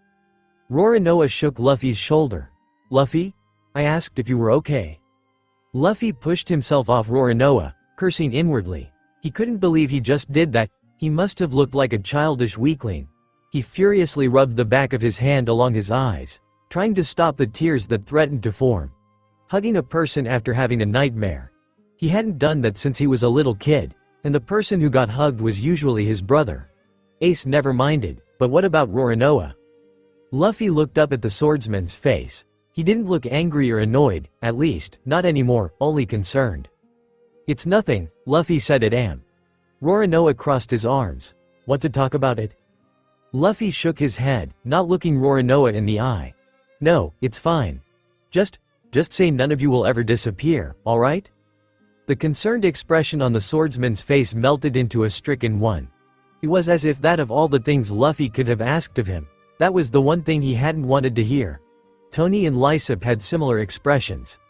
Roronoa shook Luffy's shoulder. Luffy? I asked if you were okay. Luffy pushed himself off Roronoa, cursing inwardly. He couldn't believe he just did that. He must have looked like a childish weakling. He furiously rubbed the back of his hand along his eyes, trying to stop the tears that threatened to form. Hugging a person after having a nightmare. He hadn't done that since he was a little kid, and the person who got hugged was usually his brother. Ace never minded, but what about Roronoa? Luffy looked up at the swordsman's face. He didn't look angry or annoyed, at least, not anymore, only concerned. It's nothing, Luffy said at Am. Roronoa crossed his arms. Want to talk about it? Luffy shook his head, not looking Roronoa in the eye. No, it's fine. Just say none of you will ever disappear, alright? The concerned expression on the swordsman's face melted into a stricken one. It was as if that of all the things Luffy could have asked of him, that was the one thing he hadn't wanted to hear. Tony and Lysop had similar expressions.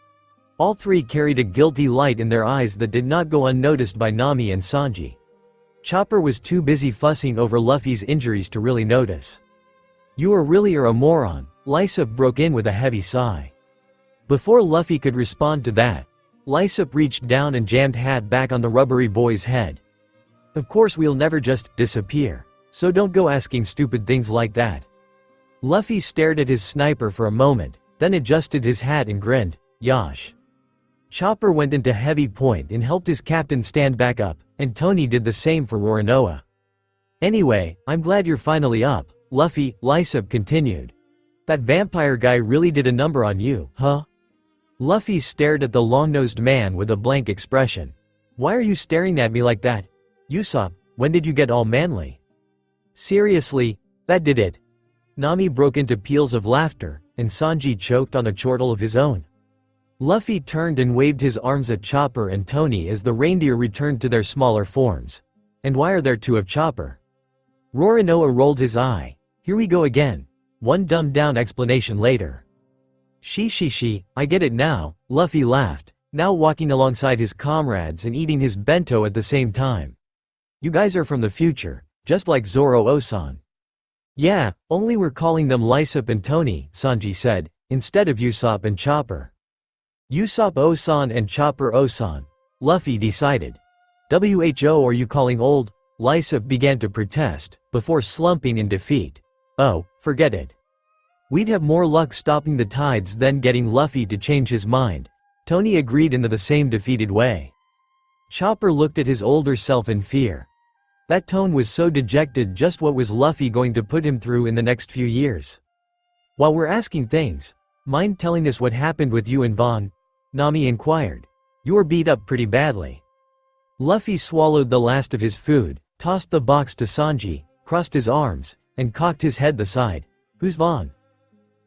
All three carried a guilty light in their eyes that did not go unnoticed by Nami and Sanji. Chopper was too busy fussing over Luffy's injuries to really notice. You really are a moron, Lysop broke in with a heavy sigh. Before Luffy could respond to that, Lysop reached down and jammed Hat back on the rubbery boy's head. Of course we'll never just disappear, so don't go asking stupid things like that. Luffy stared at his sniper for a moment, then adjusted his hat and grinned. Yosh. Chopper went into heavy point and helped his captain stand back up, and Tony did the same for Roronoa. Anyway, I'm glad you're finally up, Luffy, Lysop continued. That vampire guy really did a number on you, huh? Luffy stared at the long-nosed man with a blank expression. Why are you staring at me like that? Usopp, when did you get all manly? Seriously, that did it. Nami broke into peals of laughter, and Sanji choked on a chortle of his own. Luffy turned and waved his arms at Chopper and Tony as the reindeer returned to their smaller forms. And why are there two of Chopper? Roronoa rolled his eye. Here we go again. One dumbed down explanation later. She, I get it now, Luffy laughed, now walking alongside his comrades and eating his bento at the same time. You guys are from the future, just like Zoro-san. Yeah, only we're calling them Lysop and Tony, Sanji said, instead of Usopp and Chopper. Usopp-san and Chopper-san. Luffy decided. Who are you calling old? Lysop began to protest, before slumping in defeat. Oh, forget it. We'd have more luck stopping the tides than getting Luffy to change his mind. Tony agreed in the same defeated way. Chopper looked at his older self in fear. That tone was so dejected. Just what was Luffy going to put him through in the next few years? While we're asking things, mind telling us what happened with you and Vaughn? Nami inquired. You were beat up pretty badly. Luffy swallowed the last of his food, tossed the box to Sanji, crossed his arms, and cocked his head the side. Who's Vaughn?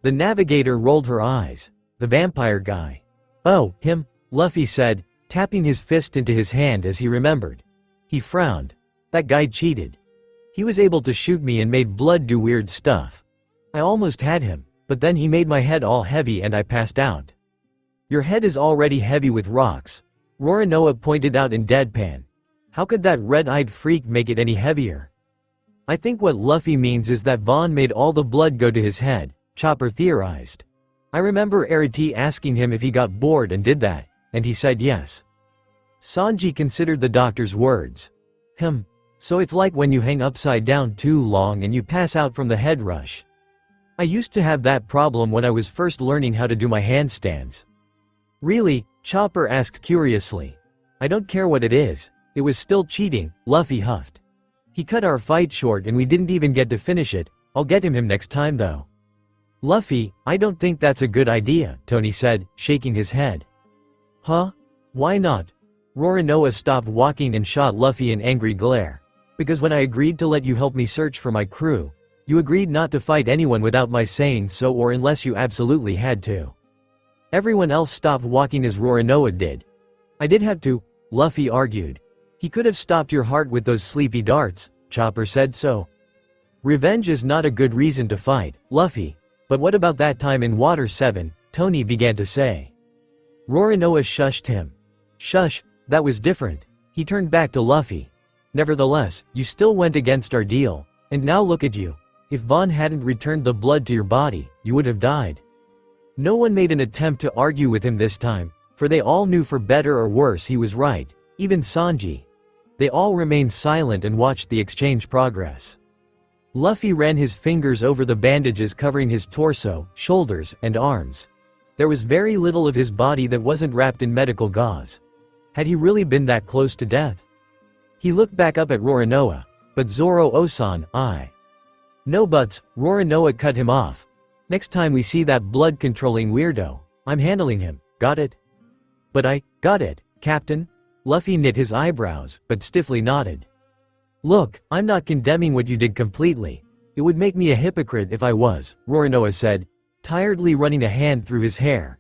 The navigator rolled her eyes. The vampire guy. Oh, him, Luffy said, tapping his fist into his hand as he remembered. He frowned. That guy cheated. He was able to shoot me and made blood do weird stuff. I almost had him, but then he made my head all heavy and I passed out. Your head is already heavy with rocks, Roronoa pointed out in deadpan. How could that red-eyed freak make it any heavier? I think what Luffy means is that Vaughn made all the blood go to his head, Chopper theorized. I remember Arati asking him if he got bored and did that, and he said yes. Sanji considered the doctor's words. So it's like when you hang upside down too long and you pass out from the head rush. I used to have that problem when I was first learning how to do my handstands. Really? Chopper asked curiously. I don't care what it is, it was still cheating, Luffy huffed. He cut our fight short and we didn't even get to finish it. I'll get him next time though. Luffy, I don't think that's a good idea, Tony said, shaking his head. Huh? Why not? Roronoa stopped walking and shot Luffy an angry glare. Because when I agreed to let you help me search for my crew, you agreed not to fight anyone without my saying so or unless you absolutely had to. Everyone else stopped walking as Roronoa did. I did have to, Luffy argued. He could have stopped your heart with those sleepy darts, Chopper said so. Revenge is not a good reason to fight, Luffy, but what about that time in Water 7, Tony began to say. Roronoa shushed him. Shush, that was different. He turned back to Luffy. Nevertheless, you still went against our deal, and now look at you. If Vaughn hadn't returned the blood to your body, you would have died. No one made an attempt to argue with him this time, for they all knew for better or worse he was right, even Sanji. They all remained silent and watched the exchange progress. Luffy ran his fingers over the bandages covering his torso, shoulders, and arms. There was very little of his body that wasn't wrapped in medical gauze. Had he really been that close to death? He looked back up at Roronoa, but Zoro-san, No buts, Roronoa cut him off. Next time we see that blood-controlling weirdo, I'm handling him, got it? But I, got it, Captain? Luffy knit his eyebrows, but stiffly nodded. Look, I'm not condemning what you did completely. It would make me a hypocrite if I was, Roronoa said, tiredly running a hand through his hair.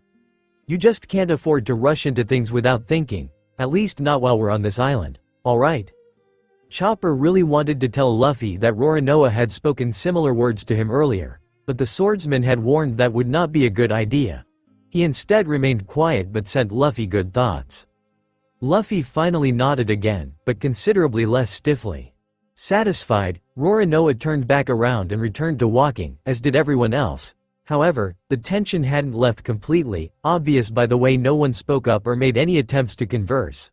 You just can't afford to rush into things without thinking, at least not while we're on this island, alright? Chopper really wanted to tell Luffy that Roronoa had spoken similar words to him earlier, but the swordsman had warned that would not be a good idea. He instead remained quiet but sent Luffy good thoughts. Luffy finally nodded again, but considerably less stiffly. Satisfied, Roronoa turned back around and returned to walking, as did everyone else. However, the tension hadn't left completely, obvious by the way no one spoke up or made any attempts to converse.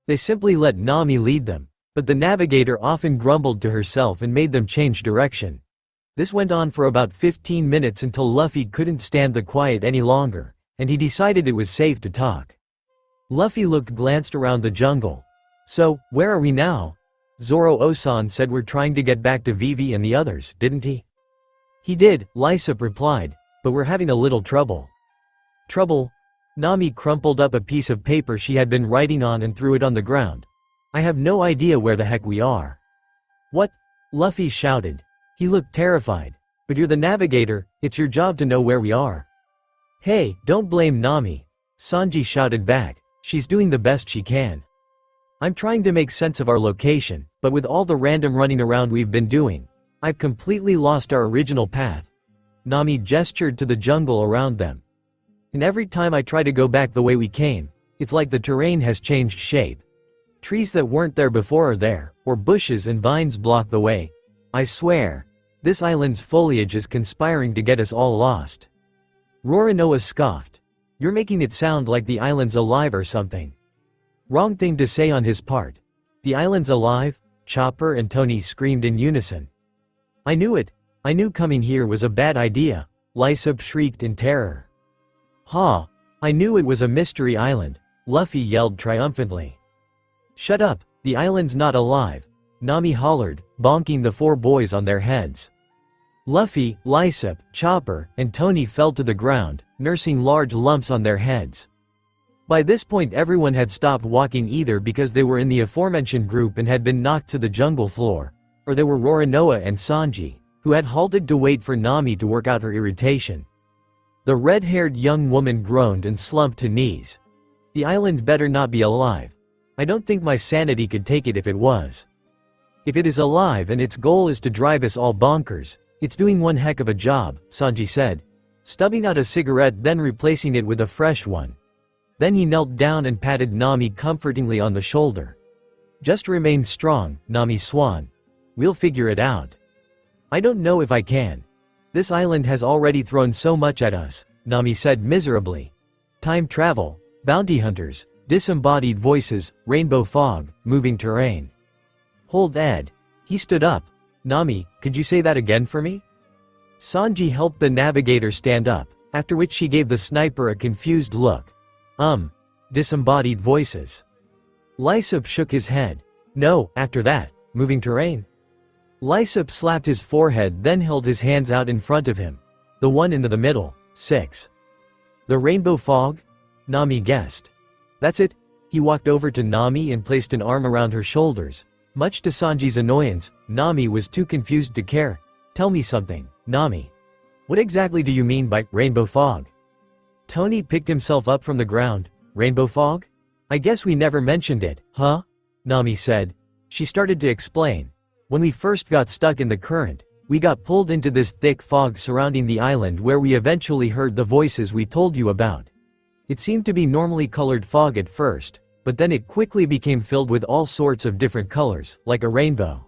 They simply let Nami lead them, but the navigator often grumbled to herself and made them change direction. This went on for about 15 minutes until Luffy couldn't stand the quiet any longer, and he decided it was safe to talk. Luffy glanced around the jungle. So, where are we now? Zoro-san said we're trying to get back to Vivi and the others, didn't he? He did, Lysop replied, but we're having a little trouble. Trouble? Nami crumpled up a piece of paper she had been writing on and threw it on the ground. I have no idea where the heck we are. What? Luffy shouted. He looked terrified. But you're the navigator, it's your job to know where we are. Hey, don't blame Nami. Sanji shouted back. She's doing the best she can. I'm trying to make sense of our location, but with all the random running around we've been doing, I've completely lost our original path. Nami gestured to the jungle around them. And every time I try to go back the way we came, it's like the terrain has changed shape. Trees that weren't there before are there, or bushes and vines block the way. I swear, this island's foliage is conspiring to get us all lost. Roronoa scoffed. You're making it sound like the island's alive or something. Wrong thing to say on his part. The island's alive? Chopper and Tony screamed in unison. I knew it. I knew coming here was a bad idea, Lysop shrieked in terror. Ha! I knew it was a mystery island, Luffy yelled triumphantly. Shut up, the island's not alive, Nami hollered, bonking the 4 boys on their heads. Luffy, Lysop, Chopper, and Tony fell to the ground, nursing large lumps on their heads. By this point everyone had stopped walking either because they were in the aforementioned group and had been knocked to the jungle floor, or they were Roronoa and Sanji, who had halted to wait for Nami to work out her irritation. The red-haired young woman groaned and slumped to knees. The island better not be alive. I don't think my sanity could take it if it was. If it is alive and its goal is to drive us all bonkers, it's doing one heck of a job, Sanji said, stubbing out a cigarette then replacing it with a fresh one. Then he knelt down and patted Nami comfortingly on the shoulder. Just remain strong, Nami Swan. We'll figure it out. I don't know if I can. This island has already thrown so much at us, Nami said miserably. Time travel, bounty hunters, disembodied voices, rainbow fog, moving terrain. Hold Ed. He stood up. Nami, could you say that again for me? Sanji helped the navigator stand up, after which she gave the sniper a confused look. Disembodied voices. Lysop shook his head. No, after that, moving terrain. Lysop slapped his forehead then held his hands out in front of him. The one in the middle, 6. The rainbow fog? Nami guessed. That's it. He walked over to Nami and placed an arm around her shoulders. Much to Sanji's annoyance, Nami was too confused to care. Tell me something, Nami. What exactly do you mean by rainbow fog? Tony picked himself up from the ground. Rainbow fog? I guess we never mentioned it, huh? Nami said. She started to explain. When we first got stuck in the current, we got pulled into this thick fog surrounding the island where we eventually heard the voices we told you about. It seemed to be normally colored fog at first, but then it quickly became filled with all sorts of different colors, like a rainbow.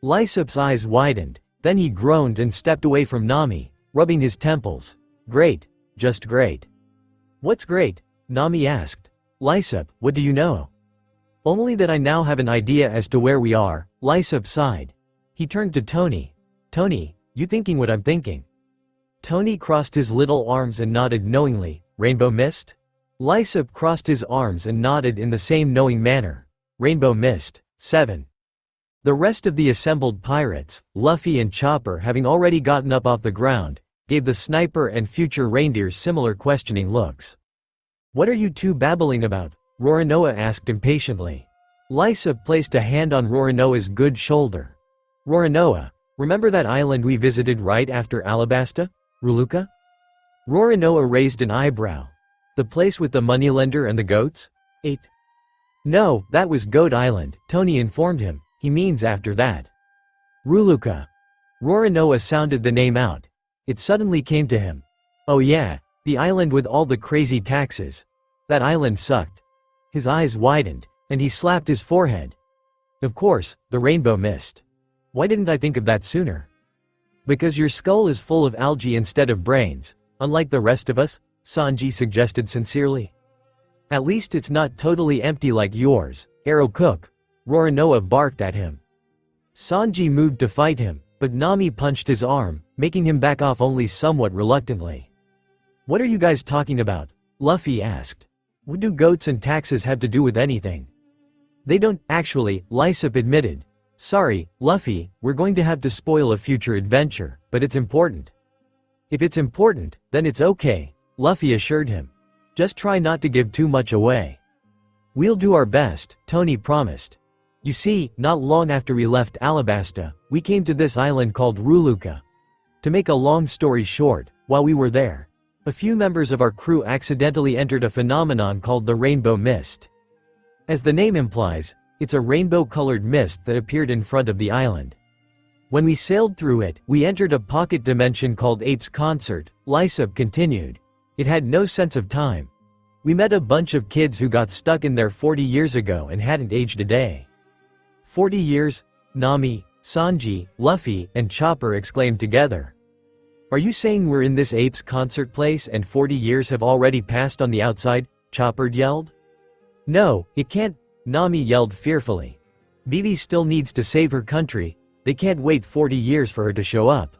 Lysop's eyes widened, then he groaned and stepped away from Nami, rubbing his temples. Great, just great. What's great? Nami asked. Lysop, what do you know? Only that I now have an idea as to where we are, Lysop sighed. He turned to Tony. Tony, you thinking what I'm thinking? Tony crossed his little arms and nodded knowingly. Rainbow mist? Lysop crossed his arms and nodded in the same knowing manner. Rainbow mist, 7. The rest of the assembled pirates, Luffy and Chopper having already gotten up off the ground, gave the sniper and future reindeers similar questioning looks. What are you two babbling about? Roronoa asked impatiently. Lysop placed a hand on Roronoa's good shoulder. Roronoa, remember that island we visited right after Alabasta? Ruluka? Roronoa raised an eyebrow. The place with the moneylender and the goats? 8. No, that was Goat Island, Tony informed him. He means after that. Ruluka. Roronoa sounded the name out. It suddenly came to him. Oh yeah, the island with all the crazy taxes. That island sucked. His eyes widened, and he slapped his forehead. Of course, the rainbow mist. Why didn't I think of that sooner? Because your skull is full of algae instead of brains, unlike the rest of us, Sanji suggested sincerely. At least it's not totally empty like yours, Arrow Cook. Roronoa barked at him. Sanji moved to fight him, but Nami punched his arm, making him back off only somewhat reluctantly. What are you guys talking about? Luffy asked. What do goats and taxes have to do with anything? They don't, actually, Lysop admitted. Sorry, Luffy, we're going to have to spoil a future adventure, but it's important. If it's important, then it's okay, Luffy assured him. Just try not to give too much away. We'll do our best, Tony promised. You see, not long after we left Alabasta, we came to this island called Ruluka. To make a long story short, while we were there, A few members of our crew accidentally entered a phenomenon called the rainbow mist. As the name implies, it's a rainbow-colored mist that appeared in front of the island. When we sailed through it, we entered a pocket dimension called Ape's Concert, Lysop continued. It had no sense of time. We met a bunch of kids who got stuck in there 40 years ago and hadn't aged a day. 40 years? Nami, Sanji, Luffy, and Chopper exclaimed together. Are you saying we're in this Ape's Concert place and 40 years have already passed on the outside? Chopper yelled. No, it can't, Nami yelled fearfully. Vivi still needs to save her country, they can't wait 40 years for her to show up.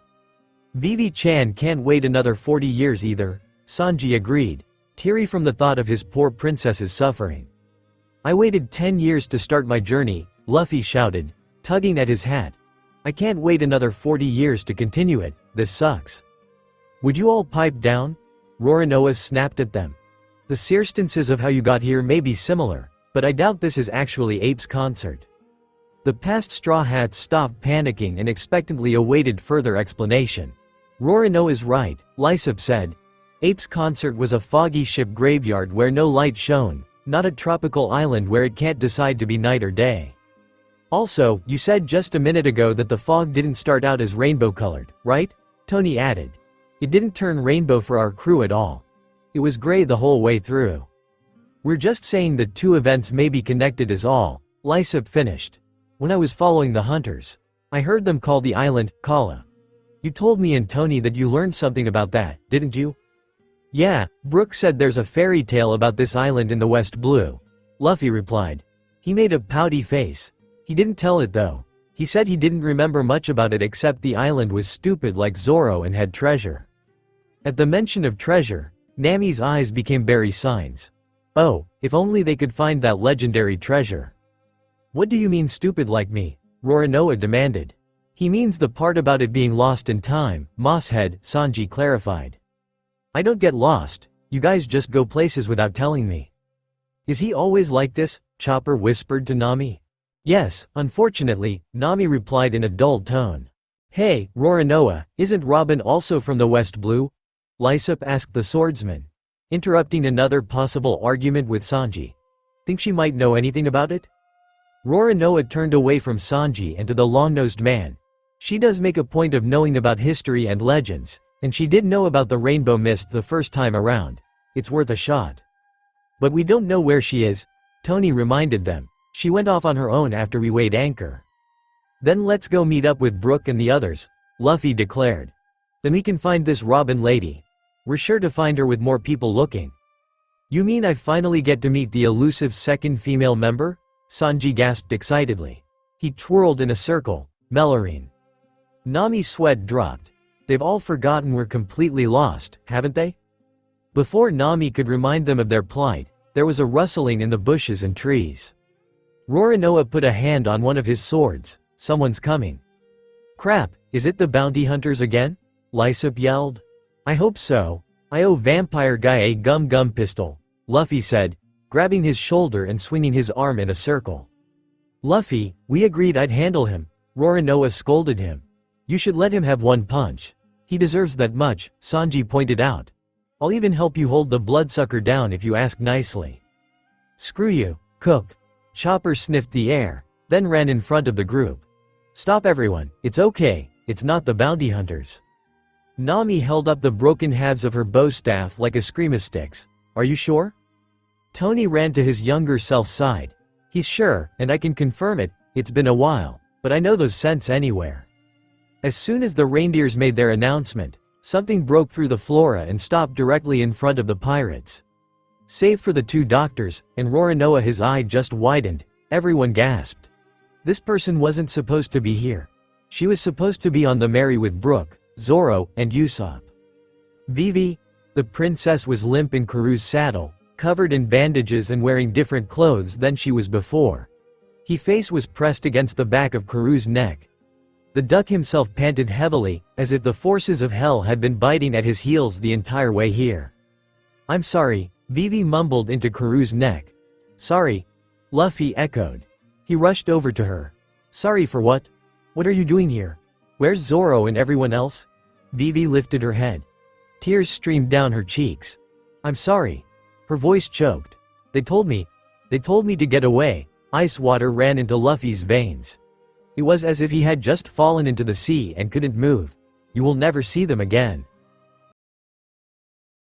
Vivi-chan can't wait another 40 years either, Sanji agreed, teary from the thought of his poor princess's suffering. I waited 10 years to start my journey, Luffy shouted, tugging at his hat. I can't wait another 40 years to continue it, this sucks. Would you all pipe down? Roronoa snapped at them. The circumstances of how you got here may be similar, but I doubt this is actually Ape's Concert. The past Straw Hats stopped panicking and expectantly awaited further explanation. Roronoa is right, Lysop said. Ape's Concert was a foggy ship graveyard where no light shone, not a tropical island where it can't decide to be night or day. Also, you said just a minute ago that the fog didn't start out as rainbow-colored, right? Tony added. It didn't turn rainbow for our crew at all. It was gray the whole way through. We're just saying that two events may be connected is all, Lysop finished. When I was following the hunters, I heard them call the island, Kala. You told me and Tony that you learned something about that, didn't you? Yeah, Brooke said there's a fairy tale about this island in the West Blue. Luffy replied. He made a pouty face. He didn't tell it though. He said he didn't remember much about it except the island was stupid like Zoro and had treasure. At the mention of treasure, Nami's eyes became berry signs. Oh, if only they could find that legendary treasure. What do you mean stupid like me? Roronoa demanded. He means the part about it being lost in time, Mosshead, Sanji clarified. I don't get lost, you guys just go places without telling me. Is he always like this? Chopper whispered to Nami. Yes, unfortunately, Nami replied in a dulled tone. Hey, Roronoa, isn't Robin also from the West Blue? Lysop asked the swordsman, interrupting another possible argument with Sanji. Think she might know anything about it? Roronoa turned away from Sanji and to the long-nosed man. She does make a point of knowing about history and legends, and she did know about the rainbow mist the first time around. It's worth a shot. But we don't know where she is, Tony reminded them. She went off on her own after we weighed anchor. Then let's go meet up with Brooke and the others, Luffy declared. Then we can find this Robin lady. We're sure to find her with more people looking. You mean I finally get to meet the elusive second female member? Sanji gasped excitedly. He twirled in a circle, Melorine. Nami's sweat dropped. They've all forgotten we're completely lost, haven't they? Before Nami could remind them of their plight, there was a rustling in the bushes and trees. Roronoa put a hand on one of his swords. Someone's coming. Crap, is it the bounty hunters again? Lysop yelled. I hope so. I owe vampire guy a gum pistol, Luffy said, grabbing his shoulder and swinging his arm in a circle. Luffy, we agreed I'd handle him, Roronoa scolded him. You should let him have one punch. He deserves that much, Sanji pointed out. I'll even help you hold the bloodsucker down if you ask nicely. Screw you, Cook. Chopper sniffed the air, then ran in front of the group. Stop everyone, it's okay, it's not the bounty hunters. Nami held up the broken halves of her bow staff like a screaming-sticks. Are you sure? Tony ran to his younger self's side. He's sure, and I can confirm it, it's been a while, but I know those scents anywhere. As soon as the reindeers made their announcement, something broke through the flora and stopped directly in front of the pirates. Save for the two doctors, and Roronoa his eye just widened, everyone gasped. This person wasn't supposed to be here. She was supposed to be on the Merry with Brooke, Zoro, and Usopp. Vivi, the princess was limp in Karoo's saddle, covered in bandages and wearing different clothes than she was before. His face was pressed against the back of Karoo's neck. The duck himself panted heavily, as if the forces of hell had been biting at his heels the entire way here. I'm sorry, Vivi mumbled into Karoo's neck. Sorry, Luffy echoed. He rushed over to her. Sorry for what? What are you doing here? Where's Zoro and everyone else? Vivi lifted her head. Tears streamed down her cheeks. "I'm sorry." Her voice choked. They told me to get away." Ice water ran into Luffy's veins. It was as if he had just fallen into the sea and couldn't move. "You will never see them again."